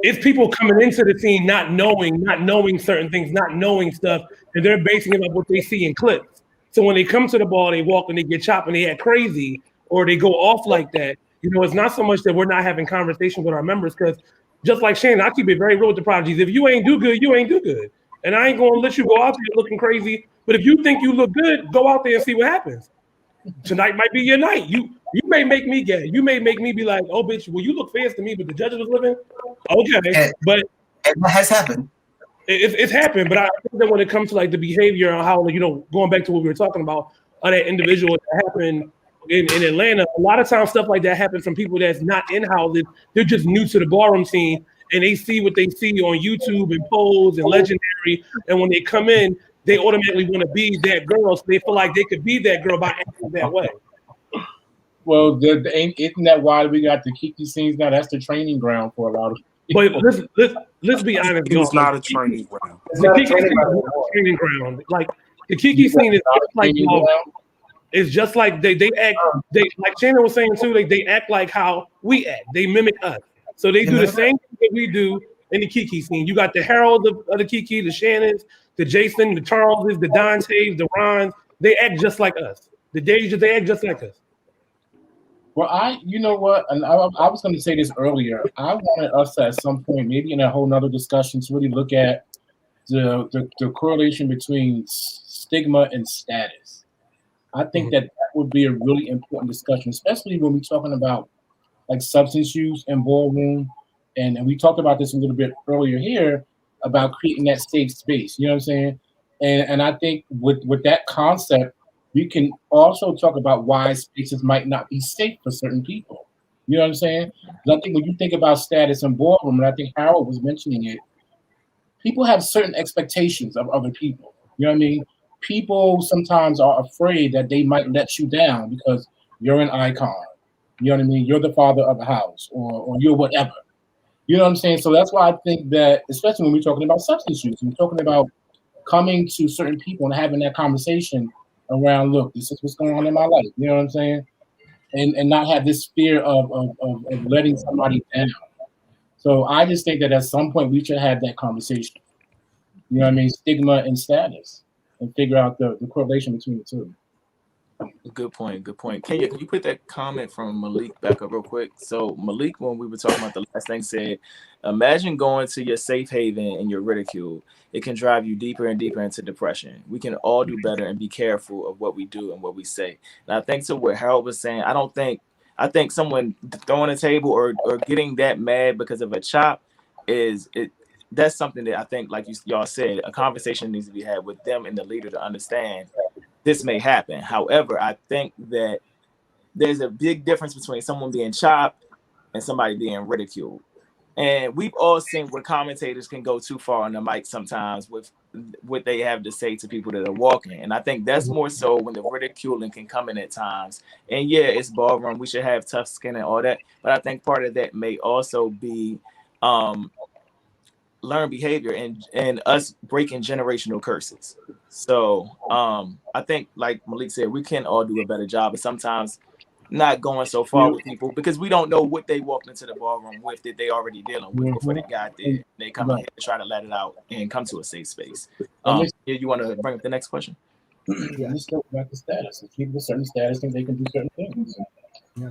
it's people coming into the scene not knowing certain things, not knowing stuff, and they're basing it on what they see in clips. So when they come to the ball, they walk and they get chopped and they act crazy, or they go off like that. It's not so much that we're not having conversations with our members, because just like Shannon, I keep it very real with the prodigies. If you ain't do good, you ain't do good. And I ain't gonna let you go out there looking crazy. But if you think you look good, go out there and see what happens. Tonight might be your night. You may make me gay. You may make me be like, oh, bitch, well, you look fast to me, but the judges was living. Okay, but it has happened. It's happened, but I think that when it comes to like the behavior and how, going back to what we were talking about, that individual that happened in Atlanta, a lot of times stuff like that happens from people that's not in houses. They're just new to the ballroom scene, and they see what they see on YouTube and Pose and Legendary, and when they come in, they automatically want to be that girl, so they feel like they could be that girl by acting that way. Well, isn't that why we got the Kiki scenes now? That's the training ground for a lot of people. But let's be honest. It's not a training ground. The Kiki scene is not a training ground. Like the Kiki scene is just like it's just like they act. They like Shannon was saying too. They act like how we act. They mimic us. So they do the same thing that we do in the Kiki scene. You got the Harold of the Kiki, the Shannons, the Jason, the Charleses, the Dantes, the Rons. They act just like us. The Dejas, they act just like us. Well, you know what? And I was going to say this earlier. I wanted us to, at some point, maybe in a whole nother discussion, to really look at the correlation between stigma and status. I think that would be a really important discussion, especially when we're talking about like substance use and ballroom. And we talked about this a little bit earlier here about creating that safe space. You know what I'm saying? And I think with that concept, we can also talk about why spaces might not be safe for certain people. You know what I'm saying? Because I think when you think about status and ballroom, and I think Harold was mentioning it, people have certain expectations of other people. You know what I mean? People sometimes are afraid that they might let you down because you're an icon. You know what I mean? You're the father of a house, or you're whatever. You know what I'm saying? So that's why I think that, especially when we're talking about substance use, we're talking about coming to certain people and having that conversation around, look, this is what's going on in my life. You know what I'm saying? And not have this fear of letting somebody down. So I just think that at some point we should have that conversation. You know what I mean? Stigma and status, and figure out the correlation between the two. Good point. Good point. Can you put that comment from Malik back up real quick? So Malik, when we were talking about the last thing, said, imagine going to your safe haven and you're ridiculed. It can drive you deeper and deeper into depression. We can all do better and be careful of what we do and what we say. And I think to what Harold was saying, I think someone throwing a table or getting that mad because of a chop that's something that I think, like y'all said, a conversation needs to be had with them and the leader to understand this may happen. However, I think that there's a big difference between someone being chopped and somebody being ridiculed. And we've all seen where commentators can go too far on the mic sometimes with what they have to say to people that are walking. And I think that's more so when the ridiculing can come in at times. And yeah, it's ballroom. We should have tough skin and all that. But I think part of that may also be learned behavior and us breaking generational curses. So I think, like Malik said, we can all do a better job, but sometimes not going so far with people because we don't know what they walked into the ballroom with that they already dealing with before they got there. They come in here to try to let it out and come to a safe space. You want to bring up the next question? Yeah, let's go back to status. If people with certain status think they can do certain things. Yeah.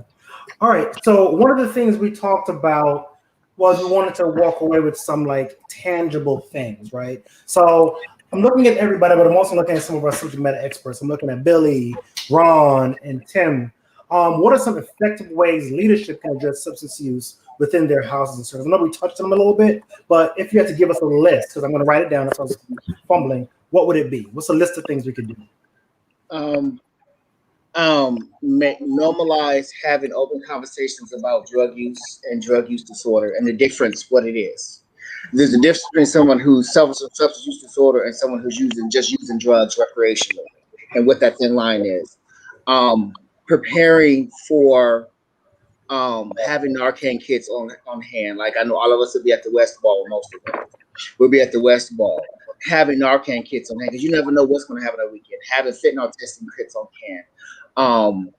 All right. So one of the things we talked about was we wanted to walk away with some like tangible things, right? So I'm looking at everybody, but I'm also looking at some of our subject matter experts. I'm looking at Billy, Ron, and Tim. What are some effective ways leadership can address substance use within their houses and circles? I know we touched on them a little bit, but if you had to give us a list, because I'm going to write it down if I was fumbling, what would it be? What's a list of things we could do? Normalize having open conversations about drug use and drug use disorder and the difference, what it is. There's a difference between someone who's substance use disorder and someone who's using drugs recreationally, and what that thin line is. Preparing for having Narcan kits on hand. Like I know all of us will be at the West Ball, most of them. We'll be at the West Ball. Having Narcan kits on hand, because you never know what's going to happen that weekend. Having fentanyl testing kits on hand.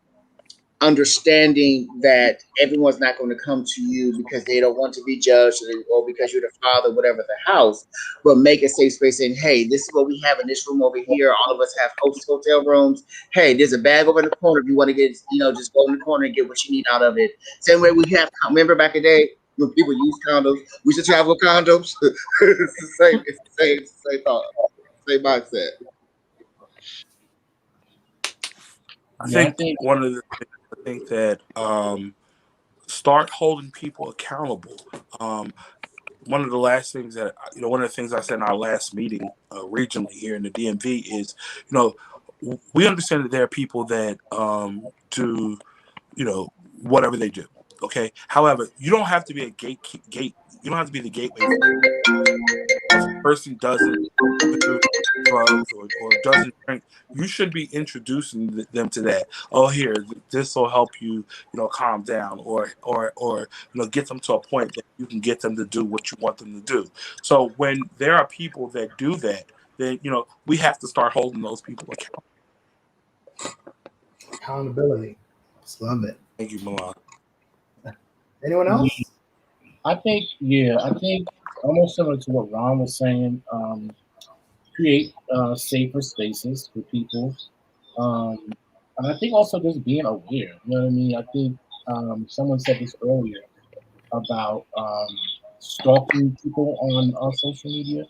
Understanding that everyone's not going to come to you because they don't want to be judged or because you're the father, whatever the house, but make a safe space saying, hey, this is what we have in this room over here. All of us have hotel rooms. Hey, there's a bag over in the corner. If you want to get, just go in the corner and get what you need out of it. Same way we have, remember back in the day when people used condoms, we should travel with condoms. It's the same thought, same mindset. I think one of the things that start holding people accountable. One of the last things that one of the things I said in our last meeting regionally here in the DMV is, we understand that there are people that do, whatever they do. Okay. However, you don't have to be a gate. You don't have to be the gateway. If a person doesn't do drugs or doesn't drink, you should be introducing them to that. Oh, here, this will help you, calm down, or get them to a point that you can get them to do what you want them to do. So when there are people that do that, then we have to start holding those people accountable. Accountability. Just love it. Thank you, Milan. Anyone else? I think almost similar to what Ron was saying, create safer spaces for people. And I think also just being aware, you know what I mean? I think someone said this earlier about stalking people on social media,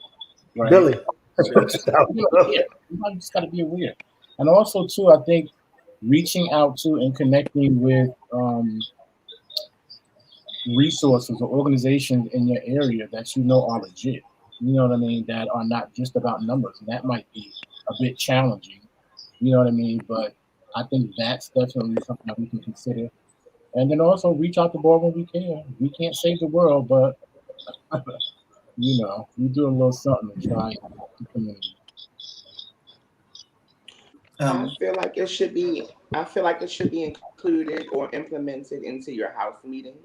right? Billy. You just got to be aware. And also, too, I think reaching out to and connecting with resources or organizations in your area that are legit, you know what I mean, that are not just about numbers. And that might be a bit challenging, you know what I mean? But I think that's definitely something that we can consider. And then also reach out to Ballroom We Care. We can't save the world, but we do a little something to try the community. I feel like it should be. I feel like it should be included or implemented into your house meetings.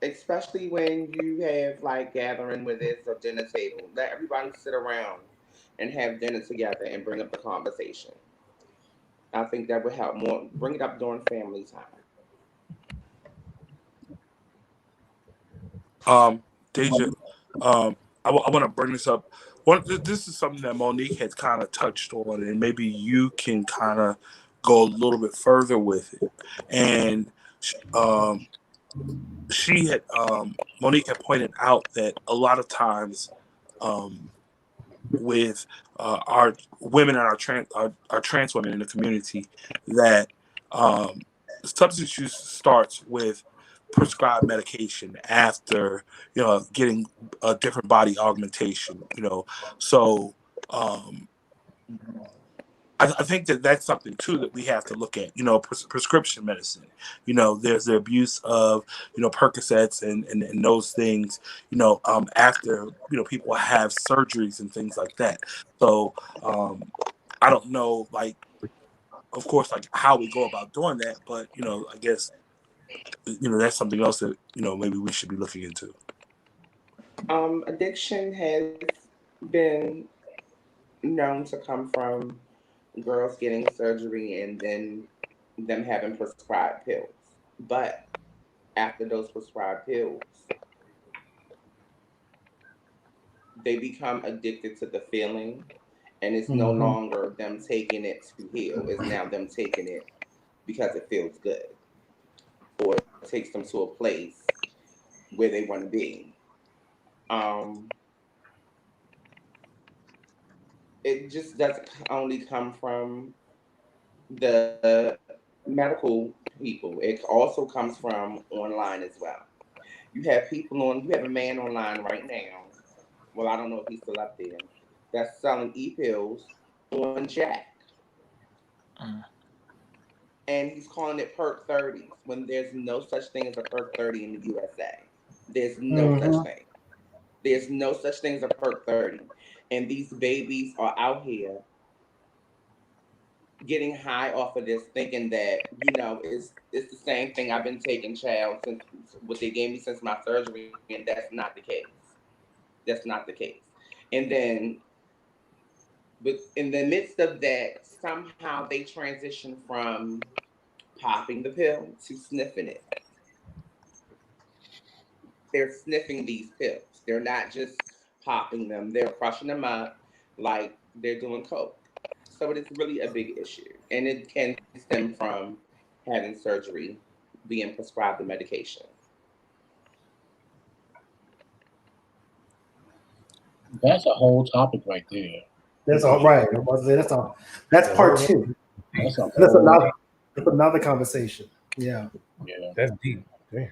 Especially when you have like gathering with this or dinner table. Let everybody sit around and have dinner together and bring up the conversation. I think that would help more. Bring it up during family time. Deja, I want to bring this up. This is something that Monique had kind of touched on, and maybe you can kind of go a little bit further with it. And Monique had pointed out that a lot of times with our women and our trans women in the community, that substance use starts with prescribed medication after getting a different body augmentation. So I think that that's something too that we have to look at. Prescription medicine. There's the abuse of Percocets and those things. After people have surgeries and things like that. So I don't know, of course, how we go about doing that, but I guess that's something else that maybe we should be looking into. Addiction has been known to come from girls getting surgery and then them having prescribed pills. But after those prescribed pills, they become addicted to the feeling, and it's no longer them taking it to heal. It's now them taking it because it feels good, or it takes them to a place where they want to be. It just doesn't only come from the medical people. It also comes from online as well. You have a man online right now. Well, I don't know if he's still up there. That's selling e-pills on Jack. And he's calling it perk 30s when there's no such thing as a perk 30 in the USA. There's no such thing. There's no such thing as a perk 30. And these babies are out here getting high off of this, thinking that, it's the same thing I've been taking, child, since what they gave me since my surgery, and that's not the case. That's not the case. And then, but in the midst of that, somehow they transition from popping the pill to sniffing it. They're sniffing these pills. They're not just popping them, they're crushing them up like they're doing coke. So it is really a big issue. And it can stem from having surgery, being prescribed the medication. That's a whole topic right there. That's all right. That's all. That's part two. That's another conversation. Yeah. Yeah. That's deep. Damn.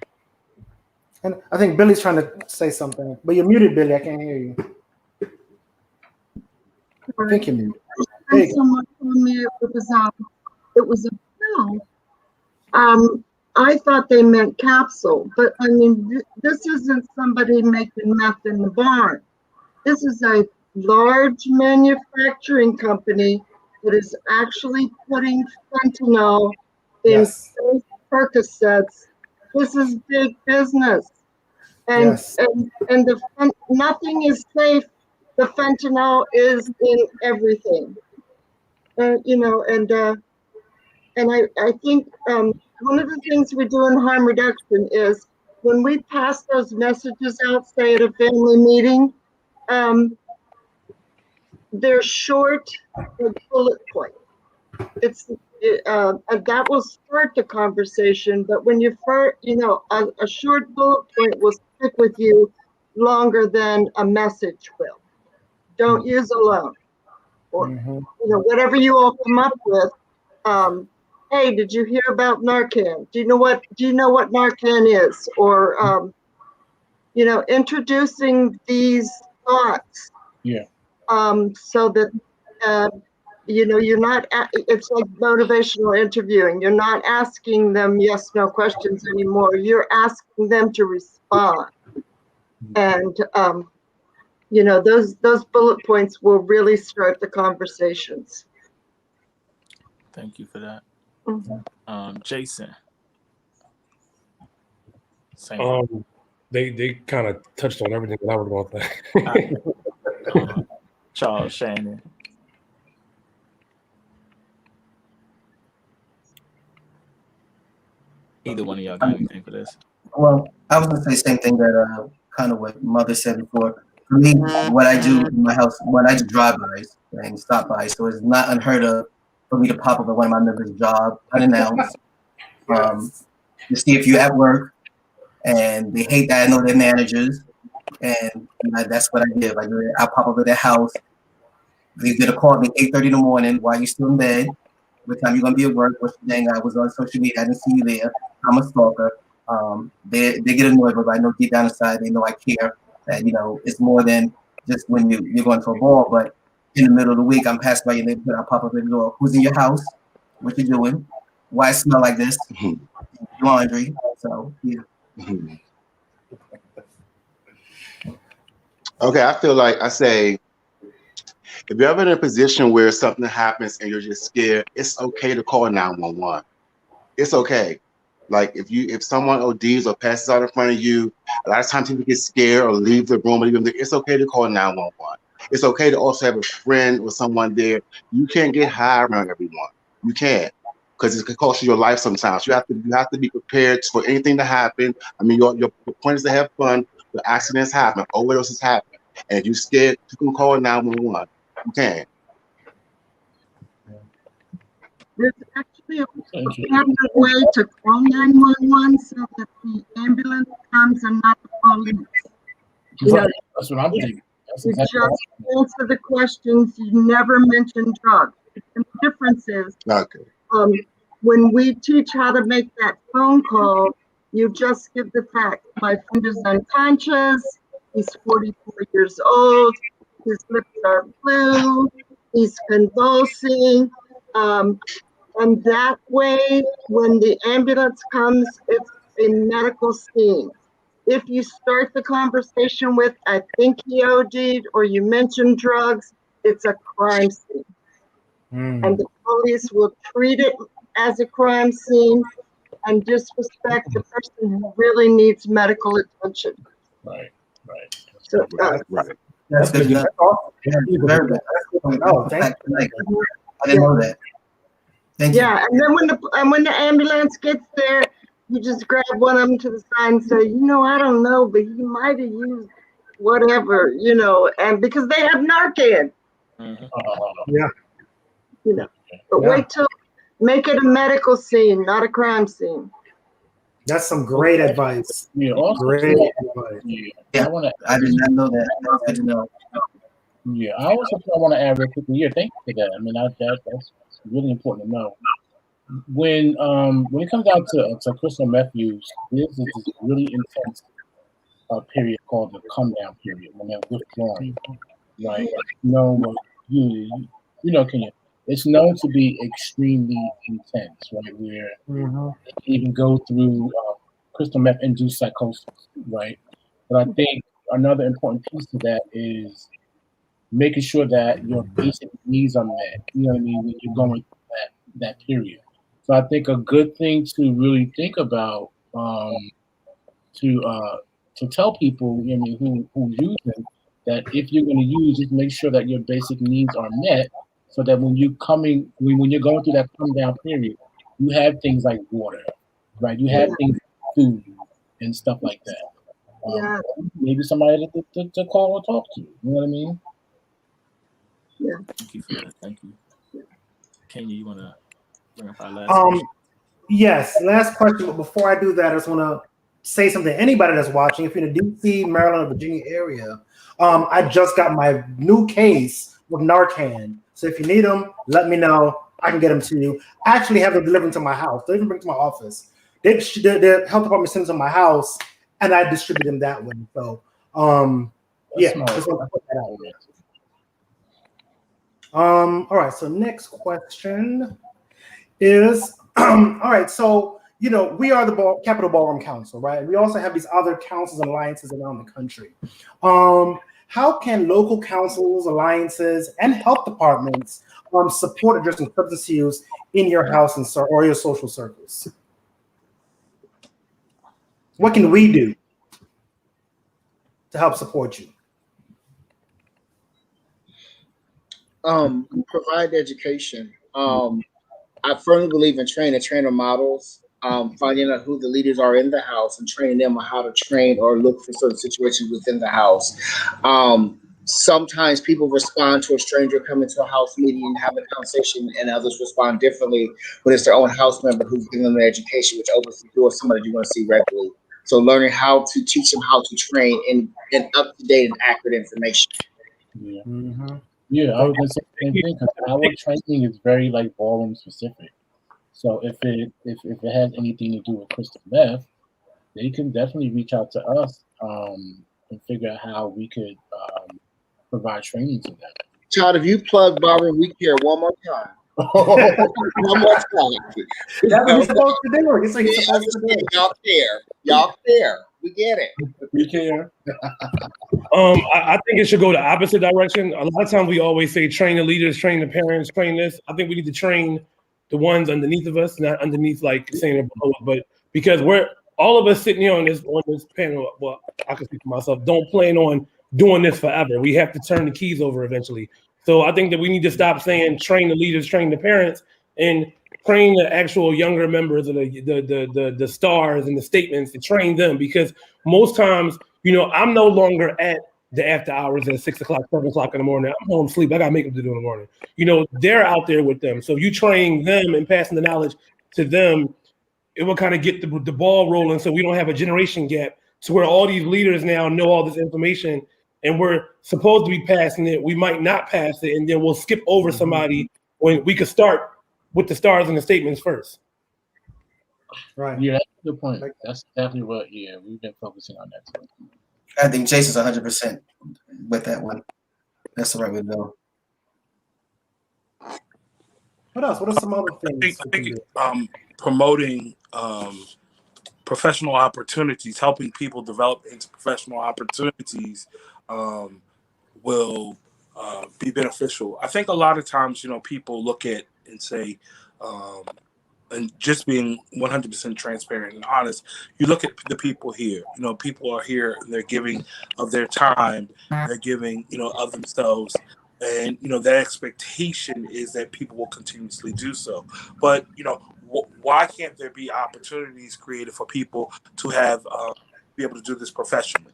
And I think Billy's trying to say something, but you're muted, Billy. I can't hear you. I think you're muted. And someone told me it was a pill. I thought they meant capsule, but I mean, this isn't somebody making meth in the barn. This is a large manufacturing company that is actually putting fentanyl in Percocets. This is big business, and nothing is safe. The fentanyl is in everything, and I think one of the things we do in harm reduction is when we pass those messages out, say at a family meeting, they're short bullet point. That will start the conversation, but when you first, a short bullet point will stick with you longer than a message will. Don't use alone, or whatever you all come up with. Hey, did you hear about Narcan? Do you know what Narcan is? Or introducing these thoughts. Yeah. So that you're not. It's like motivational interviewing. You're not asking them yes/no questions anymore. You're asking them to respond, and those bullet points will really start the conversations. Thank you for that. Mm-hmm. Jason. They kind of touched on everything that I was going to say. Charles, Shannon. Either one of y'all got anything for this? Well, I was going to say the same thing that kind of what Mother said before. For me, what I do in my house, when I just drive-bys and stop-by, so it's not unheard of for me to pop up at one of my members' job unannounced, to see if you're at work, and they hate that I know their managers, and that's what I give. I'll pop up at their house. They're going to call me 8:30 in the morning while you're still in bed. What time you going to be at work? What's your thing? I was on social media. I didn't see you there. I'm a stalker. They get annoyed, but I know deep down inside they know I care. That it's more than just when you're going to a ball. But in the middle of the week, I'm passing by your neighborhood. I'll pop up at the door. Who's in your house? What you doing? Why it smell like this? Laundry. So yeah. Okay, I feel like I say, if you're ever in a position where something happens and you're just scared, it's okay to call 911. It's okay. Like if someone ODs or passes out in front of you, a lot of times people get scared or leave the room. It's okay to call 911. It's okay to also have a friend or someone there. You can't get high around everyone. You can't, because it can cost you your life sometimes. You have to be prepared for anything to happen. I mean, your point is to have fun. The accidents happen, overdoses happen, and if you're scared, you can call 911. You can. There's actually a standard way to call 911 so that the ambulance comes and not the police. You know, That's what I'm thinking. That's you exactly just answer the questions. You never mention drugs. And the difference is, when we teach how to make that phone call, you just give the fact. My friend is unconscious. He's 44 years old. His lips are blue. He's convulsing. And that way, when the ambulance comes, it's a medical scene. If you start the conversation with, I think he OD'd, or you mention drugs, it's a crime scene. And the police will treat it as a crime scene and disrespect the person who really needs medical attention. Right. So, That's good enough. Very good. Oh, thank you. I didn't know that. Thank you. Yeah, and then when the ambulance gets there, you just grab one of them to the side and say, I don't know, but he might have used whatever, and because they have Narcan. Yeah. But wait till make it a medical scene, not a crime scene. That's some great advice. Yeah, also Great advice. Yeah, I did not know that. That was good to know. Yeah, I also want to add real quickly. Yeah, thank you for that. I mean, that's really important to know. When it comes down to crystal meth use, there's this really intense period called the come down period when they're withdrawing. Right? Kenya, it's known to be extremely intense, right? Where it can even go through crystal meth induced psychosis, right? But I think another important piece to that is making sure that your basic needs are met. You know what I mean? When you're going through that period. So I think a good thing to really think about to tell people, who's using, that if you're going to use, just make sure that your basic needs are met, so that when you're going through that come down period, you have things like water, right? You have things like food and stuff like that. Maybe somebody to call or talk to. You know what I mean? Yeah. Thank you for that. Thank you. Kenya, you want to bring up our last question? Yes, last question. But before I do that, I just want to say something to anybody that's watching. If you're in the DC, Maryland, or Virginia area, I just got my new case with Narcan. So if you need them, let me know. I can get them to you. I actually have them delivered to my house. They even bring to my office. The health department sends them to my house, and I distribute them that way. So, just want to put that out there. All right. So next question is, all right. So we are the Capital Ballroom Council, right? We also have these other councils and alliances around the country. How can local councils, alliances, and health departments support addressing substance use in your house or your social circles? What can we do to help support you? Provide education. I firmly believe in trainer models, finding out who the leaders are in the house and training them on how to train or look for certain situations within the house. Sometimes people respond to a stranger coming to a house meeting and having a conversation, and others respond differently when it's their own house member who's giving them the education, which opens the door to somebody you want to see regularly. So learning how to teach them how to train in up-to-date and accurate information. Yeah. Yeah, I was gonna say the same thing, because our training is very ballroom specific. So if it has anything to do with crystal meth, they can definitely reach out to us and figure out how we could provide training to them. Child, if you plug Ballroom We Care one more time. One more time. That's what you're supposed to do. It's like you're supposed to do. Y'all care. Y'all care. We get it. We care. I think it should go the opposite direction. A lot of times we always say train the leaders, train the parents, train this. I think we need to train the ones underneath of us, not underneath saying below us, but because we're all of us sitting here on this panel. Well, I can speak for myself. Don't plan on doing this forever. We have to turn the keys over eventually. So I think that we need to stop saying train the leaders, train the parents, and train the actual younger members of the stars and the statements to train them, because most times, I'm no longer at the after hours at 6 o'clock, 7 o'clock in the morning. I'm home sleep. I got makeup to do in the morning. They're out there with them. So you train them and passing the knowledge to them, it will kind of get the ball rolling so we don't have a generation gap to where all these leaders now know all this information and we're supposed to be passing it. We might not pass it, and then we'll skip over somebody when we could start with the stars and the statements first. Right. Yeah, that's a good point. That's definitely what, we've been focusing on that too. I think Jason's 100% with that one. That's the right way to go. What else? What are some other things? I think promoting professional opportunities, helping people develop into professional opportunities will be beneficial. I think a lot of times, people look at and say, and just being 100% transparent and honest, you look at the people here. People are here and they're giving of their time, they're giving, of themselves. And, that expectation is that people will continuously do so. But, why can't there be opportunities created for people to have, be able to do this professionally?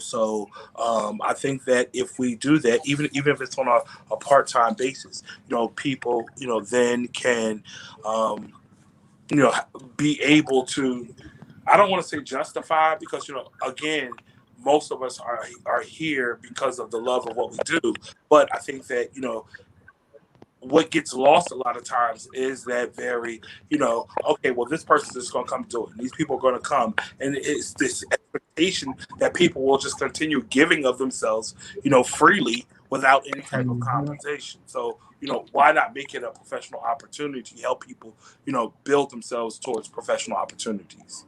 So I think that if we do that, even if it's on a part-time basis, people, then can, be able to, I don't want to say justify, because, again, most of us are here because of the love of what we do. But I think that, what gets lost a lot of times is that very, okay, well, this person is going to come do it. These people are going to come. And it's this expectation that people will just continue giving of themselves, freely without any type of compensation. So, why not make it a professional opportunity to help people, build themselves towards professional opportunities?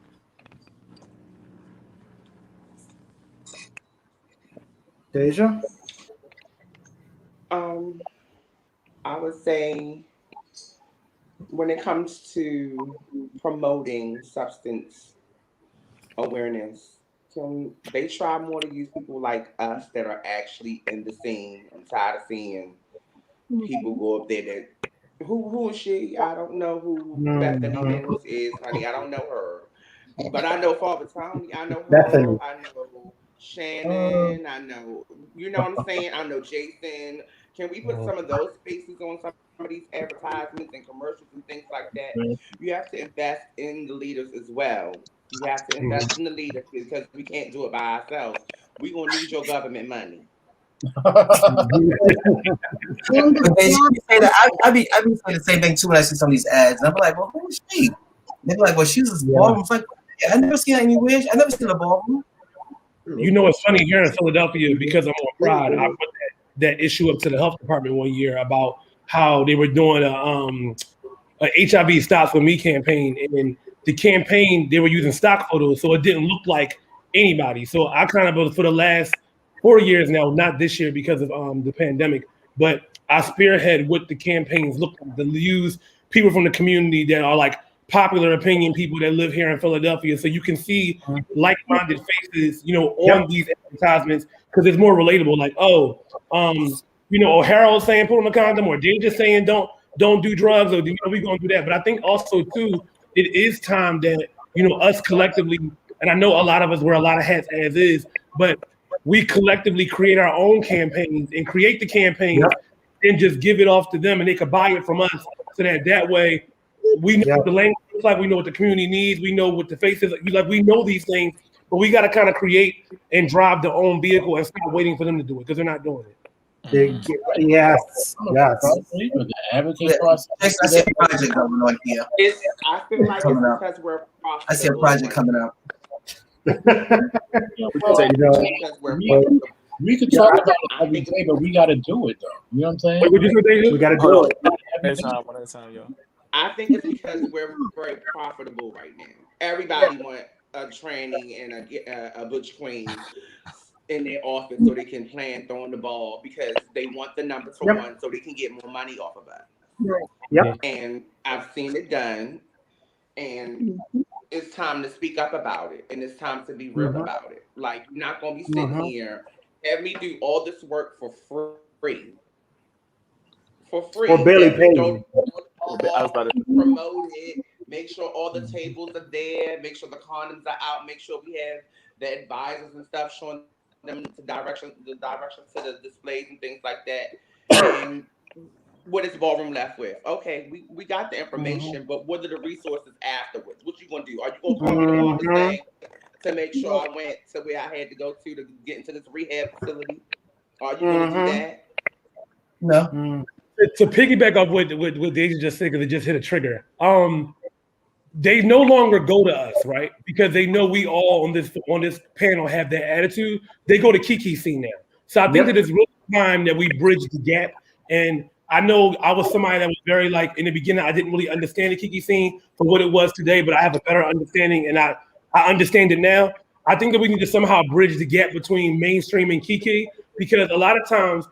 Deja? I would say when it comes to promoting substance awareness, can they try more to use people like us that are actually in the scene? I'm tired of seeing people go up there that who is she? I don't know who Bethany Mills is, honey. I don't know her. But I know Father Tony, I know her, Definitely. I know Shannon, I know, you know what I'm saying? I know Jason. Can we put some of those faces on some of these advertisements and commercials and things like that? You have to invest in the leaders as well. You have to invest in the leaders because we can't do it by ourselves. We're going to need your government money. I be saying the same thing too when I see some of these ads. And I'm like, well, who is she? They be like, well, she's a ballroom. It's like, yeah, I never seen her anywhere. I never seen a ballroom. It's funny here in Philadelphia because I'm on Pride. I put that issue up to the health department one year about how they were doing a HIV Stops With Me campaign, and the campaign they were using stock photos, so it didn't look like anybody. So I kind of, for the last 4 years now, not this year because of the pandemic, but I spearhead what the campaigns look like. To use people from the community that are like popular opinion people that live here in Philadelphia, so you can see like-minded faces, on these advertisements because it's more relatable. Like, or Harold saying put on a condom, or they're just saying don't do drugs, or we're gonna do that. But I think also too, it is time that us collectively, and I know a lot of us wear a lot of hats as is, but we collectively create our own campaigns and create the campaigns and just give it off to them, and they could buy it from us, so that way we know what the language looks like, we know what the community needs, we know what the faces like, we know these things, but we got to kind of create and drive their own vehicle and stop waiting for them to do it because they're not doing it. Yes. Advocate process. I see a project going on here. I feel like it's because we're profitable. I see a project coming out. We could talk about it every day, but we got to do it, though. You know what I'm saying? We got to do it. One at a time, yo. I think it's because we're very profitable right now. Everybody want a tranny and a butch queen in their office so they can plan throwing the ball because they want the number for one so they can get more money off of us. And I've seen it done, and it's time to speak up about it, and it's time to be real about it. Like, you're not going to be sitting here, have me do all this work for free. For free. Or barely paid. Promote it. Make sure all the tables are there. Make sure the condoms are out. Make sure we have the advisors and stuff showing them the direction to the displays and things like that. And what is Ballroom left with? Okay, we got the information, but what are the resources afterwards? What you gonna do? Are you gonna call me tomorrow to say to make sure I went to where I had to go to get into this rehab facility? Are you gonna do that? No. To piggyback off what Deja just said, because it just hit a trigger. They no longer go to us, right? Because they know we all on this panel have that attitude. They go to Kiki scene now. So I think that it's really time that we bridge the gap. And I know I was somebody that was very like in the beginning, I didn't really understand the Kiki scene for what it was today, but I have a better understanding and I understand it now. I think that we need to somehow bridge the gap between mainstream and Kiki, because a lot of times,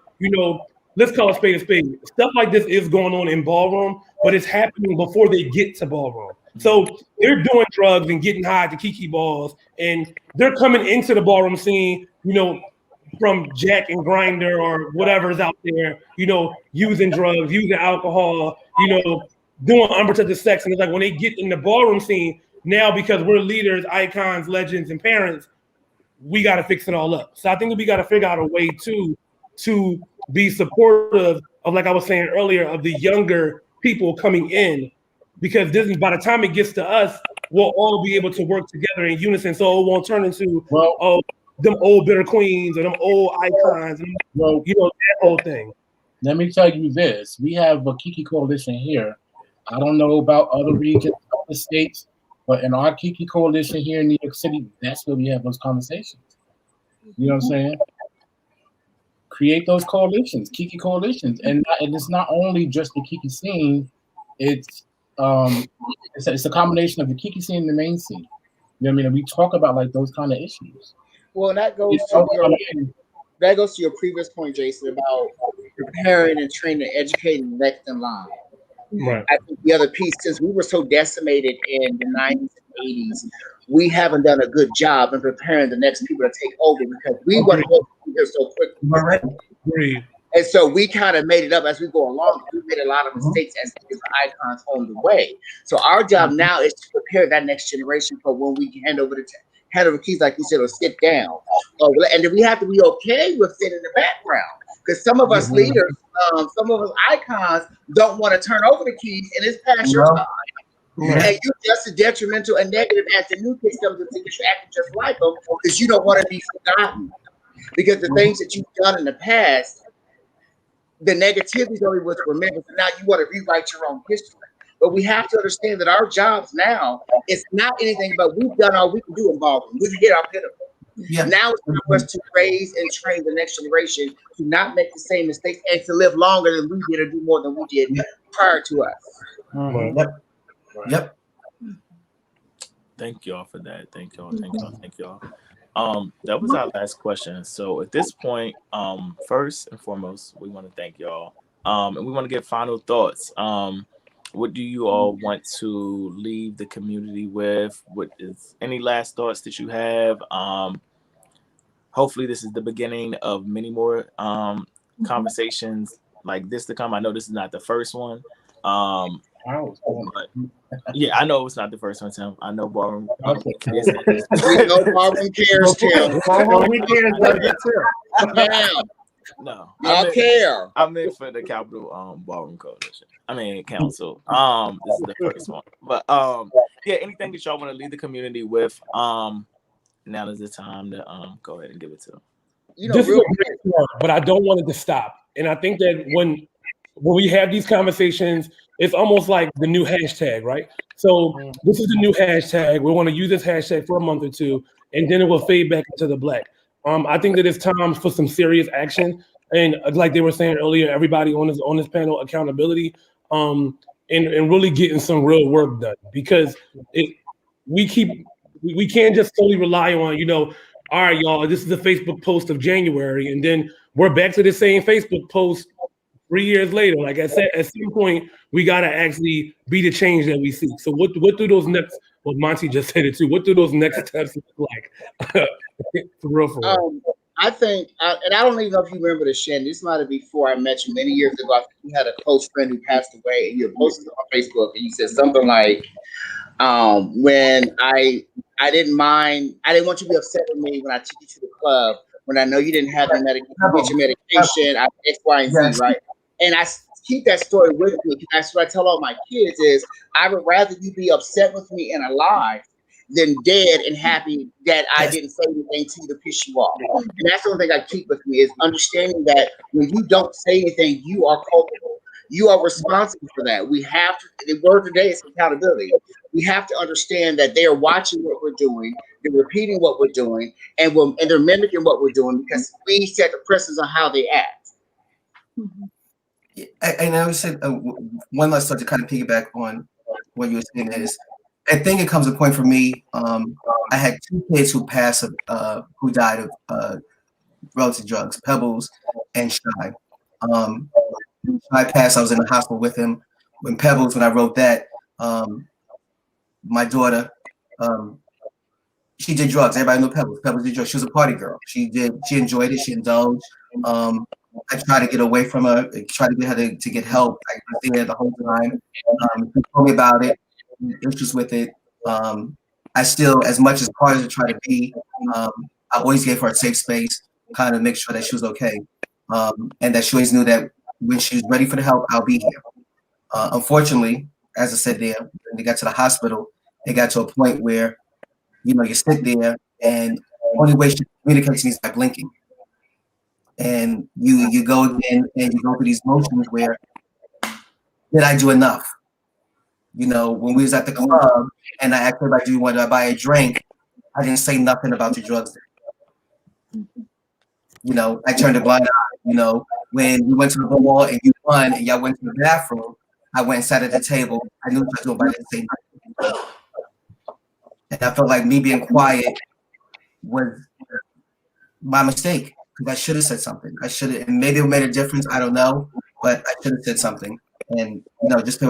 let's call a spade a spade. Stuff like this is going on in Ballroom, but it's happening before they get to Ballroom. So they're doing drugs and getting high to Kiki balls, and they're coming into the Ballroom scene, from Jack and Grinder or whatever's out there, using drugs, using alcohol, doing unprotected sex. And it's like when they get in the Ballroom scene, now because we're leaders, icons, legends, and parents, we got to fix it all up. So I think that we got to figure out a way to be supportive of, like I was saying earlier, of the younger people coming in, because this, by the time it gets to us, we'll all be able to work together in unison, so it won't turn into them old bitter queens or them old icons, and, that whole thing. Let me tell you this: we have a Kiki coalition here. I don't know about other regions, other states, but in our Kiki coalition here in New York City, that's where we have those conversations. You know what I'm saying? Create those coalitions, Kiki coalitions, and it's not only just the Kiki scene. It's a combination of the Kiki scene and the main scene. You know what I mean? And we talk about like those kind of issues. Well, that goes to your previous point, Jason, about preparing and training, educating the next in line. Right. I think the other piece, since we were so decimated in the 90s and 80s, we haven't done a good job in preparing the next people to take over, because we want to go here so quickly. Right. Agreed. And so we kind of made it up as we go along. We made a lot of mistakes as icons on the way. So our job now is to prepare that next generation for when we hand over the keys, like you said, or sit down. And then we have to be okay with sitting in the background, because some of us leaders, some of us icons don't want to turn over the keys, and it's past your time. And you're just as detrimental and negative as the new kids come to think you're acting just like them, because you don't want to be forgotten. Because the things that you've done in the past, the negativity is only what's remembered. So now you want to rewrite your own history. But we have to understand that our jobs now is not anything but we've done all we can do in Ballroom. We've hit our pinnacle. Yeah. Now it's time for us to raise and train the next generation to not make the same mistakes and to live longer than we did or do more than we did prior to us. Yep. Thank y'all for that. Thank y'all. That was our last question. So at this point, first and foremost, we want to thank y'all. And we want to get final thoughts. What do you all want to leave the community with? What is any last thoughts that you have? Hopefully this is the beginning of many more conversations like this to come. I know this is not the first one. But yeah, I know it's not the first one, Tim. I know Ballroom. We know Ballroom cares, Tim. No, I care. I meant for the Capital Ballroom Coalition. Council. This is the first one, but yeah. Anything that y'all want to leave the community with? Now is the time to go ahead and give it to them. This is a great start, but I don't want it to stop. And I think that when we have these conversations, it's almost like the new hashtag, right? So this is the new hashtag. We want to use this hashtag for a month or two, and then it will fade back into the black. I think that it's time for some serious action, and like they were saying earlier, everybody on this panel, accountability, and really getting some real work done, because we can't just solely rely on, all right, y'all, this is a Facebook post of January, and then we're back to the same Facebook post 3 years later. Like I said, at some point, we gotta actually be the change that we seek. So what do those next? Well, Monty just said it too. What do those next steps look like? For real. I think, and I don't even know if you remember this, Shannon. This might have been before I met you many years ago. I think you had a close friend who passed away, and you had posted on Facebook, and you said something like, when I didn't want you to be upset with me when I took you to the club when I know you didn't have any get Pebbles. your medication, I X, Y, and Z, Yes. right? And I keep that story with me because that's what I tell all my kids is I would rather you be upset with me and alive than dead and happy that I didn't say anything to you to piss you off. And that's the one thing I keep with me is understanding that when you don't say anything, you are culpable. You are responsible for that. We have to, the word today is accountability. We have to understand that they are watching what we're doing, they're repeating what we're doing, and they're mimicking what we're doing because we set the precedence on how they act. And I would say one last thought to kind of piggyback on what you were saying is, I think it comes a point for me. I had two kids who passed, who died of relative drugs, Pebbles and Shy. Shy passed. I was in the hospital with him. When Pebbles, when I wrote that, my daughter, she did drugs. Everybody knew Pebbles. Pebbles did drugs. She was a party girl. She enjoyed it. She indulged. I tried to get away from her. I tried to get her to get help. I was there the whole time. She told me about it. Issues with it. I still, as much as hard as I try to be, I always gave her a safe space, kind of make sure that she was okay, and that she always knew that when she was ready for the help, I'll be here. Unfortunately, as I said there, when they got to the hospital, it got to a point where, you sit there and the only way she communicates to me is by blinking. And you go again and you go through these motions where, did I do enough? When we was at the club and I asked everybody, do you want to buy a drink? I didn't say nothing about your drugs. I turned a blind eye. When we went to the ball and you won and y'all went to the bathroom, I went and sat at the table. I knew what I was doing, but I didn't say nothing. And I felt like me being quiet was my mistake because I should have said something. I should have, and maybe it made a difference. I don't know, but I should have said something. And just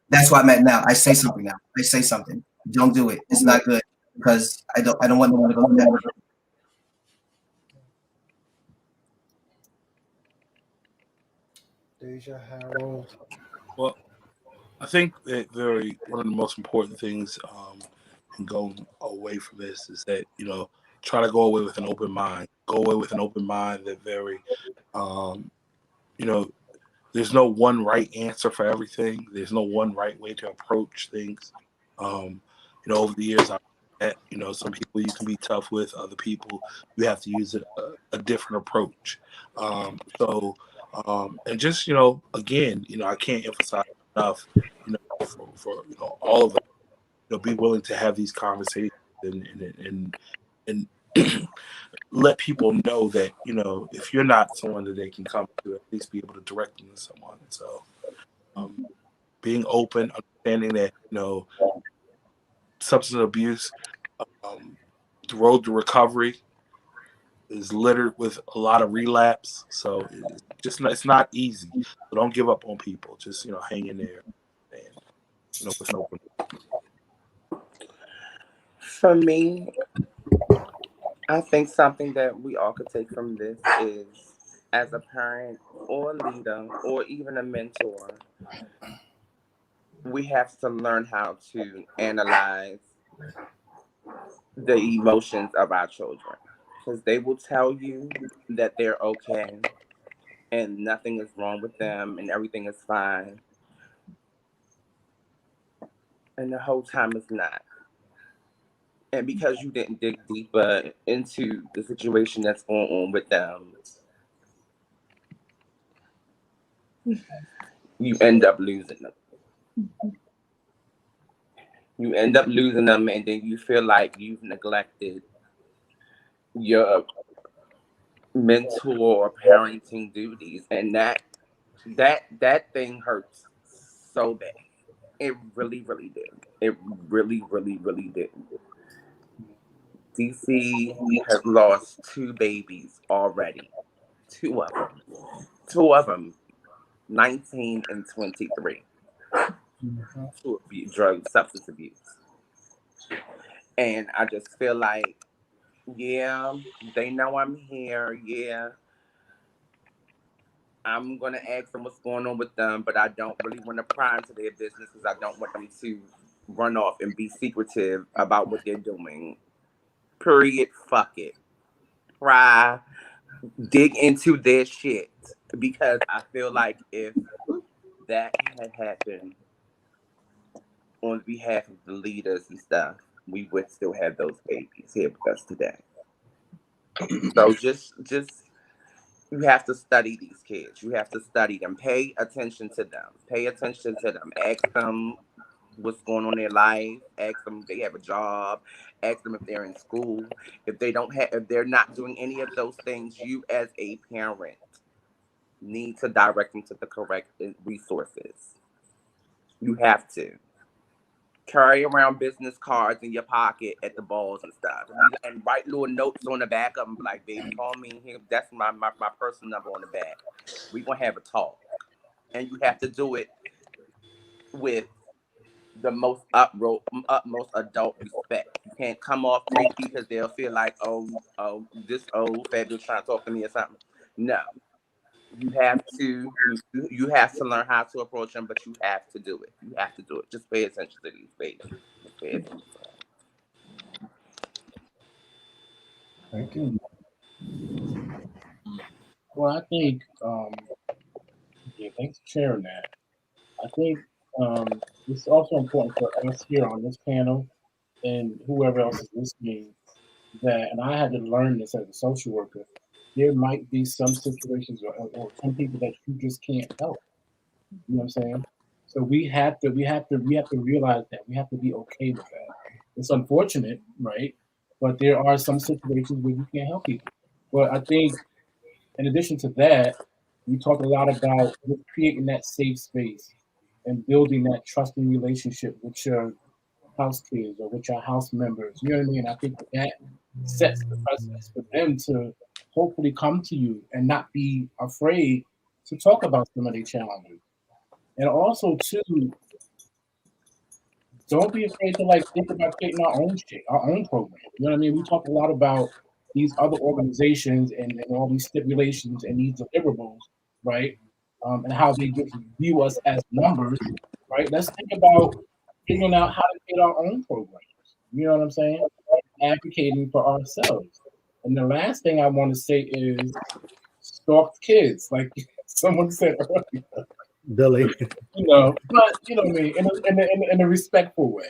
that's why I'm at now. I say something now. I say something. Don't do it. It's not good because I don't want no one to go down. Deja, Harold. Well, I think that one of the most important things in going away from this is that try to go away with an open mind. Go away with an open mind that there's no one right answer for everything. There's no one right way to approach things. Over the years, I've met, some people you can be tough with, other people you have to use a different approach. And just, again, I can't emphasize enough, for all of us, be willing to have these conversations and let people know that, if you're not someone that they can come to, at least be able to direct them to someone. So being open, understanding that, substance abuse, the road to recovery is littered with a lot of relapse. So it's not easy. So don't give up on people. Just, hang in there and, with an open. For me, I think something that we all could take from this is, as a parent or leader or even a mentor, we have to learn how to analyze the emotions of our children, because they will tell you that they're okay and nothing is wrong with them and everything is fine, and the whole time it's not. And because you didn't dig deeper into the situation that's going on with them, you end up losing them. You end up losing them, and then you feel like you've neglected your mentor or parenting duties, and that thing hurts so bad. It really, really did. It really, really, really did. DC has lost 2 babies already. 2 of them. 2 of them, 19 and 23. To drug substance abuse. And I just feel like, yeah, they know I'm here. Yeah, I'm going to ask them what's going on with them, but I don't really want to pry into their business because I don't want them to run off and be secretive about what they're doing. Period. Fuck it. cry, dig into their shit, because I feel like if that had happened on behalf of the leaders and stuff, we would still have those babies here with us today. So just you have to study these kids. You have to study them. Pay attention to them. Pay attention to them. Ask them what's going on in their life. Ask them if they have a job. Ask them if they're in school. If they're not doing any of those things, you as a parent need to direct them to the correct resources. You have to carry around business cards in your pocket at the balls and stuff, and write little notes on the back of them, like, "Baby, call me here. That's my personal number on the back. We gonna have a talk." And you have to do it with the utmost adult respect. You can't come off creepy because they'll feel like, this old fabulous trying to talk to me or something. No, you have to learn how to approach them, but you have to do it. You have to do it. Just pay attention to these babies. Just pay attention to them. Thank you. Well, I think, yeah, thanks for sharing that. I think it's also important for us here on this panel and whoever else is listening that, and I had to learn this as a social worker, there might be some situations or some people that you just can't help. You know what I'm saying? So we have to realize that. We have to be okay with that. It's unfortunate, right? But there are some situations where you can't help people. But I think in addition to that, we talk a lot about creating that safe space and building that trusting relationship with your house kids or with your house members. You know what I mean? I think that sets the precedence for them to hopefully come to you and not be afraid to talk about some of their challenges. And also, too, don't be afraid to think about creating our own shit, our own program. You know what I mean? We talk a lot about these other organizations and all these stipulations and these deliverables, right? And how they just view us as numbers, right? Let's think about figuring out how to create our own programs. You know what I'm saying? Advocating for ourselves. And the last thing I want to say is stalk kids, like someone said earlier. Billy. But you know what I mean, in a respectful way.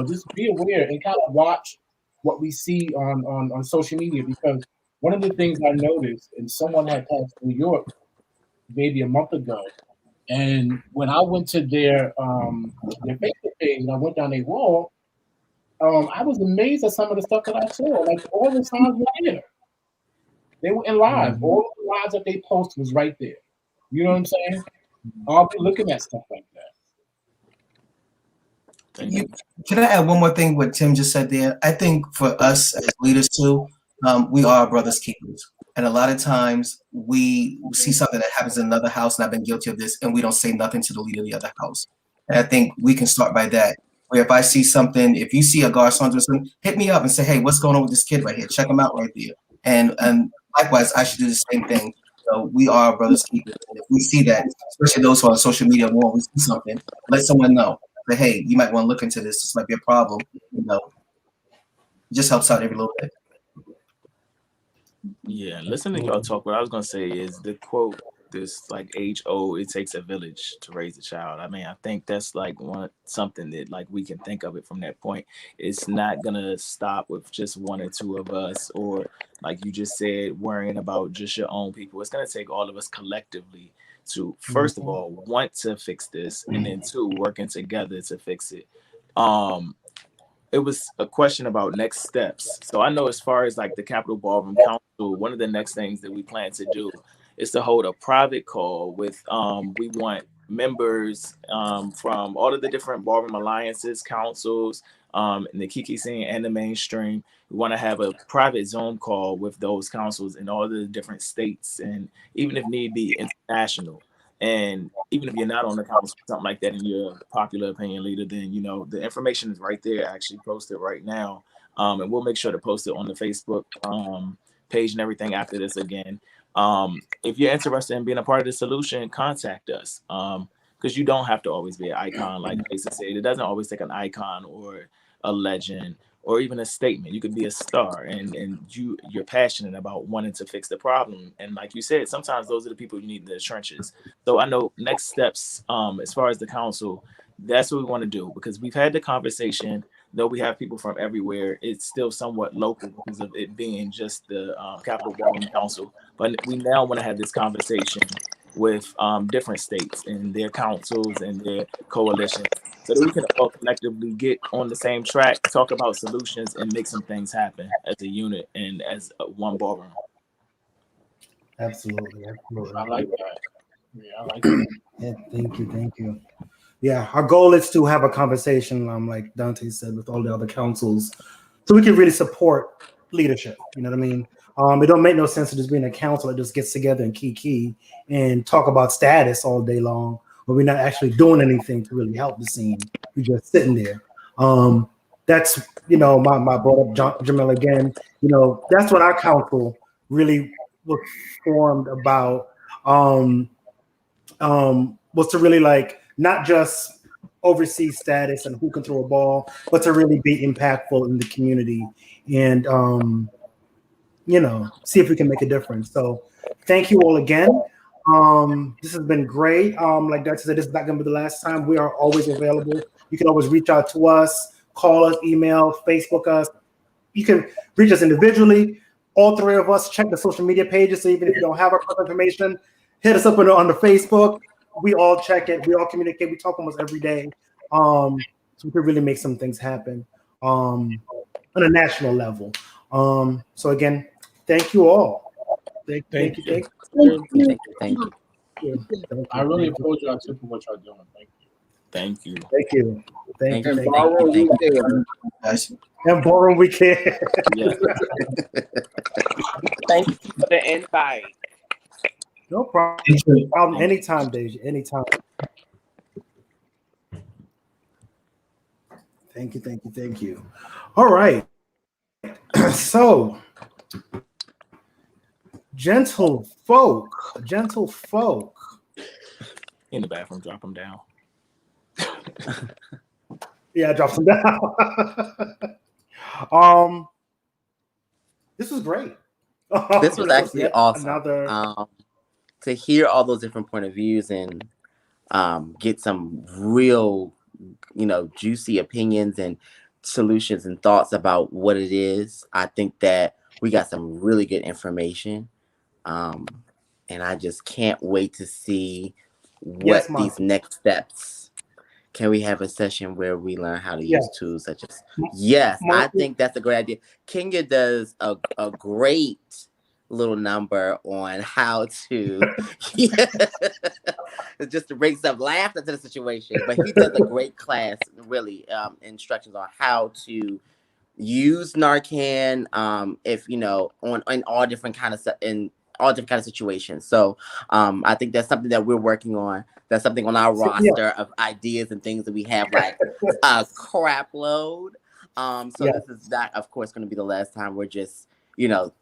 Just be aware and kind of watch what we see on social media, because one of the things I noticed, and someone had passed New York maybe a month ago, and when I went to their Facebook page and I went down their wall, I was amazed at some of the stuff that I saw. Like all the signs were there. They were in live. Mhm. All the lives that they post was right there. You know what I'm saying? I'll be looking at stuff like that. Can I add one more thing? What Tim just said there. I think for us as leaders too, we are brothers keepers, and a lot of times we see something that happens in another house, and I've been guilty of this, and we don't say nothing to the leader of the other house. And I think we can start by that. Where if I see something, if you see a garçon doing something, hit me up and say, "Hey, what's going on with this kid right here? Check him out right there." And likewise, I should do the same thing. So we are brothers keepers, and if we see that, especially those who are on social media more, we see something, let someone know. Say, hey, you might want to look into this. This might be a problem. It just helps out every little bit. Yeah, listen to y'all talk. What I was gonna say is the quote, this like age old, it takes a village to raise a child. I mean, I think that's like something that like we can think of it from that point. It's not gonna stop with just one or two of us, or like you just said, worrying about just your own people. It's gonna take all of us collectively to, first of all, want to fix this, and then two, working together to fix it. It was a question about next steps. So I know as far as like the Capitol Ballroom Council, one of the next things that we plan to do is to hold a private call with, we want members from all of the different ballroom alliances, councils, in the Kiki scene and the mainstream. We want to have a private Zoom call with those councils in all the different states, and even if need be, international. And even if you're not on the council, something like that, and you're a popular opinion leader, then the information is right there, actually posted right now. And we'll make sure to post it on the Facebook page and everything after this again. If you're interested in being a part of the solution, contact us. Because you don't have to always be an icon, like Jason said. It doesn't always take an icon or a legend or even a statement. You could be a star, and you're passionate about wanting to fix the problem. And like you said, sometimes those are the people you need in the trenches. So I know next steps, as far as the council, that's what we want to do, because we've had the conversation. Though we have people from everywhere, it's still somewhat local because of it being just the Capital Ballroom Council. But we now want to have this conversation with different states and their councils and their coalitions, so that we can all collectively get on the same track, talk about solutions, and make some things happen as a unit and as one ballroom. Absolutely, absolutely. I like that. Yeah, I like that. Yeah, thank you. Yeah, our goal is to have a conversation, like Dante said, with all the other councils, so we can really support leadership. You know what I mean? It don't make no sense to just be in a council that just gets together and key and talk about status all day long, but we're not actually doing anything to really help the scene. We're just sitting there. That's my brought up Jamel again. That's what our council really was formed about. Was to really like not just oversee status and who can throw a ball, but to really be impactful in the community and see if we can make a difference. So thank you all again. This has been great. Like Dr. said, this is not going to be the last time. We are always available. You can always reach out to us, call us, email, Facebook us. You can reach us individually. All three of us check the social media pages. So even if you don't have our personal information, hit us up on the Facebook. We all check it. We all communicate. We talk almost every day. So we can really make some things happen on a national level. So again, thank you all. Thank you. I really applaud y'all too for what y'all doing. Thank you. Thank you. Thank you. And Ballroom Weekend. And Ballroom Weekend. Yeah. Thank you for the invite. No problem. Anytime, Deja. Anytime. Thank you. All right. So, gentle folk. In the bathroom, drop them down. Yeah, drop them down. This was great. This was actually awesome. Another to hear all those different point of views and get some real, juicy opinions and solutions and thoughts about what it is. I think that we got some really good information. And I just can't wait to see what these next steps. Can we have a session where we learn how to use tools such as I think that's a great idea. Kenya does a great little number on how to just to bring some laughter to the situation, but he does a great class, really, instructions on how to use Narcan if on in all different kind of situations. So I think that's something that we're working on. That's something on our roster of ideas and things that we have, like a crap load. This is not, of course, going to be the last time we're just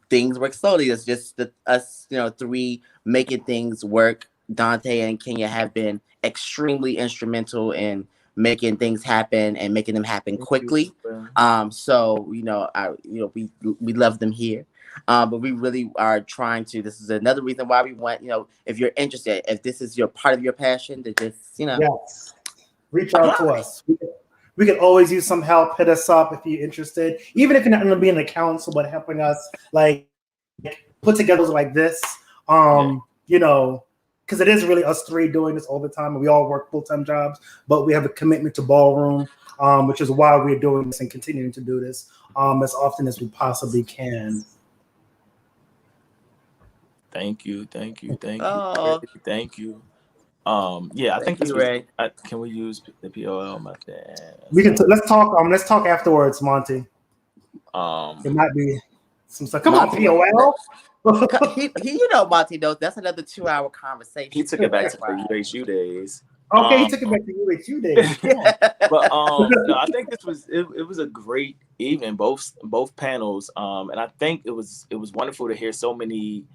things work slowly. It's just us, three making things work. Dante and Kenya have been extremely instrumental in making things happen and making them happen quickly. We love them here. But we really are trying to. This is another reason why we want, if you're interested, if this is your part of your passion, to just, reach out to us. We can always use some help. Hit us up if you're interested. Even if you're not going to be in the council, but helping us like put together like this, because it is really us three doing this all the time, and we all work full-time jobs, but we have a commitment to Ballroom, which is why we're doing this and continuing to do this as often as we possibly can. Thank you. Oh. Thank you. I think this was. Can we use the POL method? We can. Let's talk. Let's talk afterwards, Monty. It might be some stuff. Come Monty, on, POL. he Monty knows that's another 2-hour conversation. He took it back to the UHU days. Okay, he took it back to UHU days. But no, I think this was it was a great evening, both panels. And I think it was wonderful to hear so many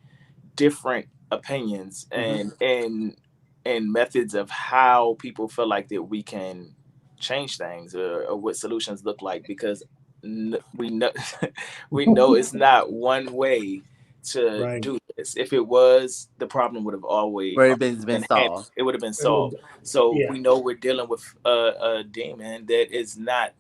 different opinions and methods of how people feel like that we can change things or what solutions look like, because we know we know it's not one way to do this. If it was, the problem would have always been solved. It would have been solved. So we know we're dealing with a demon that is not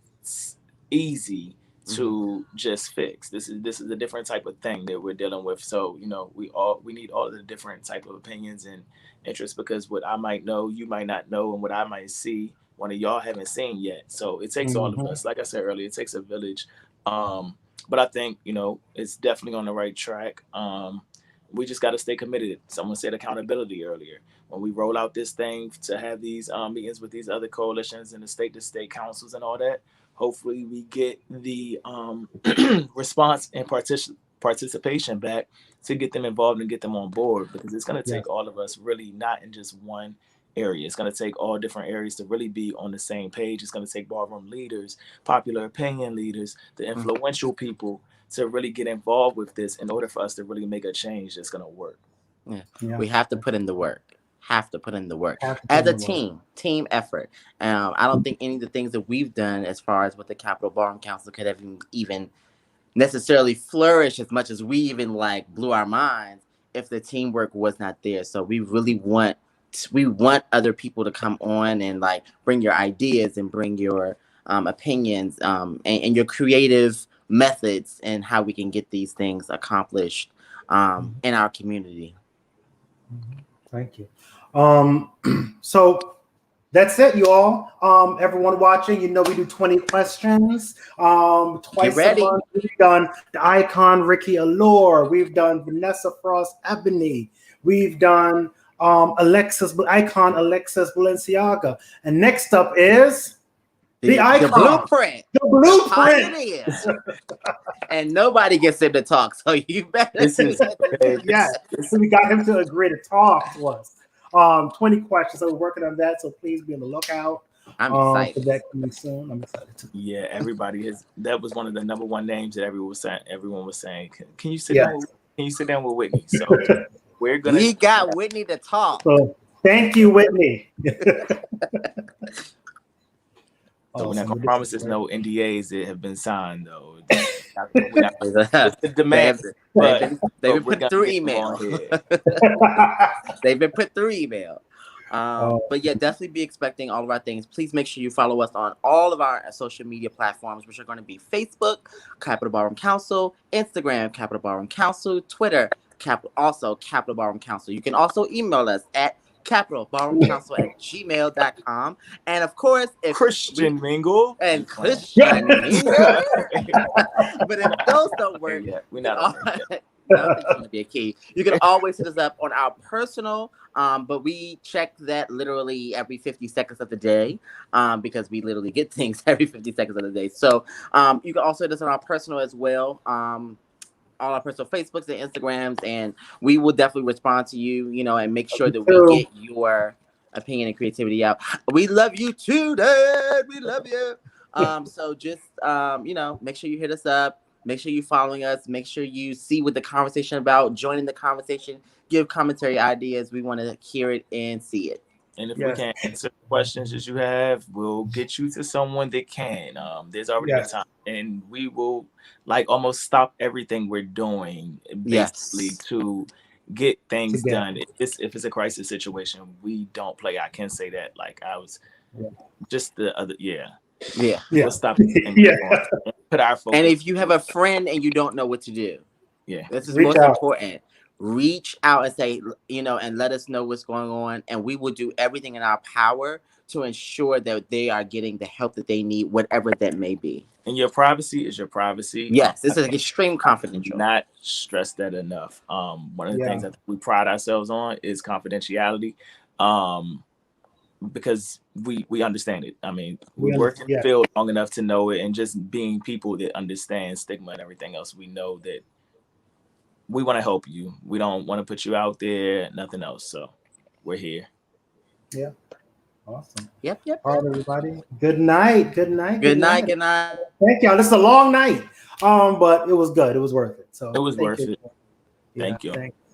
easy to just fix. This is a different type of thing that we're dealing with. So we need all of the different type of opinions and interests, because what I might know, you might not know, and what I might see, one of y'all haven't seen yet. So it takes all of us. Like I said earlier, it takes a village. But I think it's definitely on the right track. We just got to stay committed. Someone said accountability earlier. When we roll out this thing to have these meetings with these other coalitions and the state-to-state councils and all that, hopefully we get the response and participation back to get them involved and get them on board, because it's going to take all of us, really not in just one area. It's going to take all different areas to really be on the same page. It's going to take ballroom leaders, popular opinion leaders, the influential people to really get involved with this in order for us to really make a change that's going to work. We have to put in the work. As a team effort. I don't think any of the things that we've done as far as with the Capitol Ballroom Council could have even necessarily flourish as much as we even blew our minds if the teamwork was not there. So we really want other people to come on and bring your ideas and bring your opinions and your creative methods and how we can get these things accomplished in our community. Thank you. So that's it, you all. Everyone watching, we do 20 questions. Twice a month. We've done the icon Ricky Allure. We've done Vanessa Frost Ebony. We've done Alexis Balenciaga. And next up is the icon. The blueprint. And nobody gets him to talk, so you better. So we got him to agree to talk to us. 20 questions. So we're working on that. So please be on the lookout. I'm excited. For that coming soon. I'm excited too. Yeah, everybody is. That was one of the number one names that everyone was saying. Can you sit down? Can you sit down with Whitney? So we got Whitney to talk. So thank you, Whitney. So we're not gonna promise there's no NDAs that have been signed, though. The demand. They've been put through email. They've been put through email. But yeah, definitely be expecting all of our things. Please make sure you follow us on all of our social media platforms, which are going to be Facebook, Capitol Ballroom Council, Instagram, Capitol Ballroom Council, Twitter, Capitol Ballroom Council. You can also email us at capitalballroomcouncil@gmail.com. And of course, if Christian Mingle. But if those don't work, we're not. That's going to be a key. You can always hit us up on our personal, but we check that literally every 50 seconds of the day because we literally get things every 50 seconds of the day. So you can also hit us on our personal as well. All our personal Facebooks and Instagrams, and we will definitely respond to you, and make sure that we get your opinion and creativity out. We love you too, Dad. We love you. So just, make sure you hit us up. Make sure you're following us. Make sure you see what the conversation about, joining the conversation, give commentary ideas. We want to hear it and see it. And if we can't answer questions that you have, we'll get you to someone that can. There's already been time, and we will almost stop everything we're doing basically to get things done. If it's a crisis situation, we don't play. I can say that. I was just the other. We'll stop. Put our focus. And if you have a friend and you don't know what to do, this is Reach most out. important. Reach out and say, and let us know what's going on, and we will do everything in our power to ensure that they are getting the help that they need, whatever that may be. And your privacy is your privacy. Yes, this is extreme confidential. Not stress that enough. One of the things that we pride ourselves on is confidentiality, because we understand it. I mean, we work in the field long enough to know it, and just being people that understand stigma and everything else, we know that we want to help you. We don't want to put you out there, nothing else. So we're here. Yeah. Awesome. Yep. All right, everybody. Good night. Good night. Thank y'all. This is a long night. But it was good. It was worth it. So it was worth it. Thank you. Thank you.